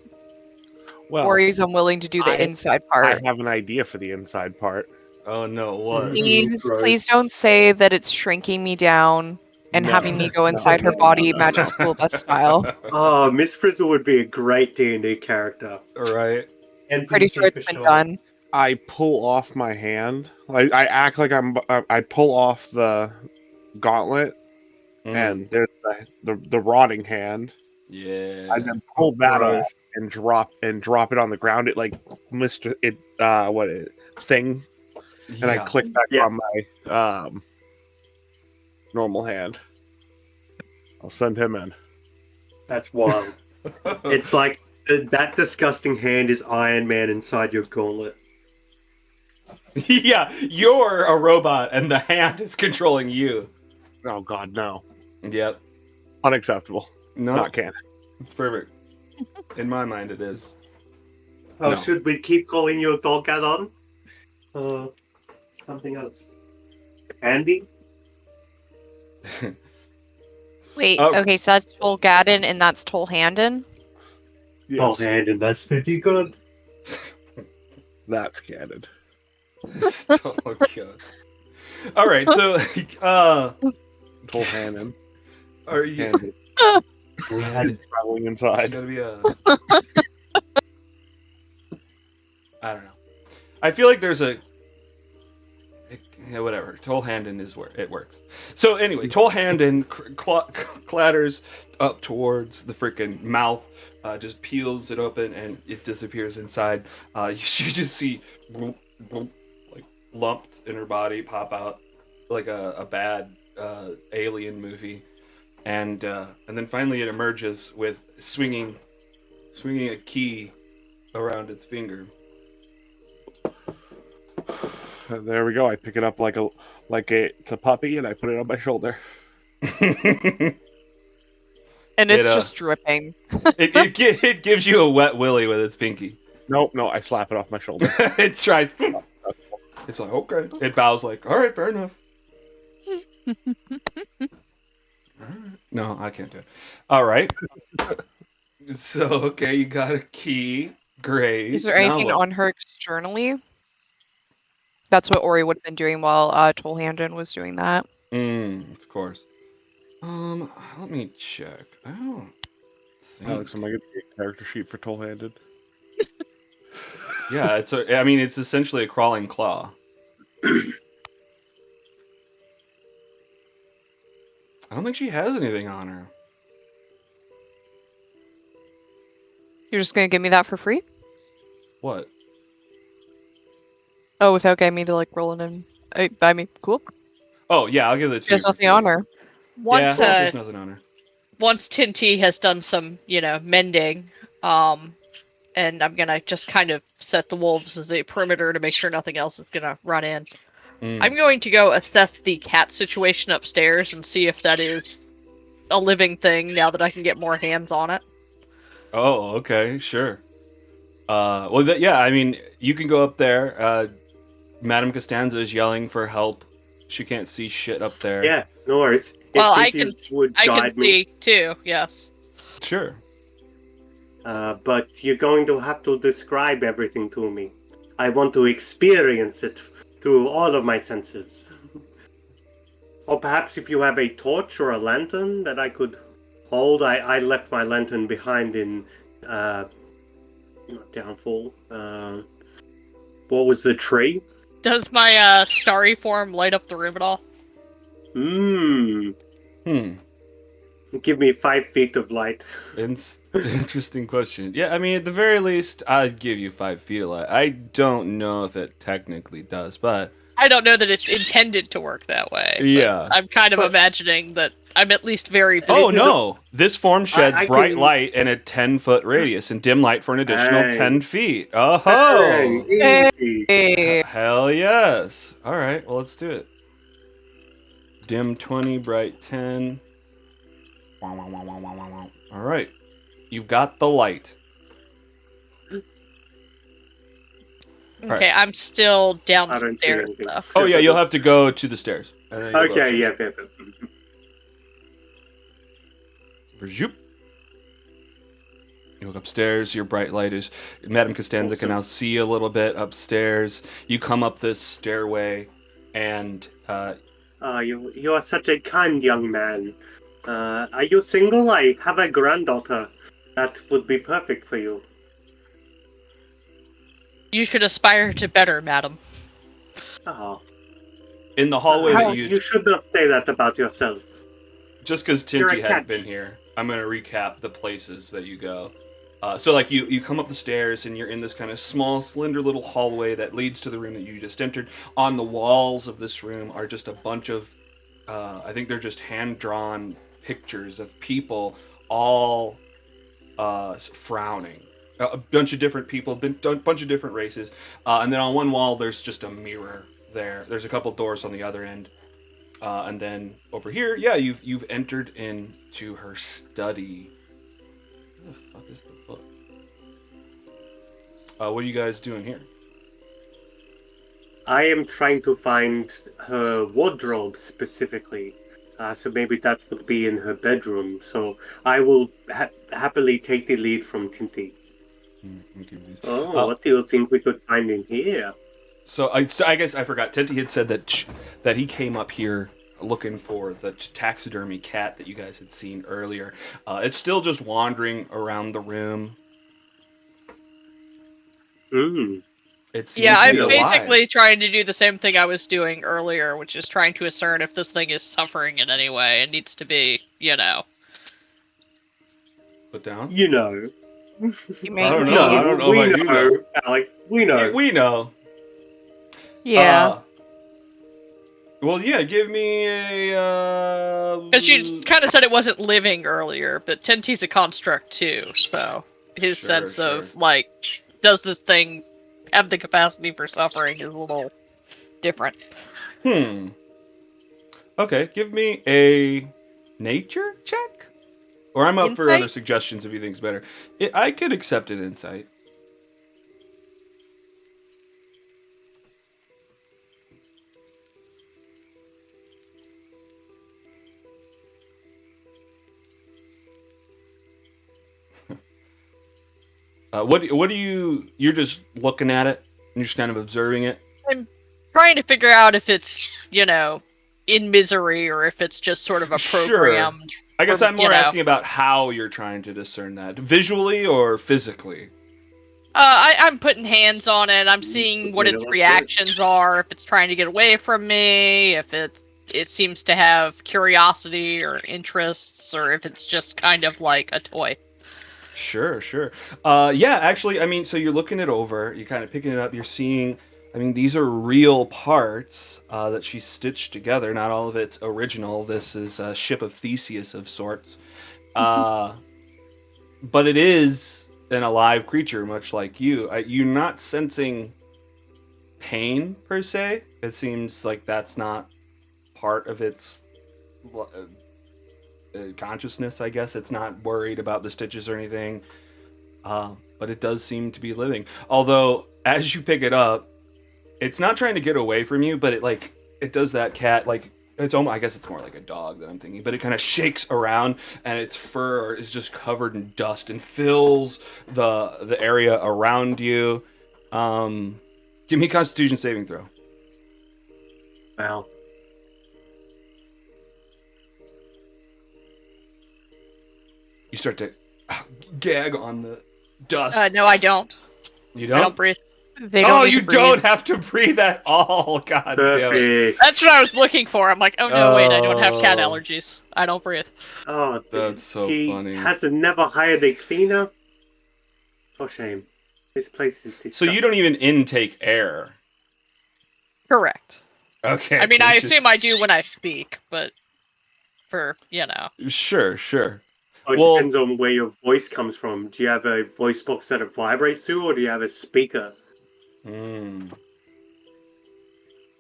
Well, Ori's unwilling to do the inside I part. have an idea for the inside part. Oh no, what? Please don't say that it's shrinking me down and No. having me go No, inside her no, body no, magic no. school bus style. Oh, Miss Frizzle would be a great D&D character. Right. NPC Pretty sure for it's been sure. done. I pull off my hand. I act like I pull off the gauntlet, Mhm. and there's the rotting hand. Yeah. I then pull that gross. off and drop it on the ground. It like Mr. It thing, and I click back Yeah. on my normal hand. I'll send him in. That's wild. It's like that disgusting hand is Iron Man inside your gauntlet. Yeah, you're a robot and the hand is controlling you. Oh God, no! Yep. Unacceptable. No, Not canon. it's perfect. In my mind, it is. Oh, No. should we keep calling you Dolgadon? Something else. Andy? Wait, Oh. okay, so that's Tolgadden and that's Tolhandon? Oh, Yes, and that's pretty good. that's canon. Oh god. All right, so Full hand are you? handed. Had Traveling It's inside. gotta be a. I don't know. I feel like there's a. Yeah, whatever. Tolhandon is where it works. So anyway, Tolhandon clatters up towards the freaking mouth, just peels it open, and it disappears inside. You just see bloop, bloop, like lumps in her body pop out, like a bad alien movie, and then finally it emerges with swinging a key around its finger. There we go. I pick it up it's a puppy, and I put it on my shoulder. And it's It, just dripping. it gives you a wet willy with its pinky. No, I slap it off my shoulder. It tries. It's like, okay. It bows like, all right, fair enough. All right. No, I can't do it. All right. So, okay, you got a key. Great. Is there Now anything what? on her externally? That's what Ori would have been doing while Tolhandon was doing that. Of course. Let me check. I don't think. Alex, am I going to get a character sheet for Toll-Handed? Yeah, it's essentially a crawling claw. I don't think she has anything on her. You're just gonna give me that for free? What? Oh, without getting me to like roll it in. I mean, cool. Oh yeah, I'll give it to She has you. for nothing on free. her. Once yeah, there's nothing on her. once Tinty has done some, mending, and I'm gonna just kind of set the wolves as a perimeter to make sure nothing else is gonna run in. I'm going to go assess the cat situation upstairs and see if that is a living thing now that I can get more hands on it. Oh, okay, sure. Well, yeah, I mean, you can go up there. Madame Costanza is yelling for help. She can't see shit up there. Yeah, no worries. Well, If I Tinty can would I can guide me. see too. Yes. Sure. But you're going to have to describe everything to me. I want to experience it through all of my senses. Or perhaps if you have a torch or a lantern that I could hold. I left my lantern behind in not Downfall. What was the tree? Does my starry form light up the room at all? Hmm. Give me 5 feet of light. Interesting question. Yeah, I mean, at the very least, I'd give you 5 feet of light. I don't know if it technically does, but I don't know that it's intended to work that way. But yeah. I'm kind of But- imagining that I'm at least very visible. Oh no! This form sheds I bright can- light in a 10-foot radius and dim light for an additional Hey. 10 feet. Oh! Hey, easy. Hey. Hell yes! Alright, well, let's do it. Dim 20, bright 10. Alright. You've got the light. Okay, Alright. I'm still I don't see downstairs anything. though. Oh yeah, you'll have to go to the stairs. And then you'll go Okay, upstairs. yeah. Zoop. You look upstairs, your bright light is... Madame Costanza can now see a little bit upstairs. You come up this stairway, and... You are such a kind young man. Are you single? I have a granddaughter. That would be perfect for you. You should aspire to better, madam. Oh, in the hallway that you should not say that about yourself. Just because You're a Tinty hadn't catch. been here, I'm going to recap the places that you go. So, like, you come up the stairs, and you're in this kind of small, slender little hallway that leads to the room that you just entered. On the walls of this room are just a bunch of, I think they're just hand-drawn pictures of people all frowning. A bunch of different people, a bunch of different races. And then on one wall, there's just a mirror there. There's a couple doors on the other end. And then over here, yeah, you've entered into her study. Where the fuck is the book? What are you guys doing here? I am trying to find her wardrobe specifically. So maybe that would be in her bedroom. So I will happily take the lead from Tinty. Oh, what do you think we could find in here? So I guess I forgot. Tinty had said that he came up here looking for the taxidermy cat that you guys had seen earlier. It's still just wandering around the room. It seems Yeah, to I'm be alive. basically trying to do the same thing I was doing earlier, which is trying to discern if this thing is suffering in any way and needs to be, Put down. You know. You may I don't need- know. I don't know we if I do know. Alec. We know. We know. Yeah. Well, yeah. Give me a. Because you kind of said it wasn't living earlier, but Tenty's a construct too, so his Sure, sense sure. of, like, does this thing have the capacity for suffering is a little different. Okay, give me a nature check. Or I'm up for Insight? other suggestions if you think's better. I could accept an insight. What do you're just looking at it and you're just kind of observing it? I'm trying to figure out if it's, in misery or if it's just sort of a Sure. programmed. I guess Or, I'm more asking about how you're trying to discern that. Visually or physically? I'm putting hands on it. I'm seeing what Yeah, its let's do it. reactions are. If it's trying to get away from me, if it seems to have curiosity or interests, or if it's just kind of like a toy. Sure. Yeah, actually, I mean, so you're looking it over, you're kind of picking it up, you're seeing I mean, these are real parts that she stitched together. Not all of it's original. This is a ship of Theseus of sorts. But it is an alive creature, much like you. You're not sensing pain, per se. It seems like that's not part of its consciousness, I guess. It's not worried about the stitches or anything. But it does seem to be living. Although, as you pick it up, it's not trying to get away from you, but it does that cat, it's almost, I guess it's more like a dog that I'm thinking, but it kind of shakes around and its fur is just covered in dust and fills the area around you. Give me a Constitution saving throw. Wow. You start to gag on the dust. No, I don't. You I don't? don't breathe. They don't need You to breathe. don't have to breathe at all. God damn it. Perfect. That's what I was looking for. I'm like, oh no, wait, I don't have cat Oh. allergies. I don't breathe. Oh, That's so she funny. has never hired a cleaner. For shame. This place is So disgusting. you don't even intake air. Correct. Okay. I mean, I interesting. assume I do when I speak, but for, Sure. Oh, it Well- depends on where your voice comes from. Do you have a voice box that it vibrates to, or do you have a speaker? Hmm.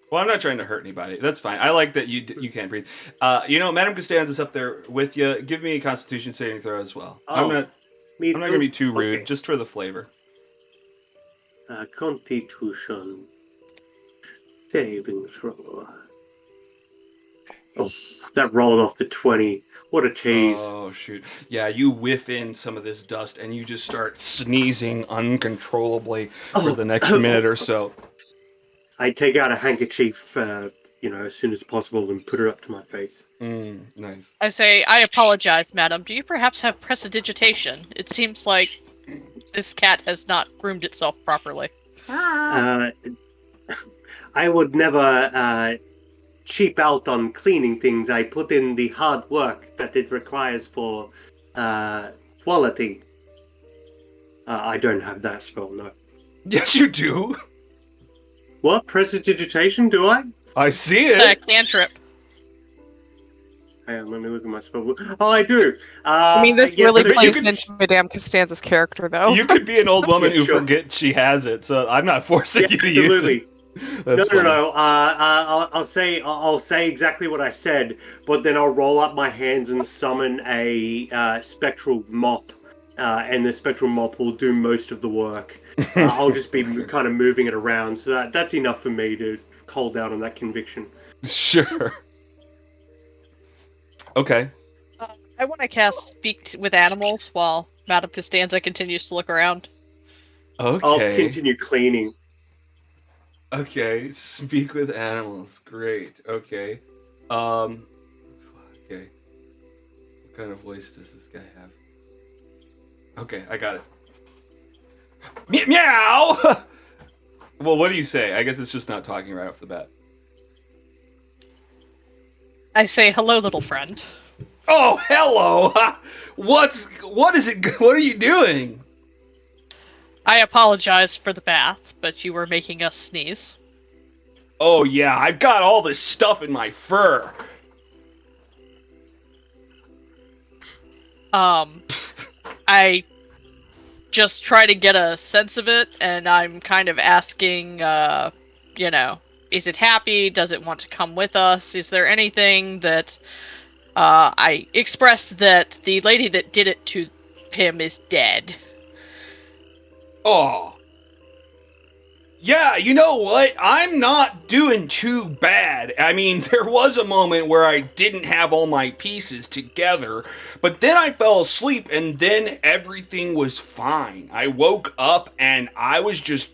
Well, I'm not trying to hurt anybody. That's fine. I like that you can't breathe. Madame Costanza's up there with you. Give me a Constitution saving throw as well. I'm not going to be too rude, Okay. just for the flavor. Constitution saving throw. Oh, that rolled off the 20. What a tease. Oh, shoot. Yeah, you whiff in some of this dust and you just start sneezing uncontrollably for the next minute or so. I take out a handkerchief, as soon as possible and put it up to my face. Nice. I say, I apologize, madam. Do you perhaps have prestidigitation? It seems like this cat has not groomed itself properly. I would never cheap out on cleaning things. I put in the hard work that it requires for quality. I don't have that spell, no. Yes, you do. What? Prestidigitation, do I? I see It's a it. cantrip. Hang on, let me look at my spell book. Oh, I do. I mean, this yeah, really so you plays could- into Madame Costanza's character, though. You could be an old woman Yeah, who sure. forgets she has it, so I'm not forcing Yeah, you to use absolutely. it. That's funny. No. I'll say exactly what I said, but then I'll roll up my hands and summon a spectral mop, and the spectral mop will do most of the work. I'll just be kind of moving it around, so that's enough for me to hold out on that conviction. Sure. Okay. I want to cast Speak with Animals while Madame Costanza continues to look around. I'll Okay. continue cleaning. Okay. Speak with animals. Great. Okay. Okay. What kind of voice does this guy have? Okay, I got it. Meow! Well, what do you say? I guess it's just not talking right off the bat. I say, hello, little friend. Oh, hello! What is it? What are you doing? I apologize for the bath, but you were making us sneeze. Oh yeah, I've got all this stuff in my fur. I just try to get a sense of it, and I'm kind of asking, is it happy? Does it want to come with us? Is there anything that I expressed that the lady that did it to him is dead? Oh. Yeah, you know what? I'm not doing too bad. I mean, there was a moment where I didn't have all my pieces together, but then I fell asleep and then everything was fine. I woke up and I was just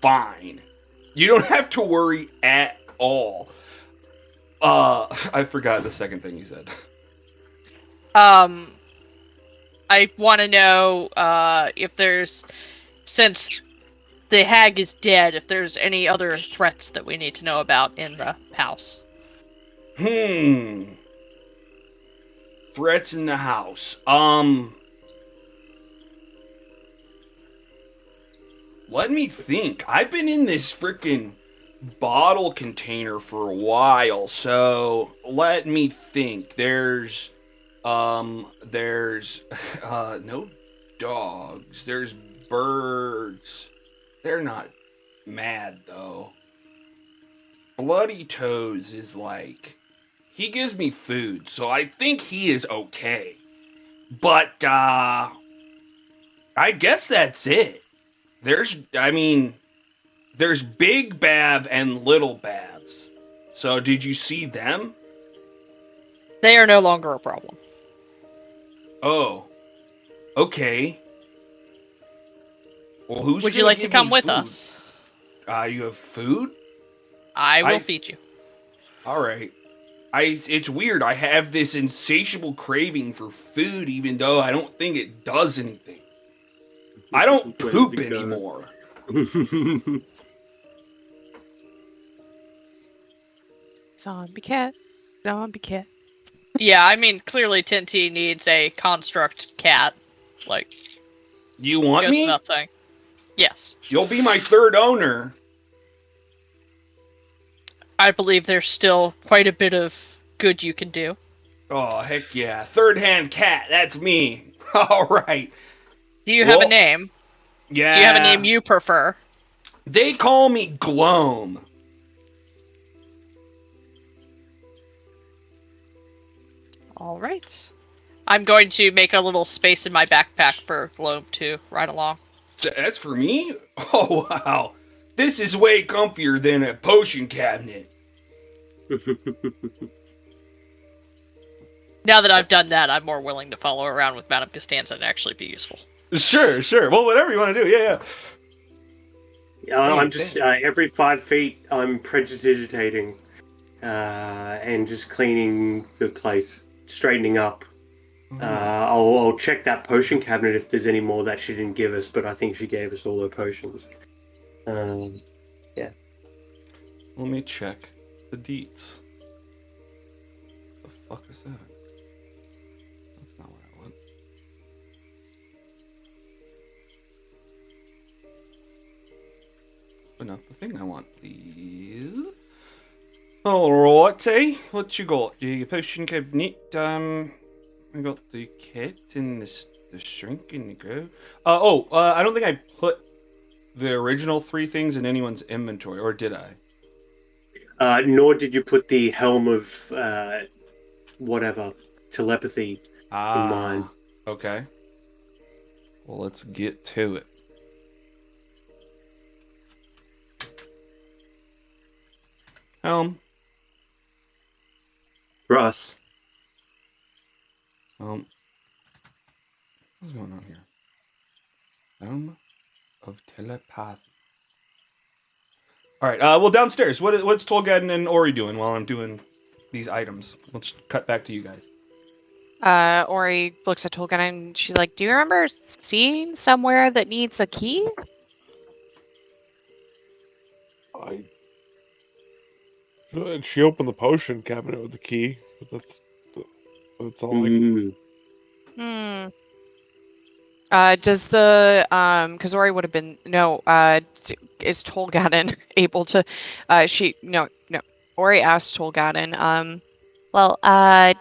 fine. You don't have to worry at all. I forgot the second thing you said. I want to know if there's, since the hag is dead, if there's any other threats that we need to know about in the house. Threats in the house. Let me think. I've been in this frickin' bottle container for a while, so let me think. There's no dogs. There's birds. They're not mad though. Bloody Toes is like, he gives me food, so I think he is okay. But I guess that's it. There's Big Bav and Little Bavs. So did you see them? They are no longer a problem. Oh. Okay. Well, who's Would you gonna like to give come me with food? us? You have food? I will feed you. All right. It's weird. I have this insatiable craving for food, even though I don't think it does anything. I don't Where does poop it go? anymore. Zombie cat. Zombie cat. Yeah, I mean, clearly Tinty needs a construct cat. Like, You want goes me? without saying. Yes. You'll be my third owner. I believe there's still quite a bit of good you can do. Oh, heck yeah. Third hand cat. That's me. All right. Do you have a Well, name? Yeah. Do you have a name you prefer? They call me Gloam. All right. I'm going to make a little space in my backpack for Globe to ride along. That's for me? Oh, wow. This is way comfier than a potion cabinet. Now that I've done that, I'm more willing to follow around with Madame Costanza and actually be useful. Sure. Well, whatever you want to do. Yeah. I'm just every 5 feet. I'm prestidigitating and just cleaning the place, straightening up. I'll check that potion cabinet if there's any more that she didn't give us, but I think she gave us all her potions. Yeah. Let me check the deets. The fuck is that? That's not what I want. But not the thing I want, please. Alrighty, what you got? Your potion cabinet. I got the kit and the shrink and the go. I don't think I put the original 3 things in anyone's inventory, or did I? Nor did you put the helm of telepathy in mine. Okay. Well, let's get to it. Helm. Russ. What's going on here? Helm of telepathy. All right. Well, downstairs. What's Tolgaden and Ori doing while I'm doing these items? Let's cut back to you guys. Ori looks at Tolkien and she's like, "Do you remember seeing somewhere that needs a key?" She opened the potion cabinet with the key, but that's all. Does the because Ori would have been is Tolgaden able to Ori asked Tolgaden,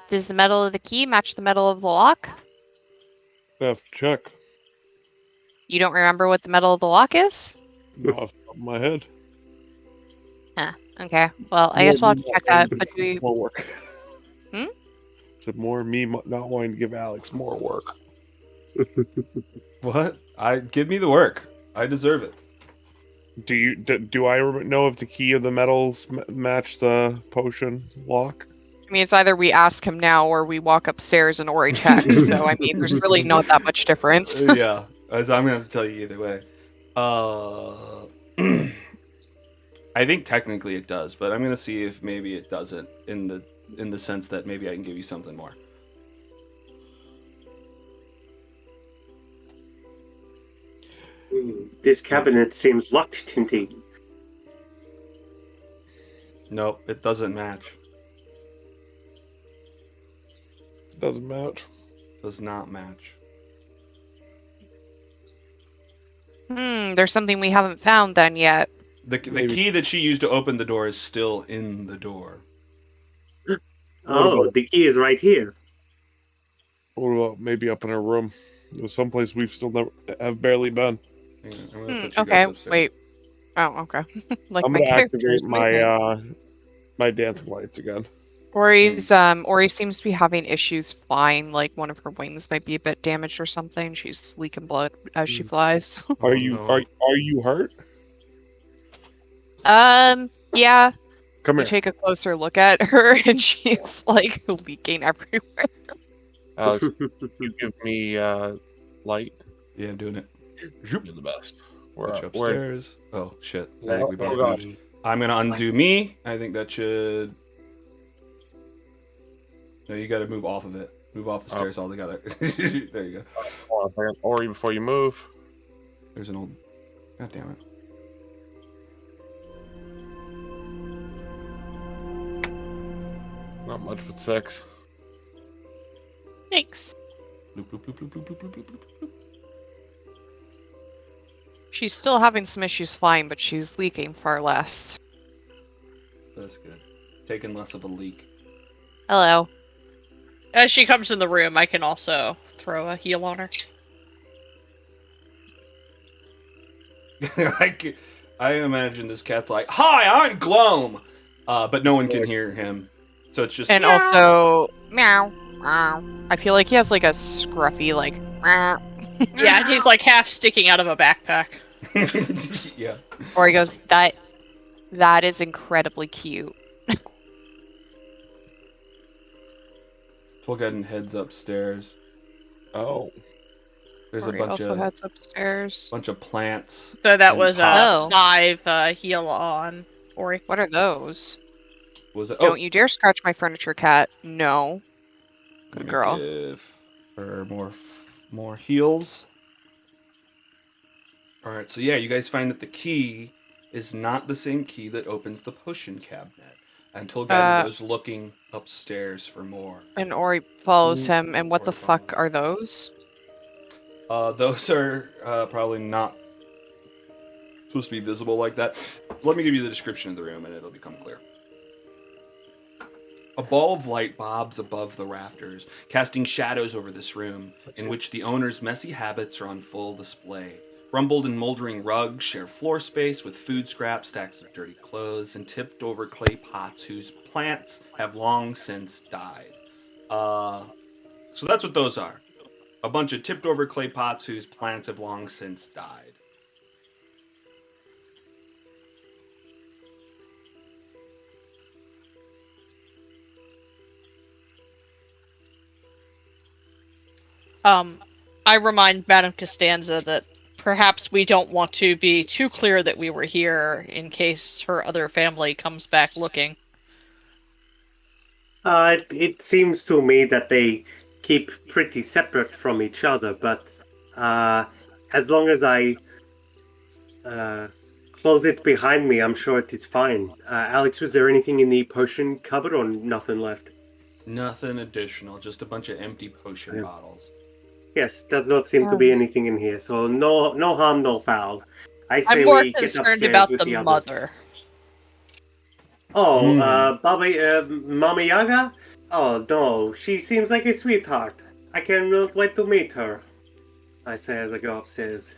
does the metal of the key match the metal of the lock? I have to check. You don't remember what the metal of the lock is? Not off the top of my head. Okay. Well, I guess we'll have to check that. But do we... More work. Hmm? It's more me not wanting to give Alex more work. What? Give me the work. I deserve it. Do I know if the key of the metals match the potion lock? I mean, it's either we ask him now or we walk upstairs and Ori checks. So I mean, there's really not that much difference. Yeah, as I'm gonna have to tell you either way. I think technically it does, but I'm gonna see if maybe it doesn't in the sense that maybe I can give you something more. This cabinet seems locked, Tinty. Nope, it doesn't match. Doesn't match. Does not match. There's something we haven't found then yet. The Maybe. key that she used to open the door is still in the door. Oh, the key is right here. What about maybe up in her room? There's someplace we've still never have barely been. Hang on, I'm gonna put you guys Okay, upstairs. wait. Oh, okay. Like I'm my gonna character's activate moving. my dancing lights again. Ori seems to be having issues flying, like one of her wings might be a bit damaged or something. She's leaking blood as she flies. Are Oh, you no. are you hurt? Yeah. Come You here, take a closer look at her and she's like leaking everywhere. Alex. You give me light. Yeah, I'm doing it. You're the best. Put you We're upstairs. Oh shit! I Let think we both God. moved. I'm gonna undo me. I think that should. No, you got to move off of it. Move off the stairs altogether. There you go. hold on a second. Ori, before you move. There's an old. God damn it. Not much but 6. Thanks. Bloop, bloop, bloop, bloop, bloop, bloop, bloop, bloop, bloop. She's still having some issues flying, but she's leaking far less. That's good. Taking less of a leak. Hello. As she comes in the room, I can also throw a heal on her. I imagine this cat's like, "Hi, I'm Gloam," but no one can hear him, so it's just. And meow. also, meow, meow. I feel like he has like a scruffy, like, meow. Yeah, and he's like half sticking out of a backpack. Yeah. Or he goes, that is incredibly cute. Tolgaden heads upstairs. Oh. There's Ori a bunch also of heads upstairs. plants. So that And was pots. 5 heal on Ori. What are those? Was it? Don't you dare scratch my furniture, cat. No. Let Good me girl. Give her more heals. All right, so yeah, you guys find that the key is not the same key that opens the potion cabinet. And Tolgaden goes looking upstairs for more. And Ori follows him, and what Ori the fuck follows. are those? Those are probably not supposed to be visible like that. Let me give you the description of the room, and it'll become clear. A ball of light bobs above the rafters, casting shadows over this room, in which the owner's messy habits are on full display. Rumbled and moldering rugs share floor space with food scraps, stacks of dirty clothes, and tipped over clay pots whose plants have long since died. So that's what those are. A bunch of tipped over clay pots whose plants have long since died. I remind Madame Costanza that perhaps we don't want to be too clear that we were here in case her other family comes back looking. It seems to me that they keep pretty separate from each other, but as long as I close it behind me, I'm sure it is fine. Alex, was there anything in the potion cupboard or nothing left? Nothing additional, just a bunch of empty potion bottles. Yes, does not seem to be anything in here, so no harm, no foul. I say I'm more we get concerned upstairs about with the the others. mother. Oh, Mama Yaga? Oh, no, she seems like a sweetheart. I cannot wait to meet her. I say as I go upstairs.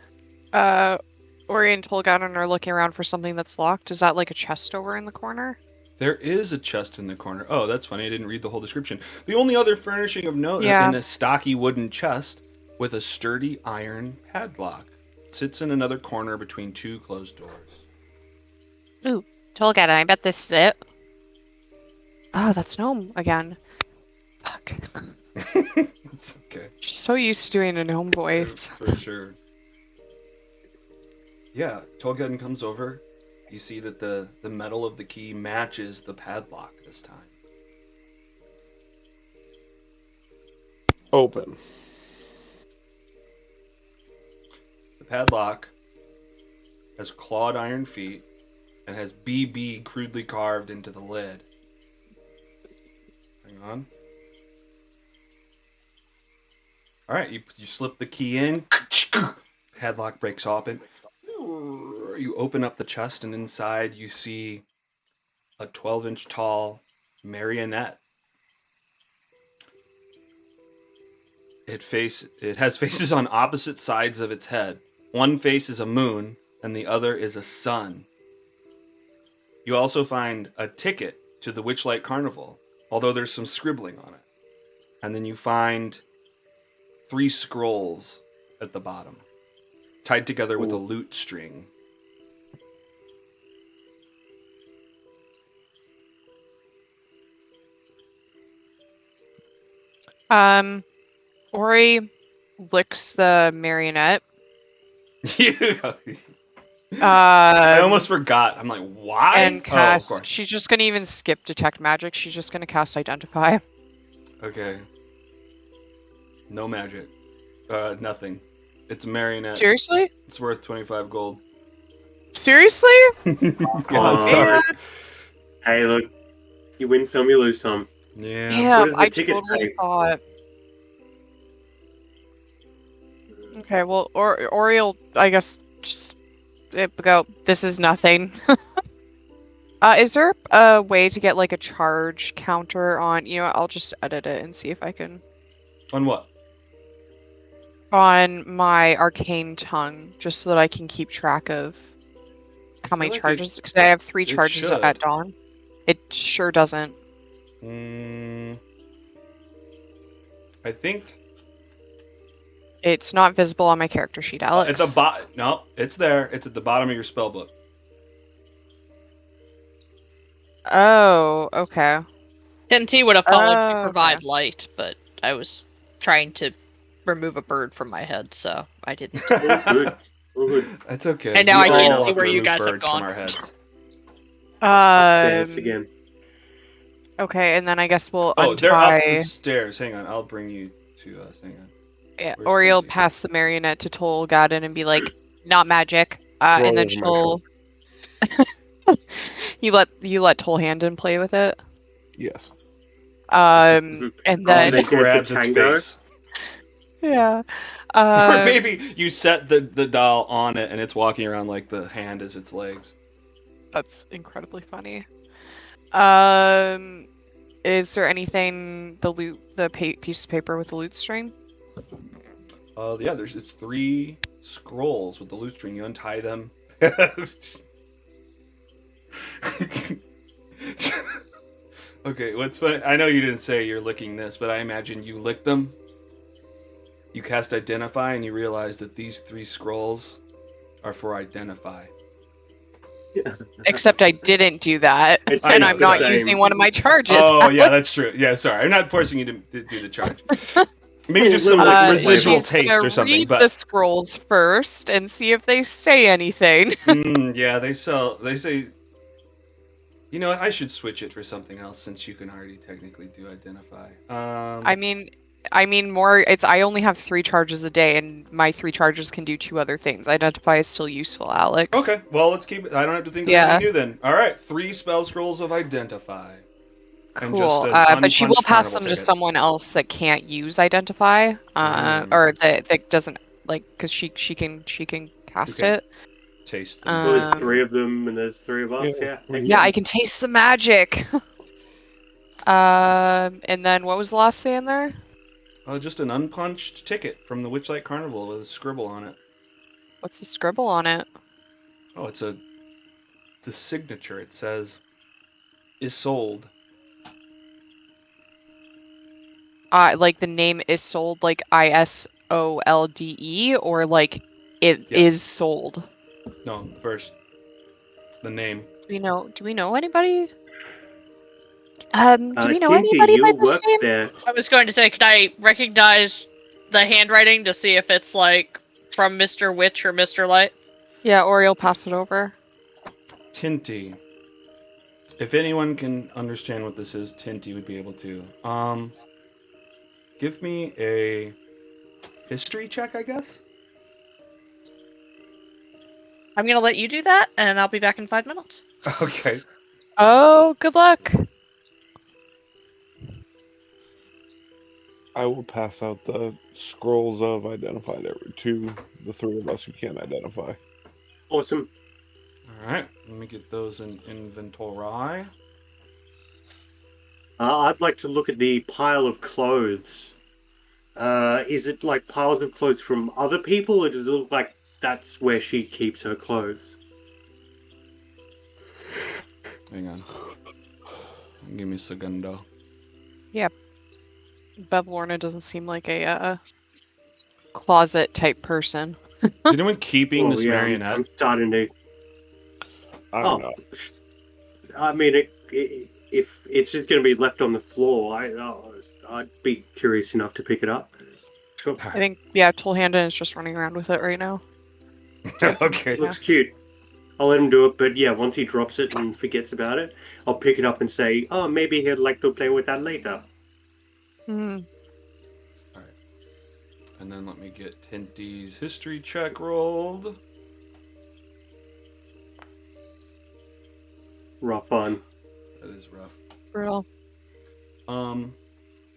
Ori and Tolgaden are looking around for something that's locked. Is that like a chest over in the corner? There is a chest in the corner. Oh, that's funny. I didn't read the whole description. The only other furnishing of note Yeah. in a stocky wooden chest with a sturdy iron padlock. It sits in another corner between two closed doors. Ooh, Tolgaden, I bet this is it. Oh, that's Gnome again. Fuck. It's okay. She's so used to doing a gnome voice. For sure. Yeah, Tolgaden comes over. You see that the metal of the key matches the padlock this time. Open. The padlock has clawed iron feet and has BB crudely carved into the lid. Hang on. All right, you slip the key in. Padlock breaks open. You open up the chest, and inside you see a 12-inch tall marionette. It has faces on opposite sides of its head. One face is a moon, and the other is a sun. You also find a ticket to the Witchlight Carnival, although there's some scribbling on it. And then you find 3 scrolls at the bottom, tied together with a lute string. Ori licks the marionette. I almost forgot. I'm like, why? And Of course. she's just gonna even skip detect magic. She's just gonna cast identify. Okay. No magic. Nothing. It's a marionette. Seriously? It's worth 25 gold. Seriously? Yeah, sorry. Hey, look, you win some, you lose some. Yeah. Yeah, What does the I ticket totally say? thought. Okay, well, Oriel, I guess, just go. This is nothing. Is there a way to get like a charge counter on? You know, I'll just edit it and see if I can. On what? On my arcane tongue, just so that I can keep track of how many feel like charges. Because I have 3 it charges should. at dawn. It sure doesn't. I think It's not visible on my character sheet, Alex. at the bottom. No, it's there. It's at the bottom of your spell book. Oh, okay. Tinty would have followed Oh, to provide okay. light, but I was trying to remove a bird from my head, so I didn't. All good. All good. That's okay. And now We I can't all see have to where you remove guys have birds from gone. our heads. Upstairs again. Okay, and then I guess we'll Oh, they're up untie. the stairs. Hang on, I'll bring you to us. Hang on. Yeah, Where's Oriel Tinty? pass the marionette to Tolgaden and be like, "Not magic," and then Roll over she'll. you let Tolhandon play with it. Yes. And Oh, then they Just grabs its tango? face. yeah. Or maybe you set the doll on it and it's walking around like the hand is its legs. That's incredibly funny. Is there anything the piece of paper with the loot string? Yeah, it's 3 scrolls with the loot string. You untie them. Okay, what's funny? I know you didn't say you're licking this, but I imagine you lick them. You cast Identify, and you realize that these 3 scrolls are for Identify. Except I didn't do that, It and tastes I'm the not same. using one of my charges. Oh, yeah, that's true. Yeah, sorry. I'm not forcing you to do the charge. Maybe just some residual she's taste gonna or something. read But the scrolls first and see if they say anything. yeah, they say. You know what? I should switch it for something else since you can already technically do Identify. I mean, more. It's I only have 3 charges a day, and my 3 charges can do 2 other things. Identify is still useful, Alex. Okay, well, let's keep it. I don't have to think of Yeah. anything new then. All right, 3 spell scrolls of Identify. And Cool. just an But she will unpunched pass carnival them to ticket. someone else that can't use Identify, or that doesn't like because she can cast Okay. it. Taste. Well, there's Um, 3 of them, and there's 3 of us. Yeah. Yeah, I can taste the magic. And then what was the last thing in there? Just an unpunched ticket from the Witchlight Carnival with a scribble on it. What's the scribble on it? Oh, it's a signature. It says, "Is sold." Like the name is sold, like ISOLDE, or like it is Yes. sold. No, first, the name. Do we know anybody? Do we know Tinty, anybody by you this work name? there. I was going to say, could I recognize the handwriting to see if it's like from Mr. Witch or Mr. Light? Yeah, Oriel, pass it over. Tinty. If anyone can understand what this is, Tinty would be able to. Give me a history check, I guess. I'm gonna let you do that, and I'll be back in 5 minutes. Okay. Oh, good luck. I will pass out the scrolls of identified to the 3 of us who can't identify. Awesome. All right, let me get those in inventory. I'd like to look at the pile of clothes. Is it like piles of clothes from other people, or does it look like that's where she keeps her clothes? Hang on. Give me a segundo. Bavlorna doesn't seem like a closet type person. Is anyone keeping this yeah, marionette? I'm starting to. I don't know. I mean, if it's just going to be left on the floor, I'd be curious enough to pick it up. Sure. I think, yeah, Tolhandon is just running around with it right now. Okay. Looks cute. I'll let him do it, but yeah, once he drops it and forgets about it, I'll pick it up and say, "Oh, maybe he'd like to play with that later." Hmm. All right. And then let me get Tinty's history check rolled. Rough on. That is rough. Brutal.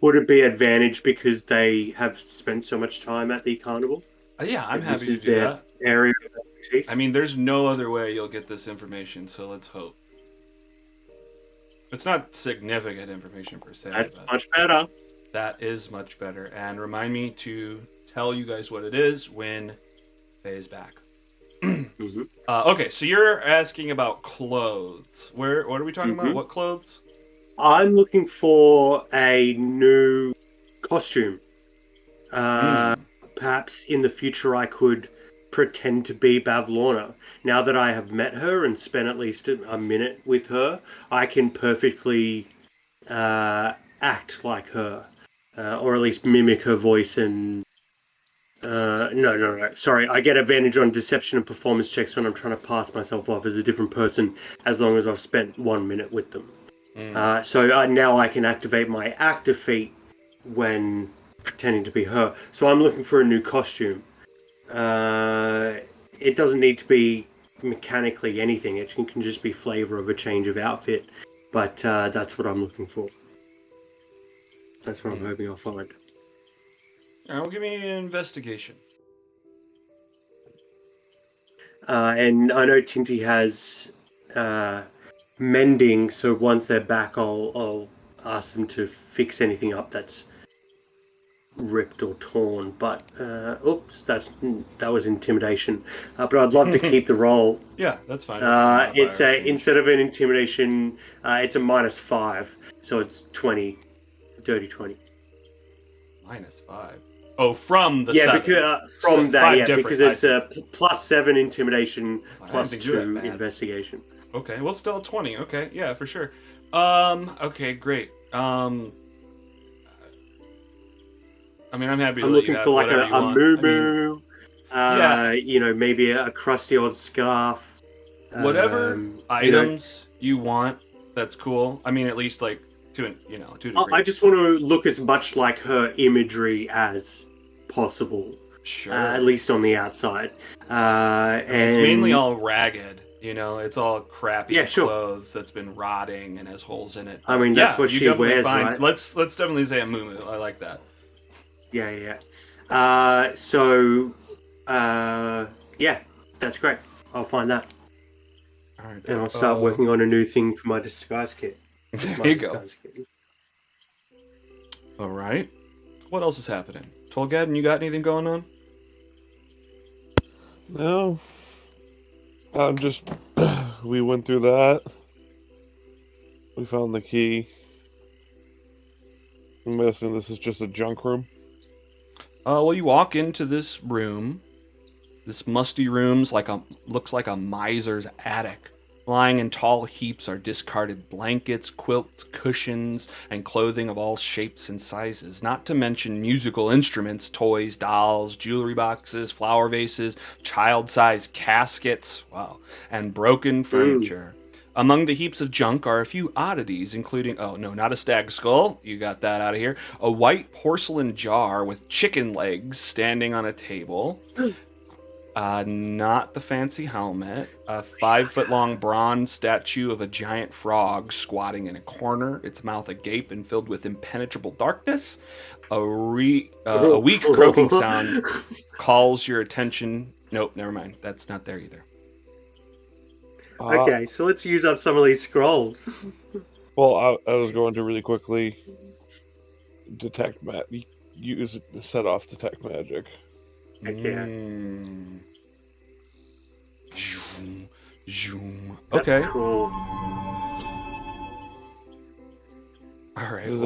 Would it be advantage because they have spent so much time at the carnival? Yeah, I'm This happy to is do their that. area of expertise. I mean, there's no other way you'll get this information, so let's hope. It's not significant information per se. That's but much better. that is much better. And remind me to tell you guys what it is when Faye's back. Mm-hmm. Okay, so you're asking about clothes. What are we talking about? Mhm. What clothes? I'm looking for a new costume. Perhaps in the future I could pretend to be Bavlorna. Now that I have met her and spent at least a minute with her, I can perfectly act like her, or at least mimic her voice. And no. Sorry, I get advantage on deception and performance checks when I'm trying to pass myself off as a different person, as long as I've spent 1 minute with them. So now I can activate my active feat when pretending to be her. So I'm looking for a new costume. It doesn't need to be mechanically anything. It can just be flavor of a change of outfit. But that's what I'm looking for. That's what I'm hoping I'll find. All right, well, give me an investigation. And I know Tinty has mending, so once they're back, I'll ask them to fix anything up that's ripped or torn. But oops, that was intimidation. But I'd love to keep the roll. Yeah, that's fine. It's instead of an intimidation, it's a -5, so it's 20, dirty 20. -5. Oh, from the Yeah, 7. because from that, Five yeah, different, because I it's see. a +7 intimidation, I didn't think you were that +2 bad. investigation. Okay, well, still 20. Okay, yeah, for sure. Okay, great. I mean, I'm happy to I'm let you looking have for like whatever a you want. moo-moo. yeah. Maybe a crusty old scarf. Whatever you know. items you want, that's cool. I mean, at least like to a degree. I just want to look as much like her imagery as possible, Sure. at least on the outside. I mean, And it's mainly all ragged. It's all crappy Yeah, sure. clothes that's been rotting and has holes in it. I mean, that's what you she definitely wears, find. right? Let's definitely say a moo. I like that. Yeah. Yeah, that's great. I'll find that. All right. And I'll start working on a new thing for my disguise kit. There you go. All right. What else is happening? Tolgadin, you got anything going on? No. I'm just. We went through that. We found the key. I'm guessing this is just a junk room. Well, you walk into this room. This musty room's looks like a miser's attic. Lying in tall heaps are discarded blankets, quilts, cushions, and clothing of all shapes and sizes, not to mention musical instruments, toys, dolls, jewelry boxes, flower vases, child-sized caskets, wow, and broken furniture. Among the heaps of junk are a few oddities, including, oh no, not a stag skull, you got that out of here, a white porcelain jar with chicken legs standing on a table. Not the fancy helmet. A 5-foot-long bronze statue of a giant frog squatting in a corner, its mouth agape and filled with impenetrable darkness. A weak croaking sound calls your attention. Nope, never mind. That's not there either. Okay, so let's use up some of these scrolls. Well, I was going to really quickly detect use it to set off detect magic. Heck yeah. Zoom, zoom. That's Okay. cool. All right. Does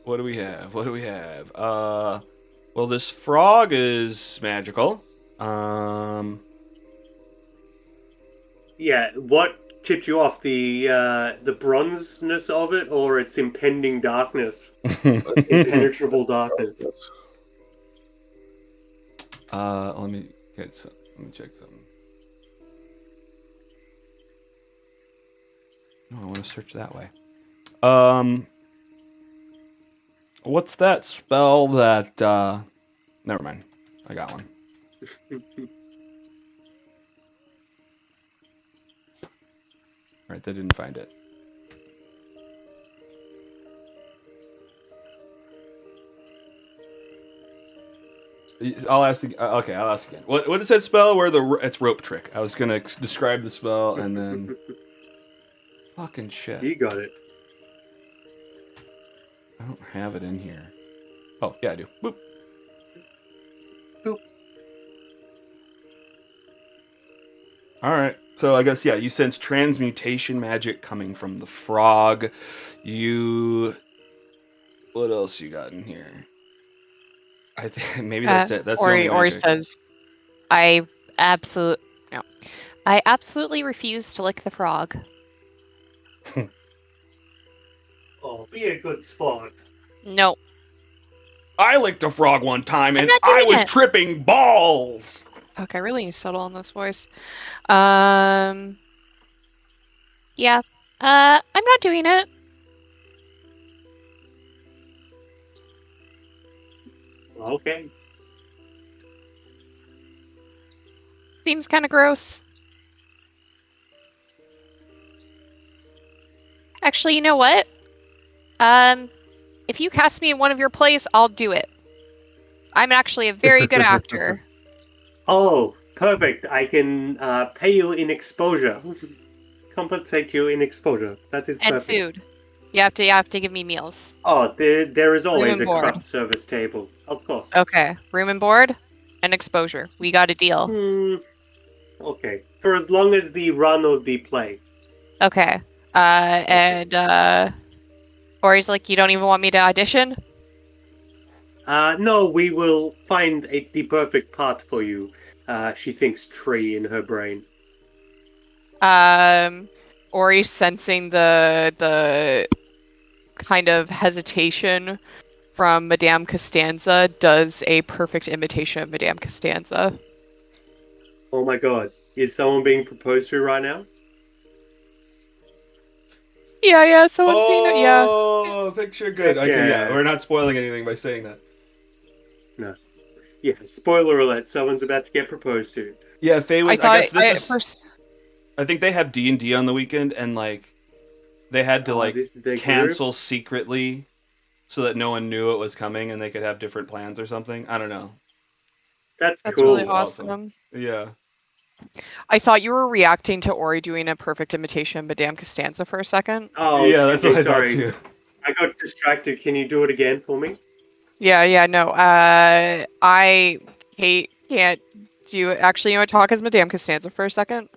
What do we have? What do we have? Well, this frog is magical. Yeah, what tipped you off? The bronzeness of it, or its impending darkness, impenetrable darkness? Let me get some. Let me check something. No, I want to search that way. What's that spell that? Never mind. I got one. Right, they didn't find it. I'll ask. Okay, I'll ask again. What is that spell where it's rope trick? I was gonna describe the spell and then. Fucking shit. You got it. I don't have it in here. Oh yeah, I do. Boop. Boop. All right. So I guess you sense transmutation magic coming from the frog. What else you got in here? I think maybe that's it. That's the only Ori magic. says, I absolutely refuse to lick the frog. Oh, be a good sport. No. I licked a frog one time I'm and not I doing was it. tripping balls. Okay, I really need to settle on this voice. Yeah. I'm not doing it. Okay. Seems kind of gross. Actually, you know what? If you cast me in one of your plays, I'll do it. I'm actually a very good actor. Oh, perfect. I can pay you in exposure. Compensate you in exposure. That is And perfect. food. You have to give me meals. Oh, there is always and a board. craft service table. Of course. Okay, room and board and exposure. We got a deal. Okay. For as long as the run of the play. Okay. Ori's like, you don't even want me to audition? No, we will find the perfect part for you. She thinks tree in her brain. Ori sensing the kind of hesitation from Madame Costanza does a perfect imitation of Madame Costanza. Oh my god. Is someone being proposed to right now? Yeah, someone's being Oh, picture good. Heck Okay, yeah. we're not spoiling anything by saying that. No. Yeah, spoiler alert, someone's about to get proposed to. Yeah, Faye was. I guess this is. First... I think they have D&D on the weekend, and like, they had to This is their cancel secretly, so that no one knew it was coming, and they could have different plans or something. I don't know. That's That's cool. really awesome. Yeah. I thought you were reacting to Ori doing a perfect imitation of Madame Costanza for a second. Oh, yeah, that's okay, what I sorry. thought too. I got distracted. Can you do it again for me? Yeah, no. I can't do it. Actually, you want to talk as Madame Costanza for a second?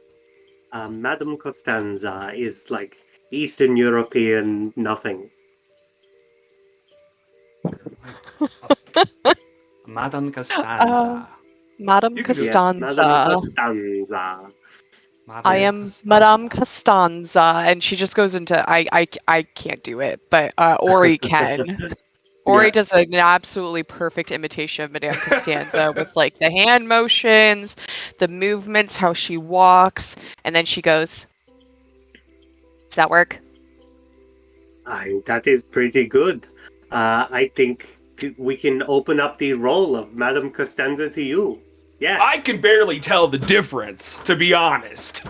Madame Costanza is like Eastern European nothing. Madame Costanza. Madame You can do it. Yes, Costanza. Madame Costanza. I am Madame Costanza, and she just goes into I can't do it, but Ori can. Ori Yeah. does an absolutely perfect imitation of Madame Costanza with like the hand motions, the movements, how she walks, and then she goes. Does that work? That is pretty good. I think we can open up the role of Madame Costanza to you. Yes. I can barely tell the difference, to be honest.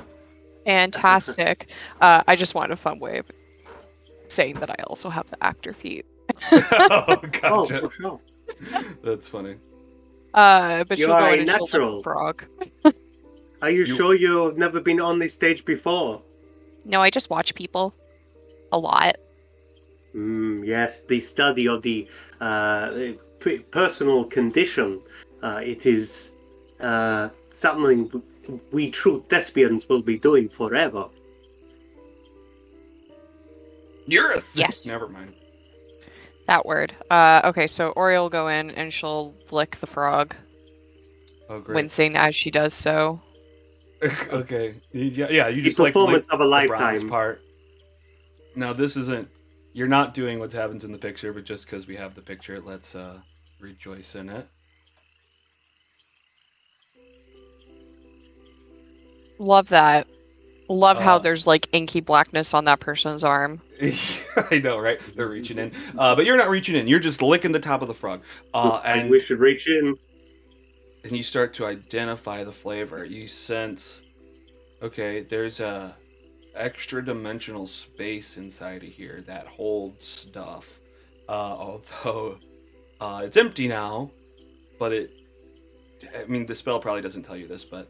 Fantastic. I just want a fun way of saying that I also have the actor feat. Oh, gotcha. Oh, for sure. That's funny. But You she'll are go a in and she'll lick natural. the frog. Are you sure you've never been on this stage before? No, I just watch people a lot. Yes, the study of the personal condition. It is something we true thespians will be doing forever. You're a Yes. Never mind. That word. Okay, so Oriole will go in and she'll lick the frog, Oh, great. wincing as she does so. Okay. Yeah, you The just like performance lick of a the bronze lifetime. part. Now, this isn't... You're not doing what happens in the picture, but just because we have the picture, let's rejoice in it. Love that. Love how Uh, there's like inky blackness on that person's arm. I know, right? They're reaching in. But you're not reaching in. You're just licking the top of the frog. And we should reach in. And you start to identify the flavor. You sense, okay, there's a extra dimensional space inside of here that holds stuff. Although it's empty now, but I mean, the spell probably doesn't tell you this, but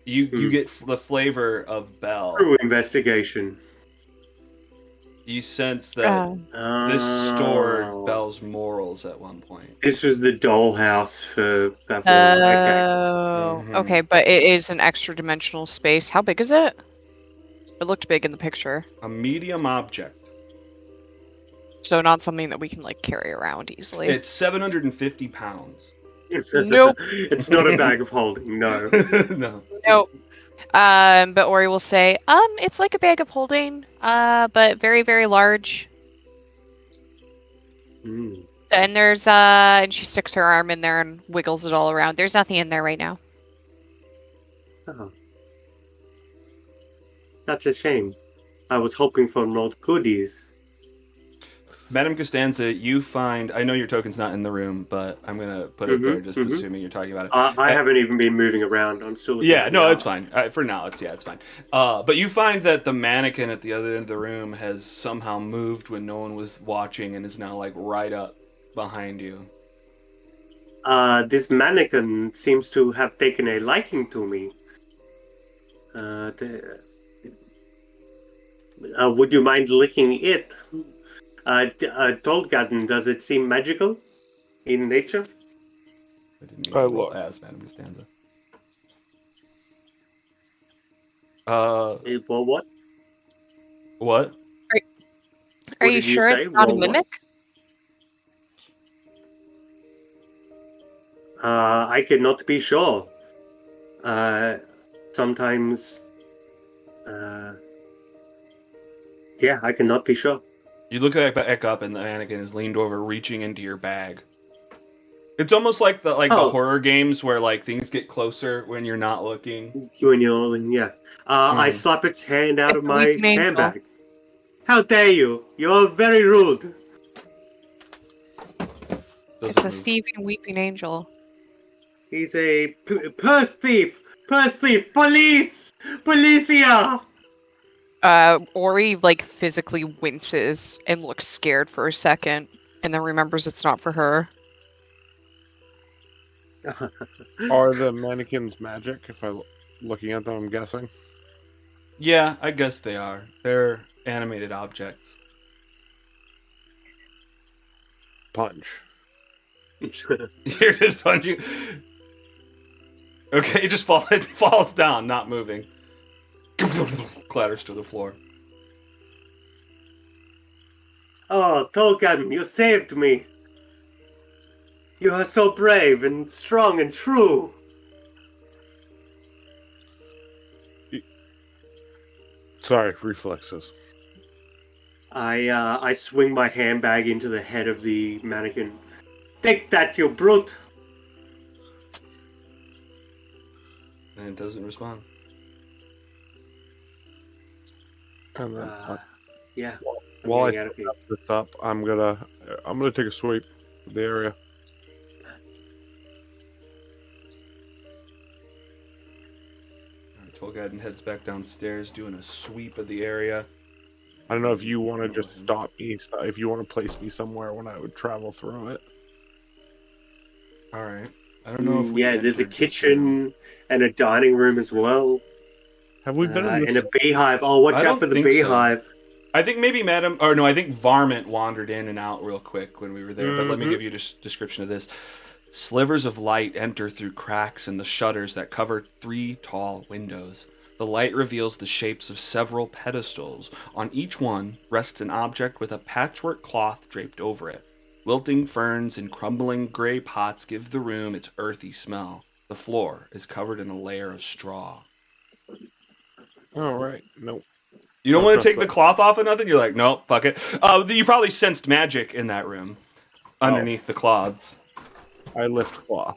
you get the flavor of Belle. True investigation. You sense that this stored Oh. Belle's morals at one point. This was the dollhouse for Bavlorna. Oh, Mhm. okay, but it is an extra dimensional space. How big is it? It looked big in the picture. A medium object. So not something that we can like carry around easily. It's 750 pounds. Nope. It's not a bag of holding, no. No. Nope. But Ori will say, it's like a bag of holding, but very, very large. Mm. And there's and she sticks her arm in there and wiggles it all around. There's nothing in there right now. Oh. That's a shame. I was hoping for more goodies. Madame Costanza, you find... I know your token's not in the room, but I'm going to put it there just assuming you're talking about it. I haven't even been moving around. I'm still looking Yeah, at no, the it's fine. For now, it's fine. But you find that the mannequin at the other end of the room has somehow moved when no one was watching and is now like right up behind you. This mannequin seems to have taken a liking to me. Would you mind licking it? Tolgaden, does it seem magical in nature? I didn't I even roll look. as Madame Costanza. Well, what? What? Are What you did you sure say? it's not a Roll what? mimic? I cannot be sure. Sometimes, yeah, I cannot be sure. You look back up, and the mannequin is leaned over, reaching into your bag. It's almost like the Oh. horror games where like things get closer when you're not looking. When you're, yeah. I Mhm. slap its hand out It's of a my weeping angel. handbag. How dare you? You're very rude. Doesn't It's a move. thieving weeping angel. He's a purse thief. Purse thief. Police. Policia. Ori like physically winces and looks scared for a second, and then remembers it's not for her. Are the mannequins magic? If I looking at them, I'm guessing. Yeah, I guess they are. They're animated objects. Punch. You're just punching. Okay, it just falls down, not moving. Clatters to the floor. Oh, Tolkien, you saved me. You are so brave and strong and true. Sorry, reflexes. I swing my handbag into the head of the mannequin. Take that, you brute! And it doesn't respond. And then Yeah. while I getting out of here. set this up, I'm gonna take a sweep of the area. Tolgaden heads back downstairs, doing a sweep of the area. I don't know if you want to just stop me, if you want to place me somewhere when I would travel through it. All right. I don't know if we. Yeah, there's a entered this room. kitchen and a dining room as well, Have we been in and this? a beehive. Oh, watch I out don't for the think so. beehive. I think maybe Madam, or no, I think Varmint wandered in and out real quick when we were there. But let me Mhm. give you a description of this. Slivers of light enter through cracks in the shutters that cover 3 tall windows. The light reveals the shapes of several pedestals. On each one rests an object with a patchwork cloth draped over it. Wilting ferns and crumbling gray pots give the room its earthy smell. The floor is covered in a layer of straw. Oh right, nope. You don't Don't want to trust take the that. cloth off of nothing? You're like, nope, fuck it. You probably sensed magic in that room underneath the cloths. I lift cloth.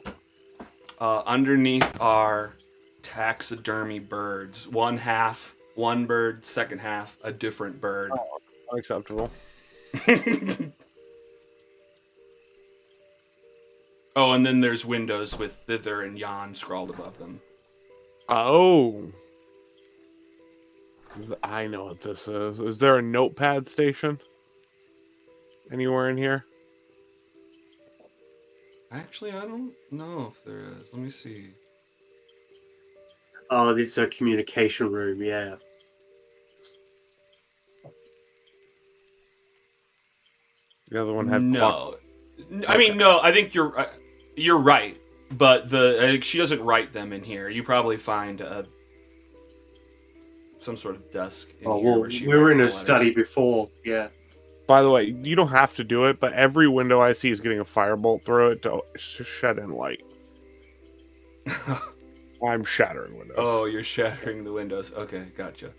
Underneath are taxidermy birds. One half, one bird, second half, a different bird. Unacceptable. Oh, and then there's windows with thither and yon scrawled above them. Oh. I know what this is. Is there a notepad station? Anywhere in here? Actually, I don't know if there is. Let me see. Oh, this is a communication room. Yeah. The other one had clock. No. I mean, no, I think you're right. But she doesn't write them in here. You probably find some sort of desk in Oh, here well, where she we were writes in the a letters. study before. Yeah. By the way, you don't have to do it, but every window I see is getting a firebolt through it to shed in light. I'm shattering windows. Oh, you're shattering the windows. Okay, gotcha.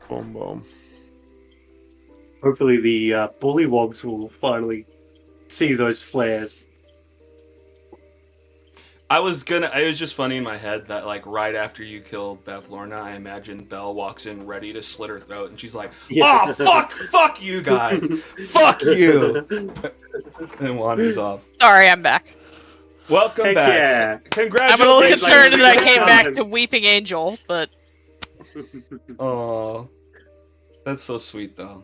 Boom, boom. Hopefully, the bullywogs will finally see those flares. It was just funny in my head that, like, right after you killed Bavlorna, I imagine Belle walks in ready to slit her throat, and she's like, "Oh, fuck you guys, fuck you," and wanders off. Sorry, I'm back. Welcome Heck back. yeah. I'm a Congratulations. little Like, concerned that I like, came like, back like- to Weeping Angel, but Oh, that's so sweet, though.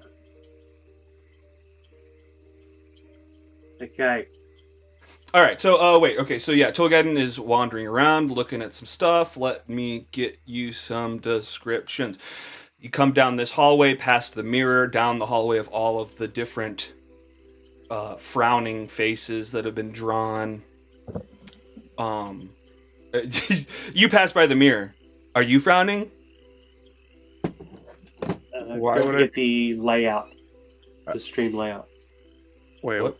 Okay. All right, so wait, okay, so yeah, Tolgaden is wandering around, looking at some stuff. Let me get you some descriptions. You come down this hallway, past the mirror, down the hallway of all of the different frowning faces that have been drawn. You pass by the mirror. Are you frowning? Why Don't would forget the layout, the stream layout. Wait, What?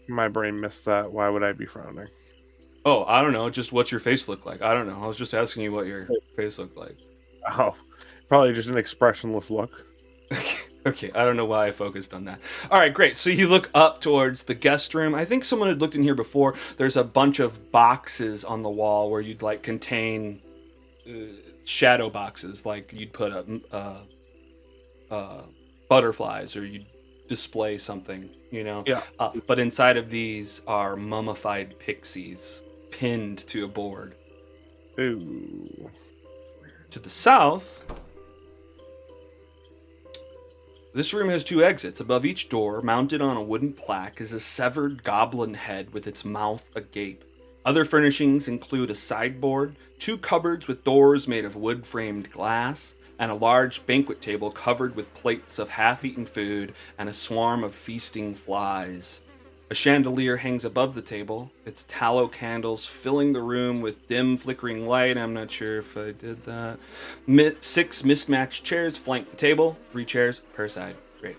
my brain missed that. Why would I be frowning? Oh, I don't know. Just what's your face look like? I don't know. I was just asking you what your face looked like. Oh, probably just an expressionless look. Okay, I don't know why I focused on that. All right, great. So you look up towards the guest room. I think someone had looked in here before. There's a bunch of boxes on the wall where you'd like contain shadow boxes, like you'd put butterflies or you'd display something, you know? Yeah. But inside of these are mummified pixies pinned to a board. Ooh. To the south, this room has 2 exits. Above each door, mounted on a wooden plaque, is a severed goblin head with its mouth agape. Other furnishings include a sideboard, 2 cupboards with doors made of wood-framed glass, and a large banquet table covered with plates of half-eaten food and a swarm of feasting flies. A chandelier hangs above the table, its tallow candles filling the room with dim, flickering light. I'm not sure if I did that. 6 mismatched chairs flank the table, 3 chairs per side. Great.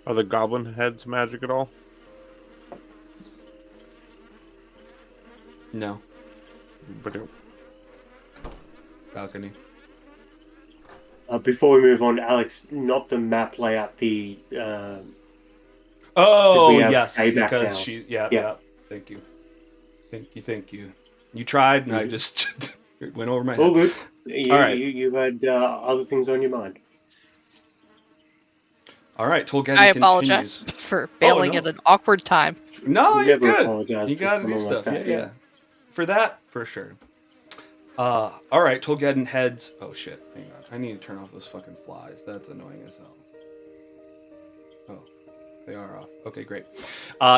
Are the goblin heads magic at all? No. But Balcony. Before we move on, Alex, not the map layout, the Oh, we have yes, payback because now. she... Yeah. Thank you. Thank you. You tried, and I Mhm. just... it went over my head. all good. You, All right. you had other things on your mind. All right, Tolgaden I continues. apologize for failing no. at an awkward time. No, you're Never good. apologize You for gotta do something like stuff. that, Yeah. yeah. For that, for sure. All right, Tolgaden heads. Oh shit! Hang on, I need to turn off those fucking flies. That's annoying as hell. Oh, they are off. Okay, great.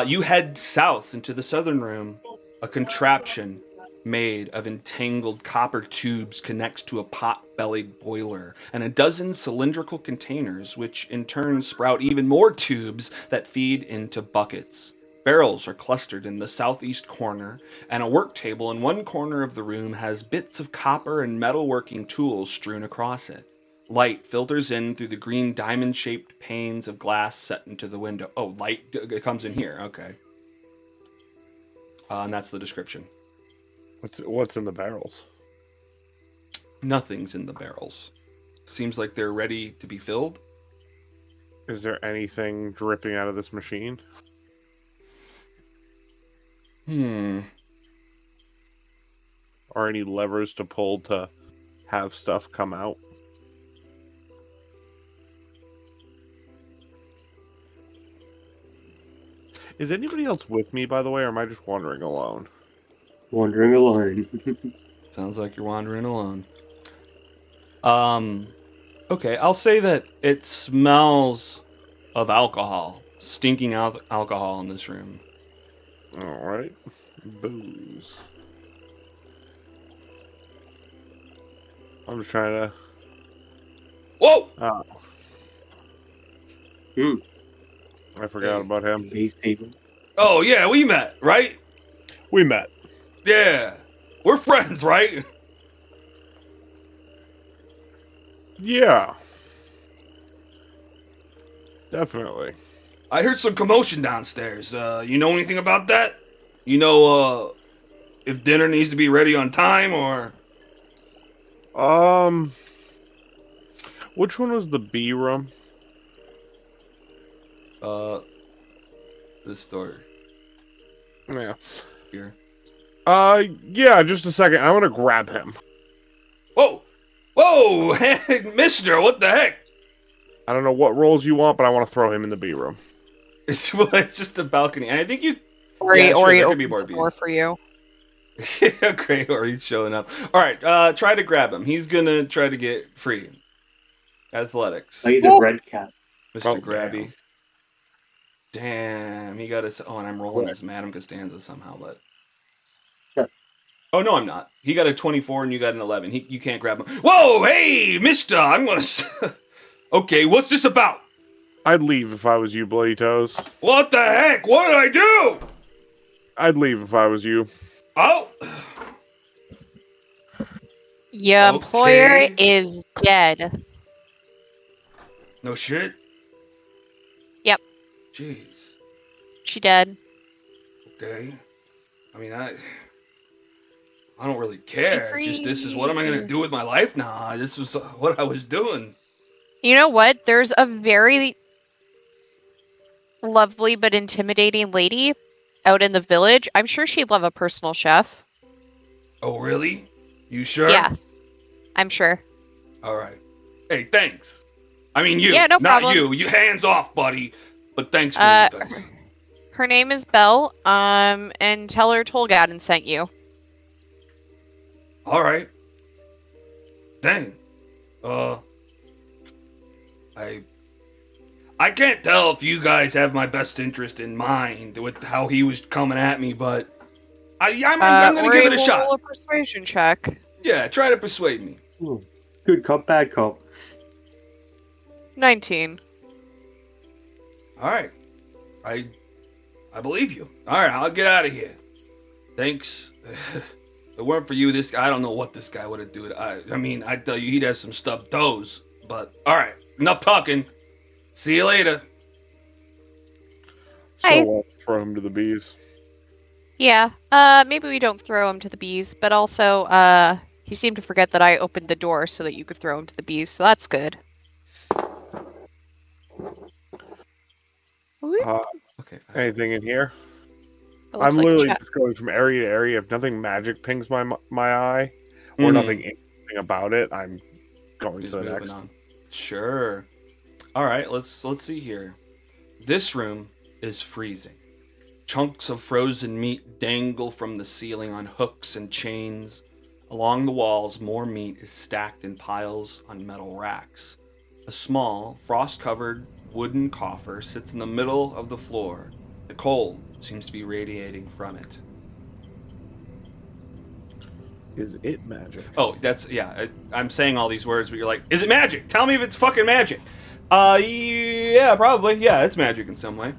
You head south into the southern room. A contraption made of entangled copper tubes connects to a pot-bellied boiler and a dozen cylindrical containers, which in turn sprout even more tubes that feed into buckets. Barrels are clustered in the southeast corner, and a work table in one corner of the room has bits of copper and metalworking tools strewn across it. Light filters in through the green diamond-shaped panes of glass set into the window. Oh, light comes in here. Okay. And that's the description. What's in the barrels? Nothing's in the barrels. Seems like they're ready to be filled. Is there anything dripping out of this machine? Or any levers to pull to have stuff come out? Is anybody else with me, by the way, or am I just wandering alone? Wandering alone. Sounds like you're wandering alone. Okay, I'll say that it smells of alcohol. Stinking alcohol in this room. Alright. Booze. I'm just trying to... Whoa! Oh. I forgot about him. He's even. Oh, yeah, we met, right? We met. Yeah. We're friends, right? Yeah. Definitely. I heard some commotion downstairs. You know anything about that? You know, if dinner needs to be ready on time, or... Which one was the B room? This door Yeah. here. Yeah, just a second. I want to grab him. Whoa! Whoa! Hey, mister, what the heck? I don't know what roles you want, but I want to throw him in the B room. It's just a balcony. And I think you... Ori, Yeah, sure, Ori there could be opens more the door bees. for you. Yeah, great, Ori's showing up. Alright, try to grab him. He's gonna try to get free. Athletics. Oh, he's a red cat. Mr. Oh, Grabby. Damn, he got a... Oh, and I'm rolling as Madame Costanza somehow, but... Sure. Oh, no, I'm not. He got a 24 and you got an 11. You can't grab him. Whoa, hey, mister, I'm gonna... Okay, what's this about? I'd leave if I was you, Bloody Toes. What the heck? What did I do? I'd leave if I was you. Oh! Your employer Okay. is dead. No shit? Yep. Jeez. She dead. Okay. I mean, I don't really care. Just this is what am I gonna do with my life now? This was what I was doing. You know what? There's a very lovely but intimidating lady out in the village. I'm sure she'd love a personal chef. Oh, really? You sure? Yeah, I'm sure. All right. Hey, thanks. I mean, you. Yeah, no not problem. you. You hands off, buddy. But thanks for the advice. Her name is Belle. And tell her Tolgadin sent you. All right. Dang. I can't tell if you guys have my best interest in mind with how he was coming at me, but I'm gonna give it a shot. Roll a persuasion check. Yeah, try to persuade me. Good cop, bad cop. 19. All right. I believe you. All right, I'll get out of here. Thanks. If it weren't for you, I don't know what this guy would have done. I mean, I tell you, he'd have some stubbed toes. But all right, enough talking. See you later. Hi. So throw him to the bees. Yeah. Maybe we don't throw him to the bees, but also, he seemed to forget that I opened the door so that you could throw him to the bees, so that's good. Okay. Anything in here? It looks I'm like literally chest. just going from area to area. If nothing magic pings my eye, or Mhm. nothing interesting about it, I'm going Just to the moving next. on. Sure. All right, let's see here. This room is freezing. Chunks of frozen meat dangle from the ceiling on hooks and chains. Along the walls, more meat is stacked in piles on metal racks. A small, frost-covered wooden coffer sits in the middle of the floor. The cold seems to be radiating from it. Is it magic? Oh, that's yeah. I'm saying all these words, but you're like, is it magic? Tell me if it's fucking magic. Yeah, probably. Yeah, it's magic in some way.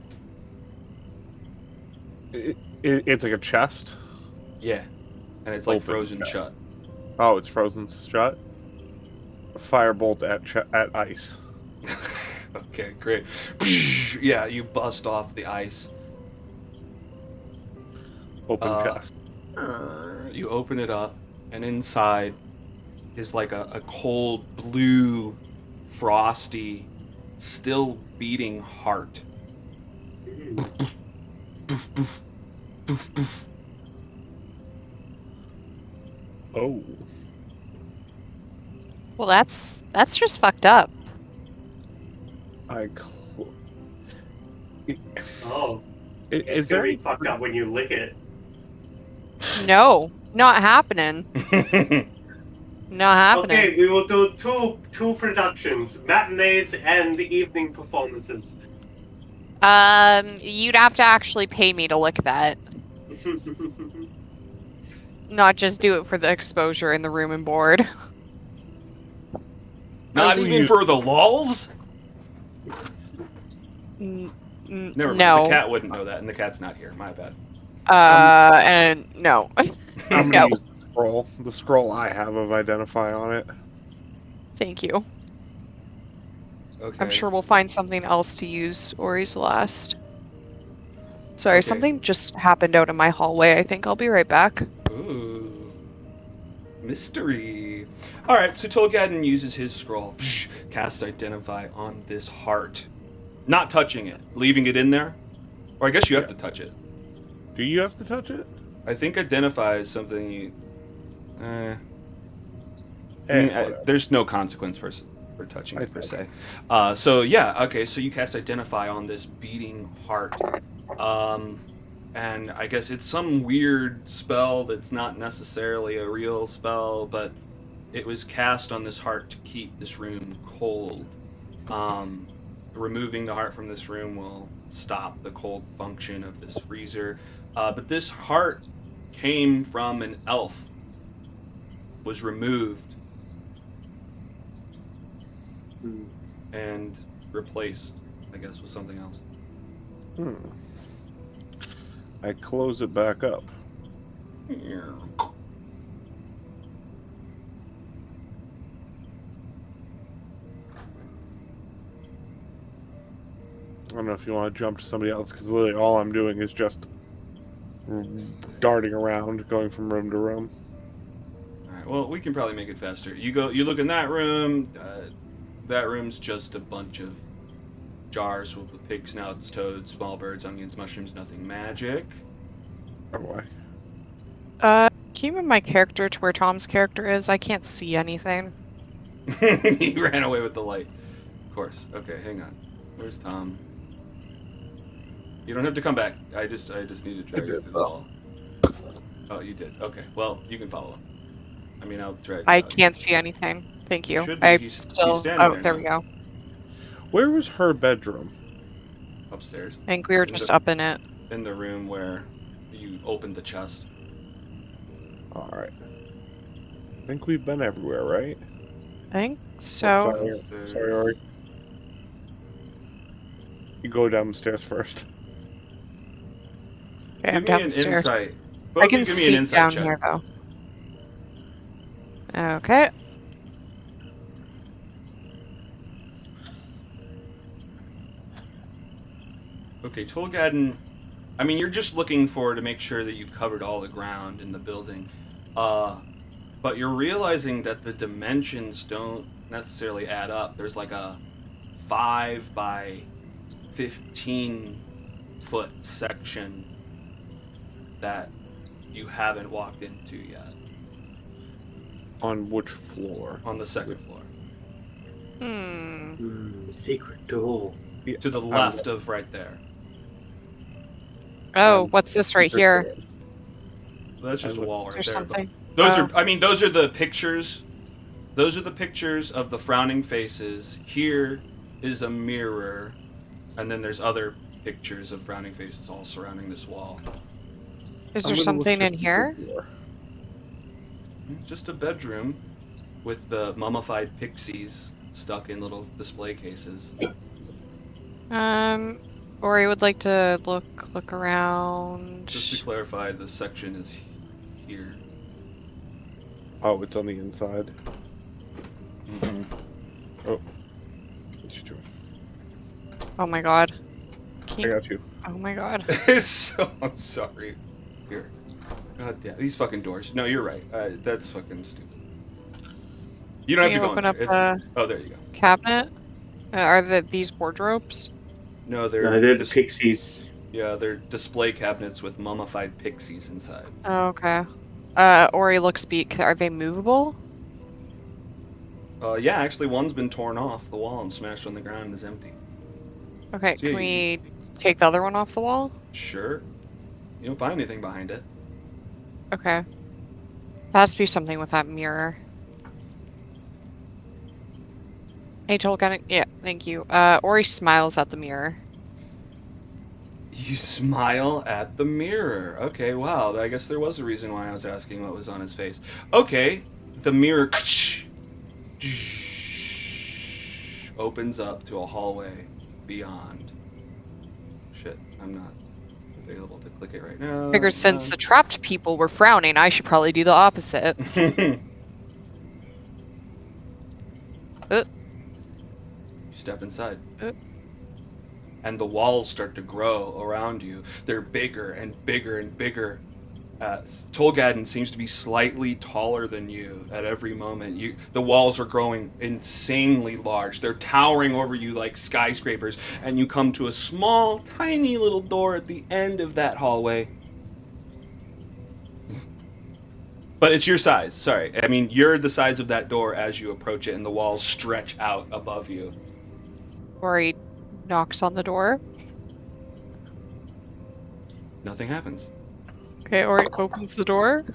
It's like a chest. Yeah, and it's like Open frozen chest. shut. Oh, it's frozen shut. A firebolt at ice. Okay, great. Yeah, you bust off the ice. Open chest. You open it up, and inside is like a cold blue, frosty, still beating heart. Oh. Well, that's just fucked up. Oh, Is it's there gonna be any fucked up when you lick it. No, not happening. Not happening. Okay, we will do two productions, matinees and the evening performances. You'd have to actually pay me to lick that, not just do it for the exposure in the room and board. Not will even you- for the lulls? Never mind. No. The cat wouldn't know that, and the cat's not here. My bad. And no. I'm No. gonna use the scroll I have of identify on it. Thank you. Okay. I'm sure we'll find something else to use Ori's last. Sorry, Okay. something just happened out in my hallway. I think I'll be right back. Ooh. Mystery. Alright, so Tolgadin uses his scroll. Casts Identify on this heart. Not touching it. Leaving it in there. Or I guess you have to touch it. Do you have to touch it? I think Identify is something you... Whatever. there's no consequence for touching it, per Okay. se. So yeah, okay, so you cast Identify on this beating heart. And I guess it's some weird spell that's not necessarily a real spell, but it was cast on this heart to keep this room cold. Removing the heart from this room will stop the cold function of this freezer. But this heart came from an elf, was removed, and replaced, I guess, with something else. I close it back up. I don't know if you want to jump to somebody else, because literally all I'm doing is just darting around, going from room to room. Alright, well, we can probably make it faster. You look in that room. That room's just a bunch of jars with pig snouts, toads, small birds, onions, mushrooms, nothing magic. Oh boy. Can you move my character to where Tom's character is? I can't see anything. He ran away with the light. Of course. Okay, hang on. Where's Tom? You don't have to come back. I just need to drag you through the wall. Oh, you did. Okay. Well, you can follow him. I mean, I'll drag you I out. can't see anything. Thank you. Should be. I He's still. standing Oh, there there we now. go. Where was her bedroom? Upstairs. I think we were just up in it. In the room where you opened the chest. Alright. I think we've been everywhere, right? I think so. Sorry, Ori. You go down the stairs first. Okay, I'm Give me an downstairs. insight. Both I of you can give me see an insight down check. here though. Okay. Okay, Tolgadin, I mean, you're just looking to make sure that you've covered all the ground in the building. But you're realizing that the dimensions don't necessarily add up. There's like a 5 by 15 foot section that you haven't walked into yet. On which floor? On the second floor. Secret door. To the left of right there. Oh, what's this right here? That's just a wall right There's there. something. Those Oh. are, I mean, those are the pictures. Those are the pictures of the frowning faces. Here is a mirror, and then there's other pictures of frowning faces all surrounding this wall. Is there something in here? Just a bedroom with the mummified pixies stuck in little display cases. Ori would like to look around. Just to clarify, the section is here. Oh, it's on the inside. Mm-hmm. Oh, what you doing? Oh my god. I got you. Oh my god. I'm sorry. Here. God damn, these fucking doors. No, you're right. That's fucking stupid. You don't Can have to you go open in up there. Oh, there you go. cabinet? Are these wardrobes? No, No, they're the pixies. Yeah, they're display cabinets with mummified pixies inside. Oh, okay. Ori looks beat. Are they movable? Yeah, actually, one's been torn off the wall and smashed on the ground and is empty. Okay, So, yeah, can we take the other one off the wall? Sure. You don't find anything behind it. Okay. There has to be something with that mirror. Hey, Tolkien. Yeah, thank you. Ori smiles at the mirror. You smile at the mirror. Okay, wow. I guess there was a reason why I was asking what was on his face. Okay, the mirror opens up to a hallway beyond. Shit, I'm not available to click it right now. Figured since the trapped people were frowning, I should probably do the opposite. You step inside. And the walls start to grow around you. They're bigger and bigger and bigger. Tolgadin seems to be slightly taller than you at every moment. The walls are growing insanely large. They're towering over you like skyscrapers. And you come to a small, tiny little door at the end of that hallway. But it's your size, sorry. I mean, you're the size of that door as you approach it, and the walls stretch out above you. Ori knocks on the door. Nothing happens. Okay, Ori opens the door.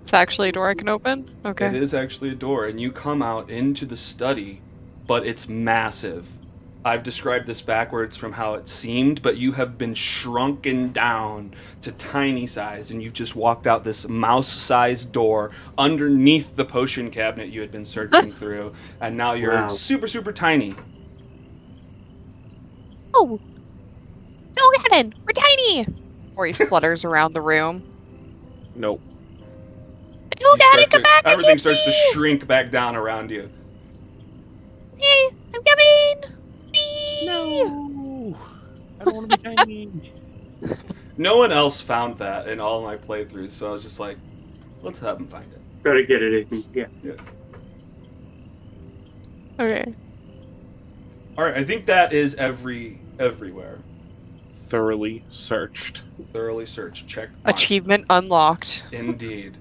It's actually a door I can open? Okay. It is actually a door, and you come out into the study, but it's massive. I've described this backwards from how it seemed, but you have been shrunken down to tiny size, and you've just walked out this mouse-sized door underneath the potion cabinet you had been searching through, and now you're super, super tiny. Oh! Tolgadin! We're tiny! Ori flutters around the room. Nope. Tolgadin, come back! Everything starts to shrink back down around you. Hey, I'm coming! No! I don't want to be tiny. No one else found that in all my playthroughs, so I was just like, let's have them find it. Gotta get it in. Yeah. Okay. Alright, I think that is everywhere. Thoroughly searched. Thoroughly searched. Check mark. Achievement unlocked. Indeed.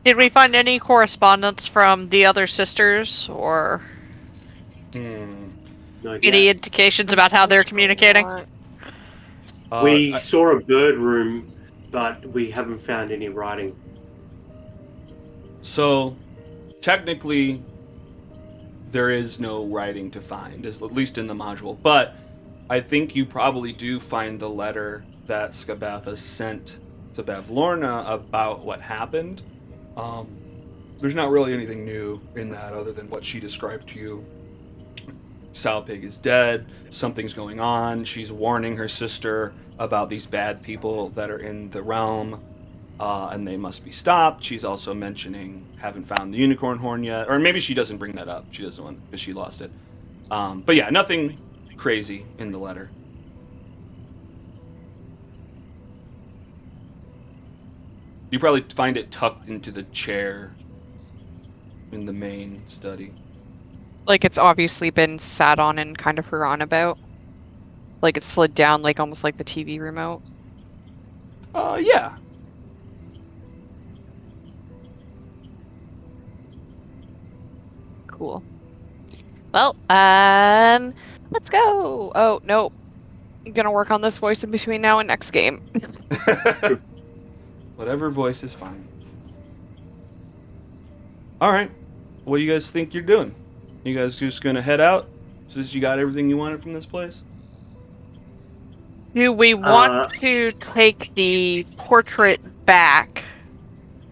Did we find any correspondence from the other sisters, or any indications about how they're communicating? We saw a bird room, but we haven't found any writing. So, technically, there is no writing to find, at least in the module. But I think you probably do find the letter that Skabatha sent to Bavlorna about what happened. There's not really anything new in that other than what she described to you. Salpig is dead, something's going on, she's warning her sister about these bad people that are in the realm, and they must be stopped. She's also mentioning haven't found the unicorn horn yet, or maybe she doesn't bring that up, she doesn't want, because she lost it. But yeah, nothing crazy in the letter. You probably find it tucked into the chair in the main study. Like it's obviously been sat on and kind of forgotten about. Like it's slid down, like almost like the TV remote. Yeah. Cool. Well, let's go. Oh, no. I'm gonna work on this voice in between now and next game. Whatever voice is fine. Alright. What do you guys think you're doing? You guys just gonna head out since you got everything you wanted from this place? Do we want to take the portrait back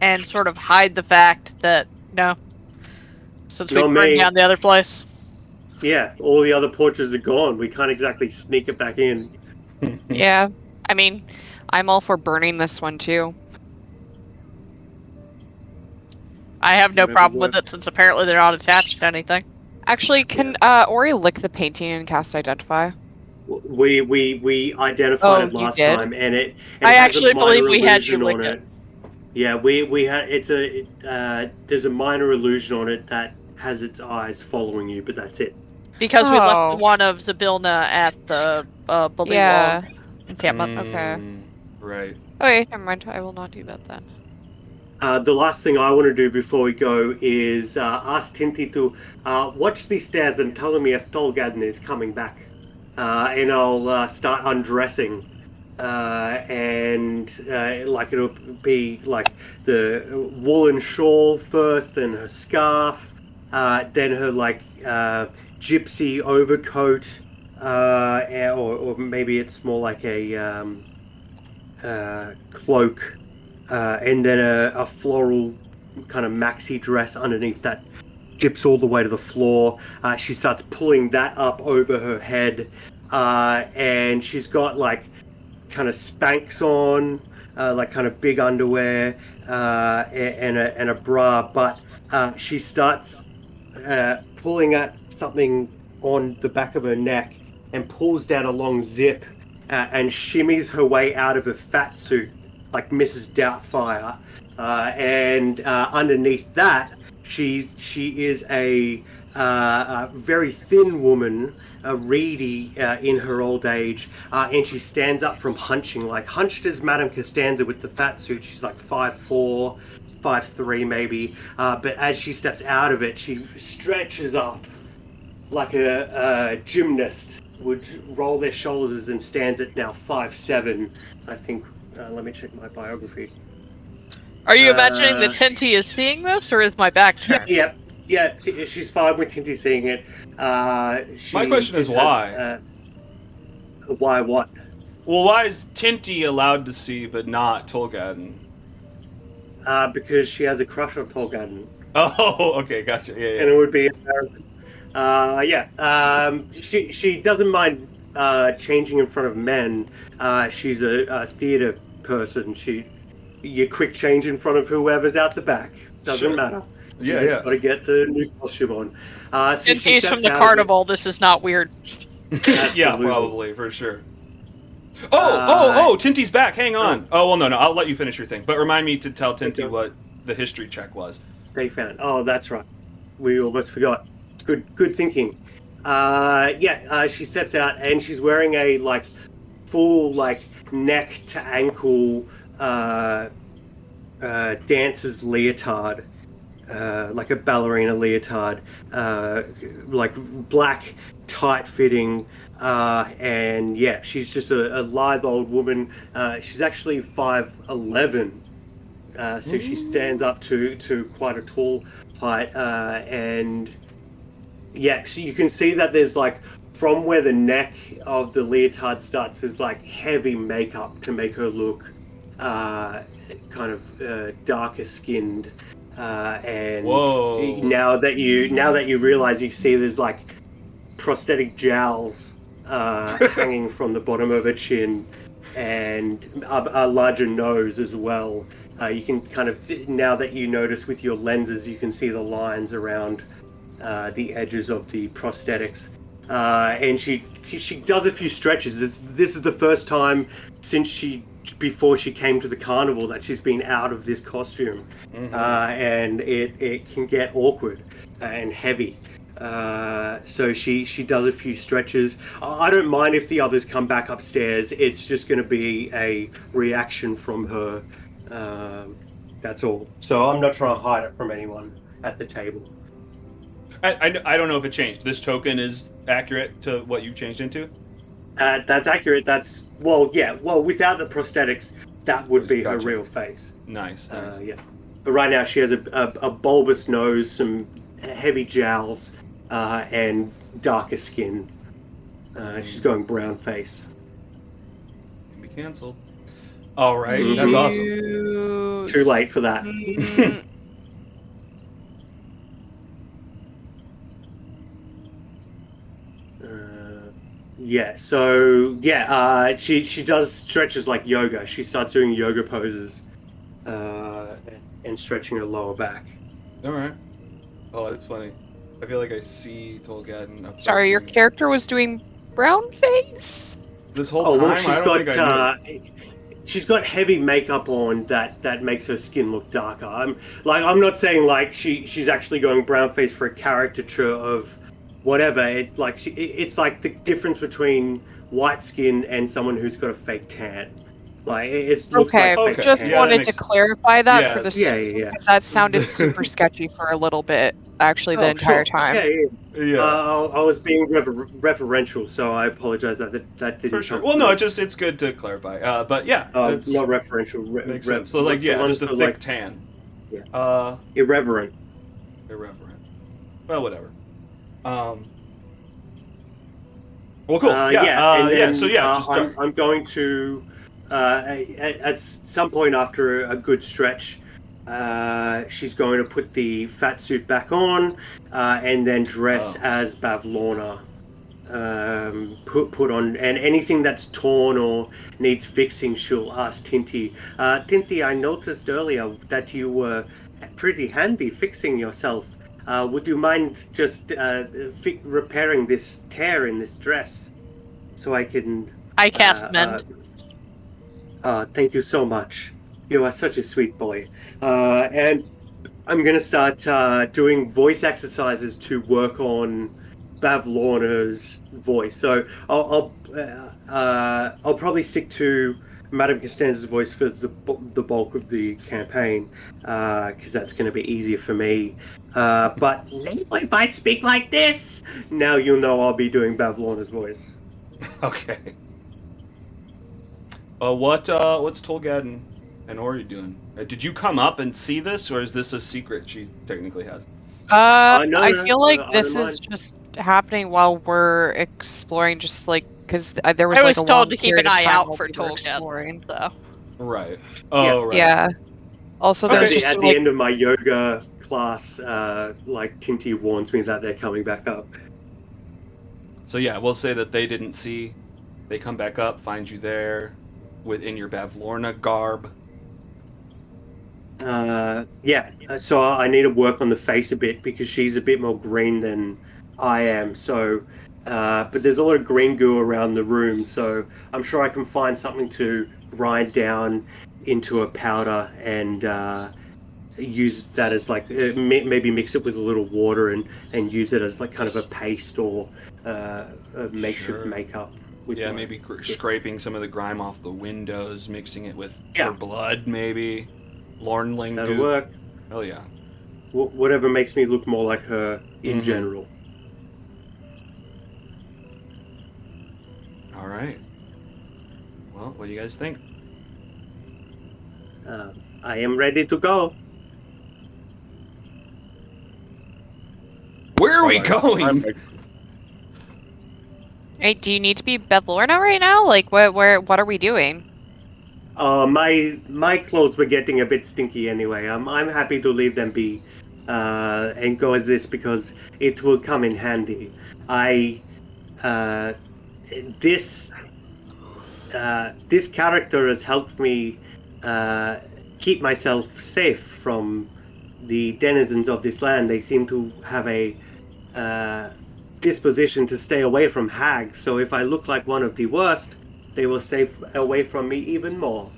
and sort of hide the fact that since we Not burned me. down the other place. Yeah, all the other porches are gone. We can't exactly sneak it back in. Yeah. I mean, I'm all for burning this one too. I have no Whatever problem with it works. since apparently they're not attached to anything. Actually, can Ori lick the painting and cast Identify? We identified Oh, it you last did? time, and it I has a actually believe minor we had you illusion lick on it. it. Yeah, we had there's a minor illusion on it that has its eyes following you, but that's it. Because we left Oh. one of Zabilna at the Belial Yeah. encampment. Okay. Right. Okay, never mind. I will not do that then. The last thing I want to do before we go is ask Tinty to watch these stairs and tell me if Tolgadin is coming back. And I'll start undressing. And like it'll be like the woolen shawl first, then her scarf, then her like gypsy overcoat, or maybe it's more like a cloak, and then a floral kind of maxi dress underneath that dips all the way to the floor. She starts pulling that up over her head, and she's got like kind of Spanx on, like kind of big underwear, and a bra. But she starts pulling at something on the back of her neck and pulls down a long zip and shimmies her way out of her fat suit like Mrs. Doubtfire. And underneath that, she is a very thin woman, reedy in her old age, and she stands up from hunching, like hunched as Madame Costanza with the fat suit. She's like 5'4", 5'3" maybe, but as she steps out of it, she stretches up like a gymnast would roll their shoulders and stands at now 5'7", I think. Let me check my biography. Are you imagining that Tinty is seeing this, or is my back turned? Yeah, she's fine with Tinty seeing it. My question is why? Why what? Well, why is Tinty allowed to see but not Tolgadin? Because she has a crush on Tolgadin. Oh, okay, gotcha. Yeah. And it would be embarrassing. She doesn't mind changing in front of men. She's a theater person. You quick change in front of whoever's out the back. Doesn't matter. You just got to get the new costume on. So Tinty's from the carnival. This is not weird. Yeah, probably, for sure. Oh, Tinty's back. Hang on. Oh, well, no, I'll let you finish your thing. But remind me to tell Tinty what the history check was. They found. Oh, that's right. We almost forgot. Good thinking. She steps out and she's wearing a like full like neck to ankle dancer's leotard, like a ballerina leotard, like black, tight fitting, and yeah, she's just a lithe old woman. She's actually 5'11", so she stands up to quite a tall height, and yeah, so you can see that there's like from where the neck of the leotard starts, there's like heavy makeup to make her look kind of darker skinned, and whoa. Now that you realize, you see there's like prosthetic jowls hanging from the bottom of her chin, and a larger nose as well. You can kind of, now that you notice with your lenses, you can see the lines around the edges of the prosthetics, and she does a few stretches. This is the first time since before she came to the carnival that she's been out of this costume, and it can get awkward and heavy. So she does a few stretches. I don't mind if the others come back upstairs. It's just going to be a reaction from her. That's all. So I'm not trying to hide it from anyone at the table. I don't know if it changed. This token is accurate to what you've changed into? That's accurate. Well, without the prosthetics, that would be her real face. Nice. Yeah. But right now she has a bulbous nose, some heavy jowls, and darker skin. She's going brown face. Can be canceled. All right, that's awesome. too late for that. She does stretches like yoga. She starts doing yoga poses and stretching her lower back. All right. Oh, that's funny. I feel like I see Tolgadden. Sorry, your character was doing brown face? This whole time, I don't think I knew. She's got heavy makeup on that makes her skin look darker. I'm not saying like she's actually going brown face for a caricature of whatever. It's like the difference between white skin and someone who's got a fake tan. Like it looks like fake just tan. wanted to clarify that for the yeah. because that sounded super sketchy for a little bit, actually, the entire time. Yeah. I was being referential, so I apologize that didn't. For sure. Well, no, it's good to clarify. But yeah, not referential. Makes sense. So just a thick tan. Yeah. Irreverent. Well, whatever. Well, cool. I'm going to at some point after a good stretch. She's going to put the fat suit back on and then dress as Bavlorna. Put on, and anything that's torn or needs fixing, she'll ask Tinty. Tinty, I noticed earlier that you were pretty handy fixing yourself. Would you mind just repairing this tear in this dress so I can... I cast mend. Thank you so much. You are such a sweet boy. And I'm going to start doing voice exercises to work on Bavlorna's voice. So I'll probably stick to Madame Costanza's voice for the bulk of the campaign, because that's going to be easier for me. But if I speak like this, now you'll know I'll be doing Bavlorna's voice. Okay. What's Tolgadden and Ori doing? Did you come up and see this, or is this a secret she technically has? I feel like this is just happening while we're exploring, just like because there was. I was like told to keep an eye out for Tolgadden. So. Right. Oh, right. Yeah. Also, there's just at the end of my yoga class, Tinty warns me that they're coming back up. So yeah, we'll say that they didn't see. They come back up, find you there, in your Bavlorna garb. So I need to work on the face a bit because she's a bit more green than I am. So, but there's a lot of green goo around the room, so I'm sure I can find something to grind down into a powder and use that as maybe mix it with a little water and use it as kind of a paste or a makeshift makeup. Maybe scraping some of the grime off the windows, mixing it with her blood, maybe. Lornling That'll goop. work. Oh yeah. Whatever makes me look more like her in general. All right. Well, what do you guys think? I am ready to go. Where are we going? Hey, do you need to be Bavlorna right now? Like, what are we doing? My clothes were getting a bit stinky anyway. I'm happy to leave them be, and go as this because it will come in handy. This character has helped me keep myself safe from the denizens of this land. They seem to have a disposition to stay away from hags. So if I look like one of the worst, they will stay away from me even more.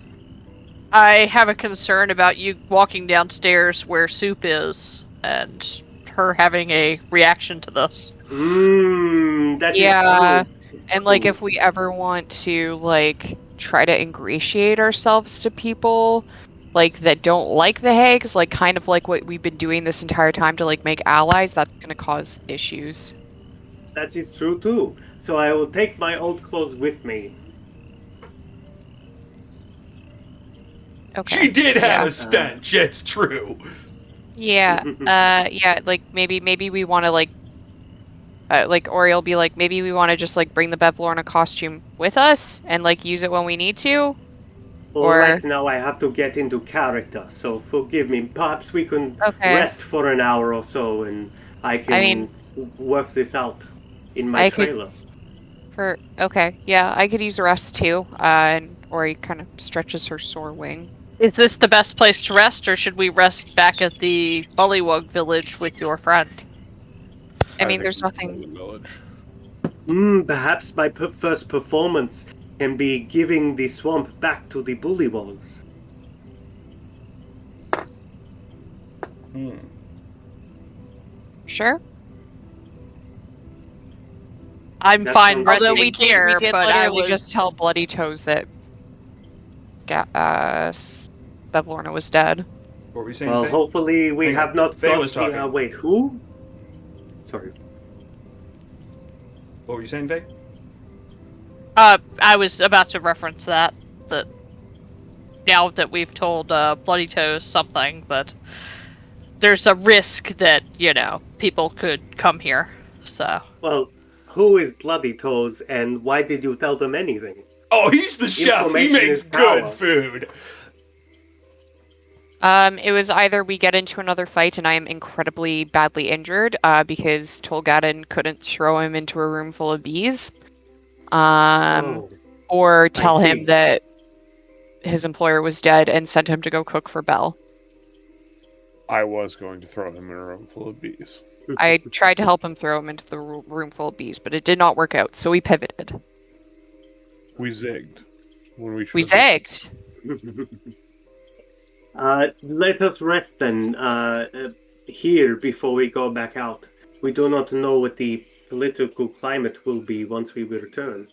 I have a concern about you walking downstairs where Soup is and her having a reaction to this. That is true. And if we ever want to try to ingratiate ourselves to people that don't like the hags, kind of like what we've been doing this entire time to make allies, that's going to cause issues. That is true too. So I will take my old clothes with me. Okay. She did have a stench. It's true. Yeah. Maybe we want to Ori will be maybe we want to just bring the Bavlorna costume with us and use it when we need to. Well, Or right now I have to get into character, so forgive me. Perhaps we can okay. rest for an hour or so, and I can I mean, work this out in my I could trailer. okay, yeah, I could use a rest too. And Ori kind of stretches her sore wing. Is this the best place to rest, or should we rest back at the Bullywug village with your friend? I mean, think there's we should go to nothing. the village. Perhaps my first performance can be giving the swamp back to the bullywogs. Hmm. Sure. I'm That fine sounds Although resting we here, did but I literally was just tell Bloody Toes that Bavlorna was dead. What were you saying, Well, Faye? hopefully we Hang have on. not Faye got was the. talking. Wait, who? Sorry. What were you saying, Faye? I was about to reference that now that we've told Bloody Toes something, that there's a risk that, people could come here. So Well, who is Bloody Toes, and why did you tell them anything? Oh, he's the chef. He Information makes is good power. food. It was either we get into another fight and I am incredibly badly injured, because Tolgadin couldn't throw him into a room full of bees, Oh, or I tell him see. that his employer was dead and send him to go cook for Belle. I was going to throw him in a room full of bees. I tried to help him throw him into the room full of bees, but it did not work out, so we pivoted. We zigged when we should We have zagged. Let us rest then here before we go back out. We do not know what the political climate will be once we return.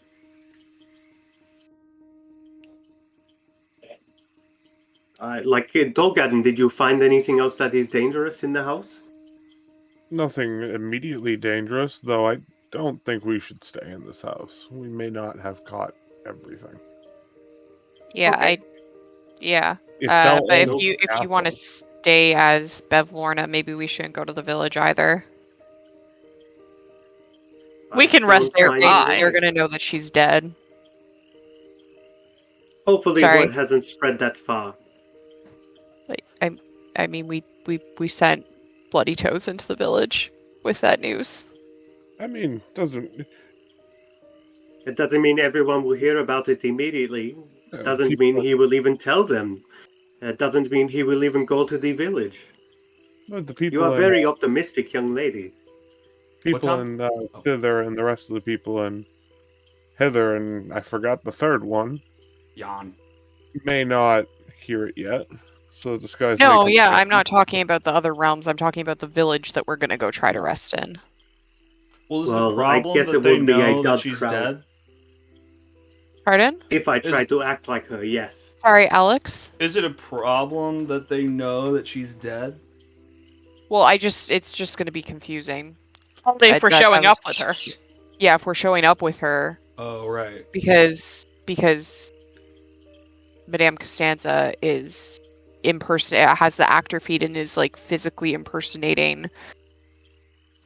Dolgadin, did you find anything else that is dangerous in the house? Nothing immediately dangerous, though I don't think we should stay in this house. We may not have caught everything. Yeah, Okay. yeah. If Belle But if owns you the want to castle- stay as Bevlorna, maybe we shouldn't go to the village either. We can I rest don't mind either nearby. They're way. gonna know that she's dead. Hopefully, Sorry. word hasn't spread that far. Like, I mean, we sent Bloody Toes into the village with that news. I mean, doesn't It doesn't mean everyone will hear about it immediately. It doesn't people- mean he will even tell them. It doesn't mean he will even go to the village. but the You people are in very optimistic, young lady. people Tom? in thither and the rest of the people in hither, and I forgot the third one, Yawn. may not hear it yet. So the skies No, may yeah, come I'm not talking about the other realms. I'm talking about the village that we're gonna go try to rest in. Well, is Well, the I problem guess that it they will be a know that dud she's crowd. dead? Pardon? If I try to act like her, yes. Sorry, Alex. Is it a problem that they know that she's dead? Well, it's just gonna be confusing. Only if we're That showing up was- with her. Yeah, if we're showing up with her, Oh, right. because Madame Costanza is has the actor feed and is like physically impersonating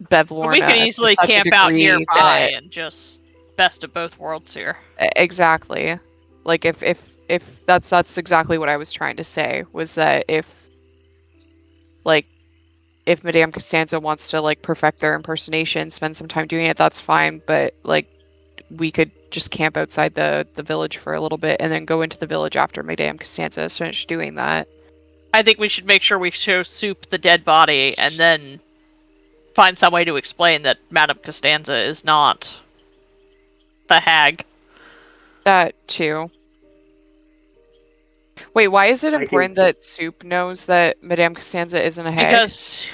Bevlorna. We could to easily such a camp out degree nearby that- and just best of both worlds here. Exactly. Like if that's exactly what I was trying to say, was that if Madame Costanza wants to like perfect their impersonation, spend some time doing it, that's fine. But like we could just camp outside the village for a little bit and then go into the village after Madame Costanza is finished doing that. I think we should make sure we show Soup the dead body and then find some way to explain that Madame Costanza is not the hag. That too. Wait, why is it I important that Soup knows that Madame Costanza isn't a hag? Because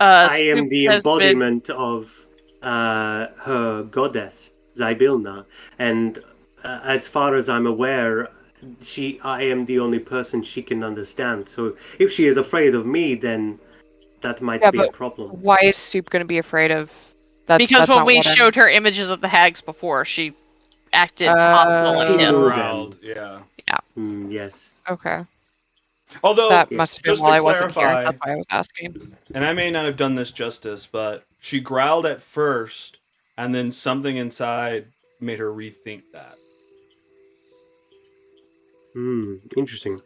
I am Soup the has been- embodiment of her goddess, Zybilna. And as far as I'm aware, I am the only person she can understand. So if she is afraid of me, then that might Yeah, be a but problem. why is Soup going to be afraid of? Because when not we what I'm- showed her images of the hags before, she acted hostile She and knew pissed. them. Growled, yeah. Yes. Okay, Although, that yeah, must have been just while to I wasn't here. clarify, That's why I was asking. and I may not have done this justice, but she growled at first, and then something inside made her rethink that. Interesting.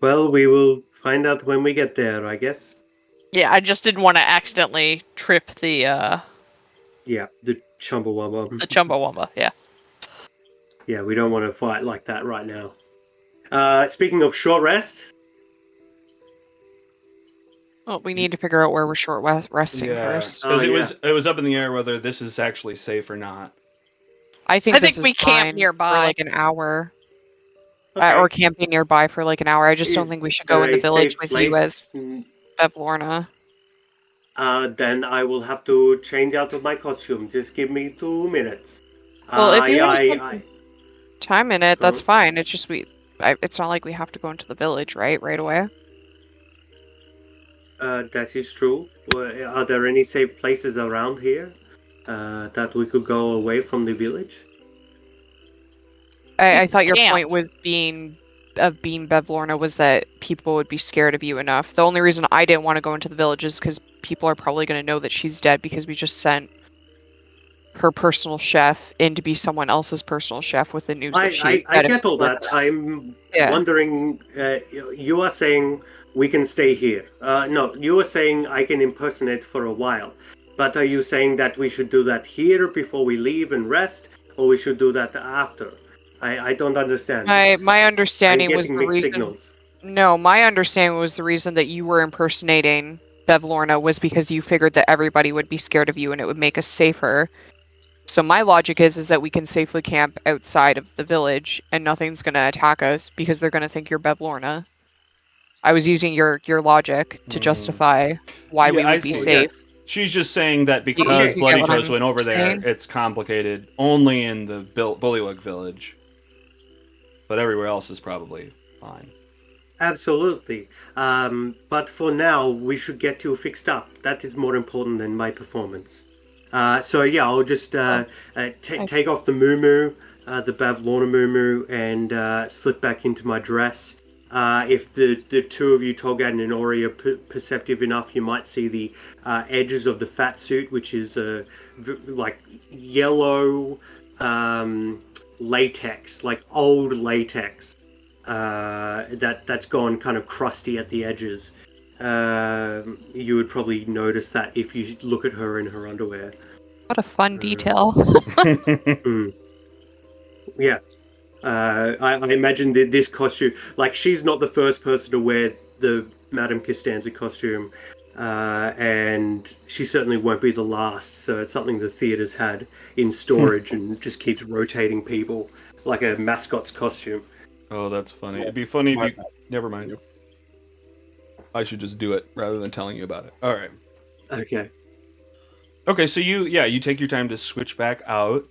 Well, we will find out when we get there, I guess. Yeah, I just didn't want to accidentally trip the Yeah, the Chumbawamba. Chumbawamba. Yeah. Yeah, we don't want to fight like that right now. Speaking of short rest, Well, we need to figure out where we're short resting first. because Oh, it was up in the air whether this is actually safe or not. I think I this think is we camp fine nearby. for like an hour, okay. or camping nearby for like an hour. I just don't Is think we should go in there the a village safe with you as place? Bavlorna. Then I will have to change out of my costume. Just give me 2 minutes. Well, if you want to I, spend time in it, that's Huh? fine. It's just it's not like we have to go into the village, right away. That is true. Are there any safe places around here that we could go away from the village? I thought your Camp. point was being Bevlorna was that people would be scared of you enough. The only reason I didn't want to go into the village is because people are probably going to know that she's dead because we just sent her personal chef in to be someone else's personal chef with the news that she's I dead. get all that. I'm Yeah. wondering, you are saying we can stay here. No, you are saying I can impersonate for a while. But are you saying that we should do that here before we leave and rest, or we should do that after? I don't understand. My I'm understanding was getting the mixed reason. signals. No, my understanding was the reason that you were impersonating Bevlorna was because you figured that everybody would be scared of you and it would make us safer. So my logic is that we can safely camp outside of the village and nothing's gonna attack us because they're gonna think you're Bevlorna. I was using your logic to justify why we Yeah, I would be see. safe. She's just saying that because Okay. You get Bloody what Toes I'm went over saying? there, it's complicated only in the Bullywug village. But everywhere else is probably fine. Absolutely. But for now, we should get you fixed up. That is more important than my performance. So yeah, I'll just take off the muumuu, the Bavlorna muumuu, and slip back into my dress. If the two of you, Tolgaden and Ori, are perceptive enough, you might see the edges of the fat suit, which is like yellow latex, like old latex. That's gone kind of crusty at the edges. You would probably notice that if you look at her in her underwear. What a fun detail. Yeah. I imagine that this costume, like, she's not the first person to wear the Madame Costanza costume, and she certainly won't be the last. So it's something the theatre's had in storage and just keeps rotating people like a mascot's costume. Oh, that's funny. It'd be funny if you... Never mind. I should just do it rather than telling you about it. All right. Okay. Okay, so you take your time to switch back out,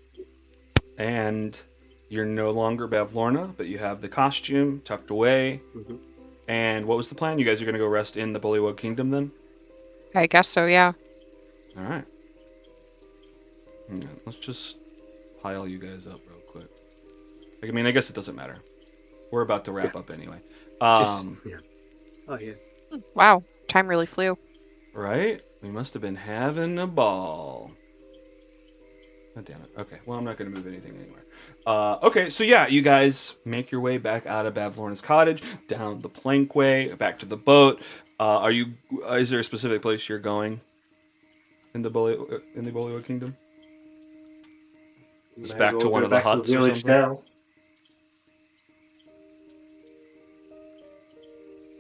and you're no longer Bavlorna, but you have the costume tucked away. Mhm. And what was the plan? You guys are going to go rest in the Bullywug Kingdom then? I guess so, yeah. All right. Yeah, let's just pile you guys up real quick. I mean, I guess it doesn't matter. We're about to wrap up anyway. Yeah. Oh yeah. Wow, time really flew. Right? We must have been having a ball. God damn it. Okay, well, I'm not going to move anything anywhere. Okay, so yeah, you guys make your way back out of Bavlorna's cottage, down the plankway, back to the boat. Is there a specific place you're going in the Bullywug Kingdom? Just back to one of the huts or something? Now.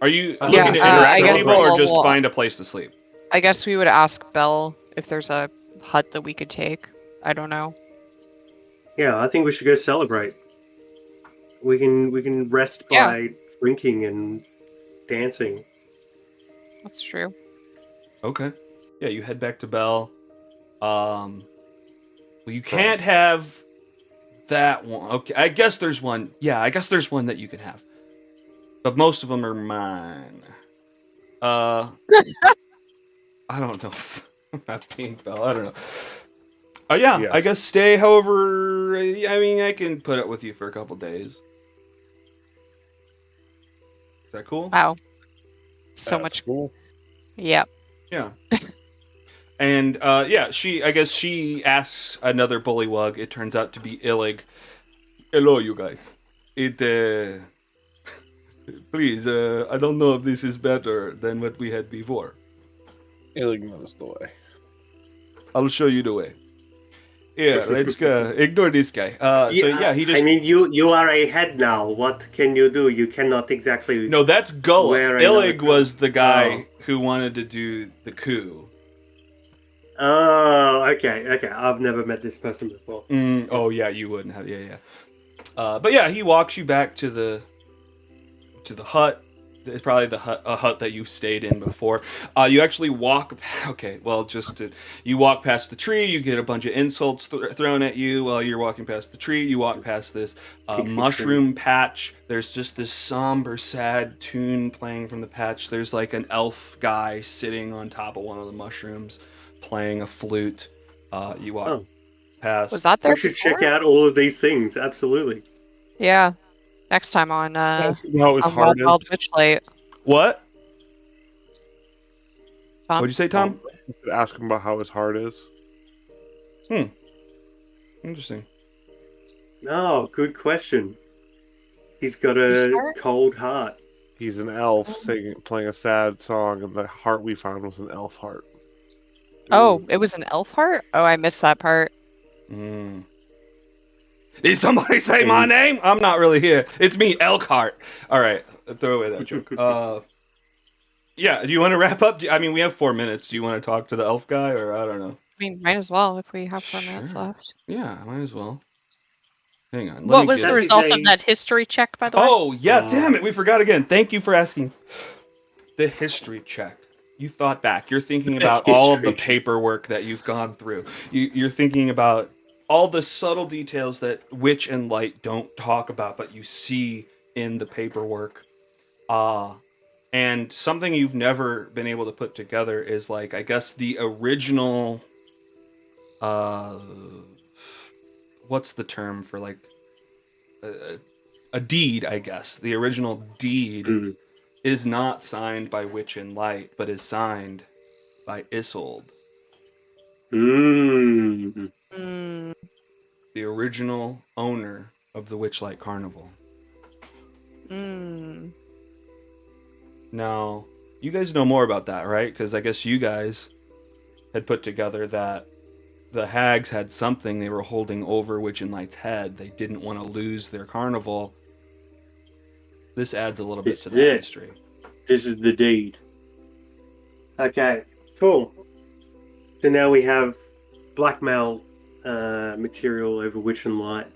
Are you Yeah, looking to I interact with guess people or just we'll- find a place to sleep? I guess we would ask Belle if there's a hut that we could take. I don't know. Yeah, I think we should go celebrate. We can rest Yeah. by drinking and dancing. That's true. Okay. Yeah, you head back to Bell. Well, you can't have that one. Okay, I guess there's one. Yeah, I guess there's one that you can have. But most of them are mine. I don't know. Not being Bell, I don't know. Yeah, Yes. I guess stay however... I mean, I can put up with you for a couple days. Is that cool? Wow. So That's much. cool. Yep. Yeah. And yeah, I guess she asks another bullywug. It turns out to be Illig. Hello, you guys. Please, I don't know if this is better than what we had before. Illig knows the way. I'll show you the way. Yeah, let's go. Ignore this guy. So yeah, he just. I mean, you are a head now. What can you do? You cannot exactly. No, that's Gullup. Wear another Illig was the guy Oh. who wanted to do the coup. Oh, okay. I've never met this person before. Oh yeah, you wouldn't have. Yeah. But yeah, he walks you back to the hut. It's probably a hut that you've stayed in before. You actually walk. Okay, well, you walk past the tree. You get a bunch of insults thrown at you while you're walking past the tree. You walk past this Pixie mushroom patch. There's just this somber, sad tune playing from the patch. There's like an elf guy sitting on top of one of the mushrooms, playing a flute. You walk past. Was that there? We should before? check out all of these things. Absolutely. Yeah. Next time on How his on heart is. Wild Witchlight. What? Tom? What'd you say, Tom? You could ask him about how his heart is. Interesting. Oh, good question. He's got Whose a heart? cold heart. He's an elf playing a sad song, and the heart we found was an elf heart. Oh, it was an elf heart? Oh, I missed that part. Did somebody say my name? I'm not really here. It's me, Elkhart. All right, throw away that joke. Yeah, do you want to wrap up? I mean, we have 4 minutes. Do you want to talk to the elf guy, or I don't know? I mean, might as well if we have 4 minutes Sure. left. Yeah, might as well. Hang on. What was the get- result That's of that history check, by the way? Oh, yeah, damn it. We forgot again. Thank you for asking. The history check. You thought back. You're thinking about all of the History check. paperwork that you've gone through. You're thinking about all the subtle details that Witch and Light don't talk about, but you see in the paperwork. And something you've never been able to put together is, like, I guess the original... what's the term for, like, a deed, I guess. The original deed Mhm. is not signed by Witch and Light, but is signed by Isolde, Mm. the original owner of the Witchlight Carnival. Now, you guys know more about that, right? Because I guess you guys had put together that the hags had something they were holding over Witch and Light's head. They didn't want to lose their carnival. This adds a little bit This to is that it. history. This is the deed. Okay, cool. So now we have blackmail material over Witch and Light,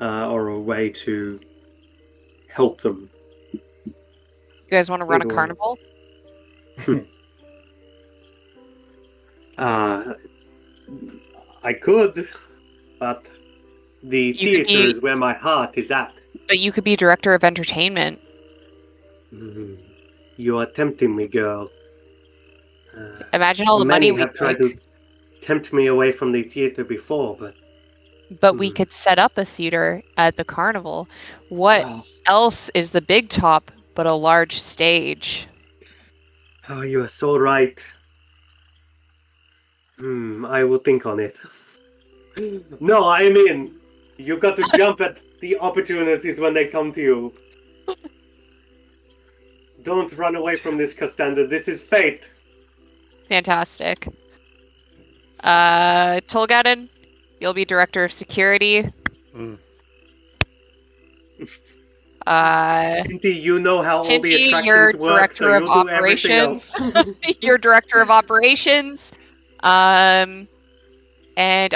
or a way to help them. You guys want to run a Either way. carnival? I could, but the You could theater be- is where my heart is at. But you could be director of entertainment. You are tempting me, girl. Imagine all the Many money we have tried to tempt me away from the theater before, but we could set up a theater at the carnival. What oh, else is the big top but a large stage? oh, you are so right. I will think on it. No, I mean, you got to jump at the opportunities when they come to you. Don't run away from this, Costanza. This is fate. Fantastic. Tolgaden, you'll be director of security. Mm. Tinty, you know how all the Tinty, attractions you're work, so director of you'll do everything else. operations. You're director of operations. And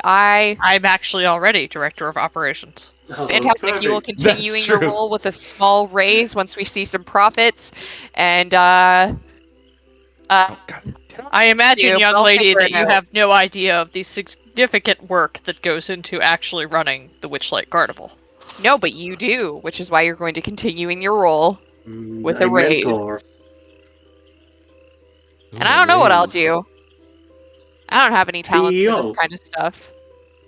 I'm actually already director of operations. Oh, fantastic. You will perfect. continue That's in your true. role with a small raise once we see some profits. And Oh, God. I imagine, You, young I'll lady, figure that it you out. have no idea of the significant work that goes into actually running the Witchlight Carnival. no, but you do, which is why you're going to continue in your role. with a I raise. mentor. And I don't know what I'll Raise. do. I don't have any talents for CEO. this kind of stuff.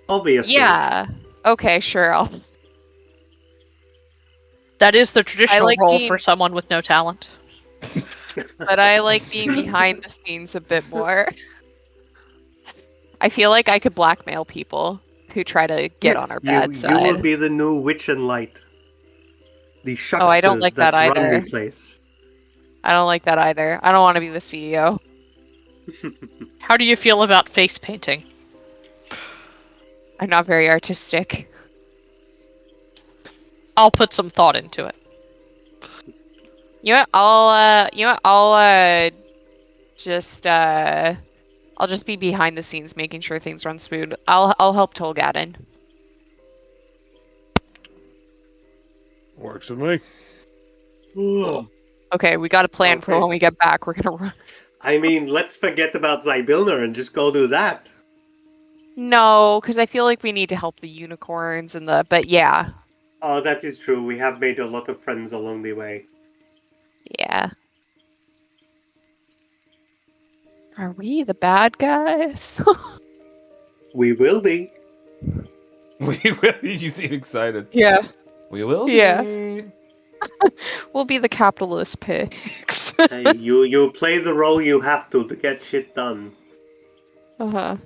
Obviously. Yeah. Okay, sure. That is the traditional like role being- for someone with no talent. But I like being behind the scenes a bit more. I feel like I could blackmail people who try to get on our bad you will side. be the new Witch and Light. The shucksters Oh, I don't like that run either. the place. I don't like that either. I don't want to be the CEO. How do you feel about face painting? I'm not very artistic. I'll put some thought into it. You know what? I'll just be behind the scenes, making sure things run smooth. I'll help Tolgaden. Works with me. Ooh. Okay, we got a plan for Okay. when we get back. We're gonna run. I mean, let's forget about Zybilna and just go do that. No, because I feel like we need to help the unicorns and the. But yeah, Oh, that is true. We have made a lot of friends along the way. yeah. Are we the bad guys? We will be. We will. You seem excited. Yeah. We will. Yeah. Be. We'll be the capitalist pigs. Hey, you play the role you have to get shit done. Uh-huh.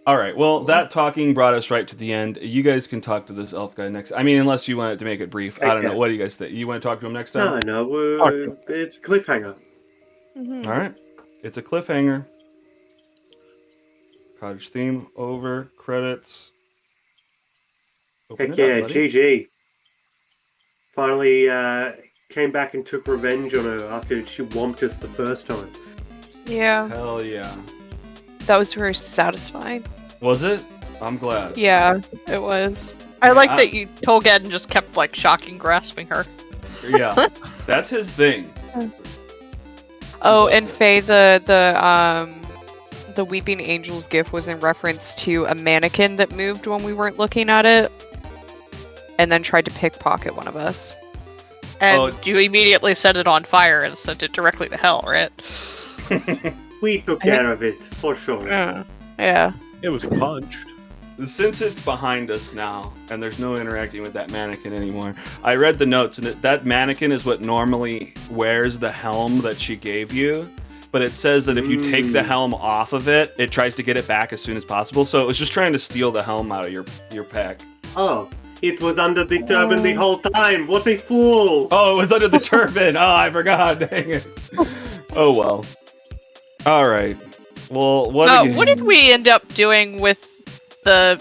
All right. Well, that talking brought us right to the end. You guys can talk to this elf guy next. I mean, unless you wanted to make it brief. I don't know. Okay. What do you guys think? You want to talk to him next time? No, Okay. it's a cliffhanger. Mhm. All right. It's a cliffhanger. Cottage theme over. Credits. Open Heck it yeah, up, buddy. GG. Finally came back and took revenge on her after she whomped us the first time. Yeah, Hell yeah. that was very satisfying. Was it? I'm glad. Yeah, it was. I like I- that you Tolgaden just kept like shocking grasping her. Yeah. That's his thing. Oh, loves and it. Faye, the Weeping Angel's gif was in reference to a mannequin that moved when we weren't looking at it, and then tried to pickpocket one of us. And Oh. you immediately set it on fire and sent it directly to hell, right? We took care of it, for sure. Yeah. It was punched. Since it's behind us now, and there's no interacting with that mannequin anymore, I read the notes, and that mannequin is what normally wears the helm that she gave you. But it says that if you take the helm off of it, it tries to get it back as soon as possible. So it was just trying to steal the helm out of your pack. Oh, it was under the turban the whole time. What a fool! Oh, it was under the turban. Oh, I forgot. Dang it. Oh well. All right. Well, What did we end up doing with the?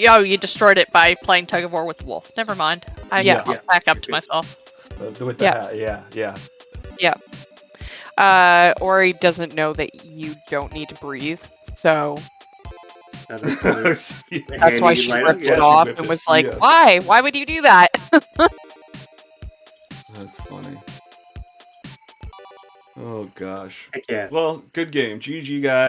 Oh, you destroyed it by playing tug of war with the wolf. Never mind. I'll back up to myself. With the hat? Yeah. Ori doesn't know that you don't need to breathe, so That's that's why she ripped Yeah, it she off ripped and it, was like, yeah. "Why? Why would you do that?" That's funny. Oh gosh. Heck yeah. Well, good game. GG guys.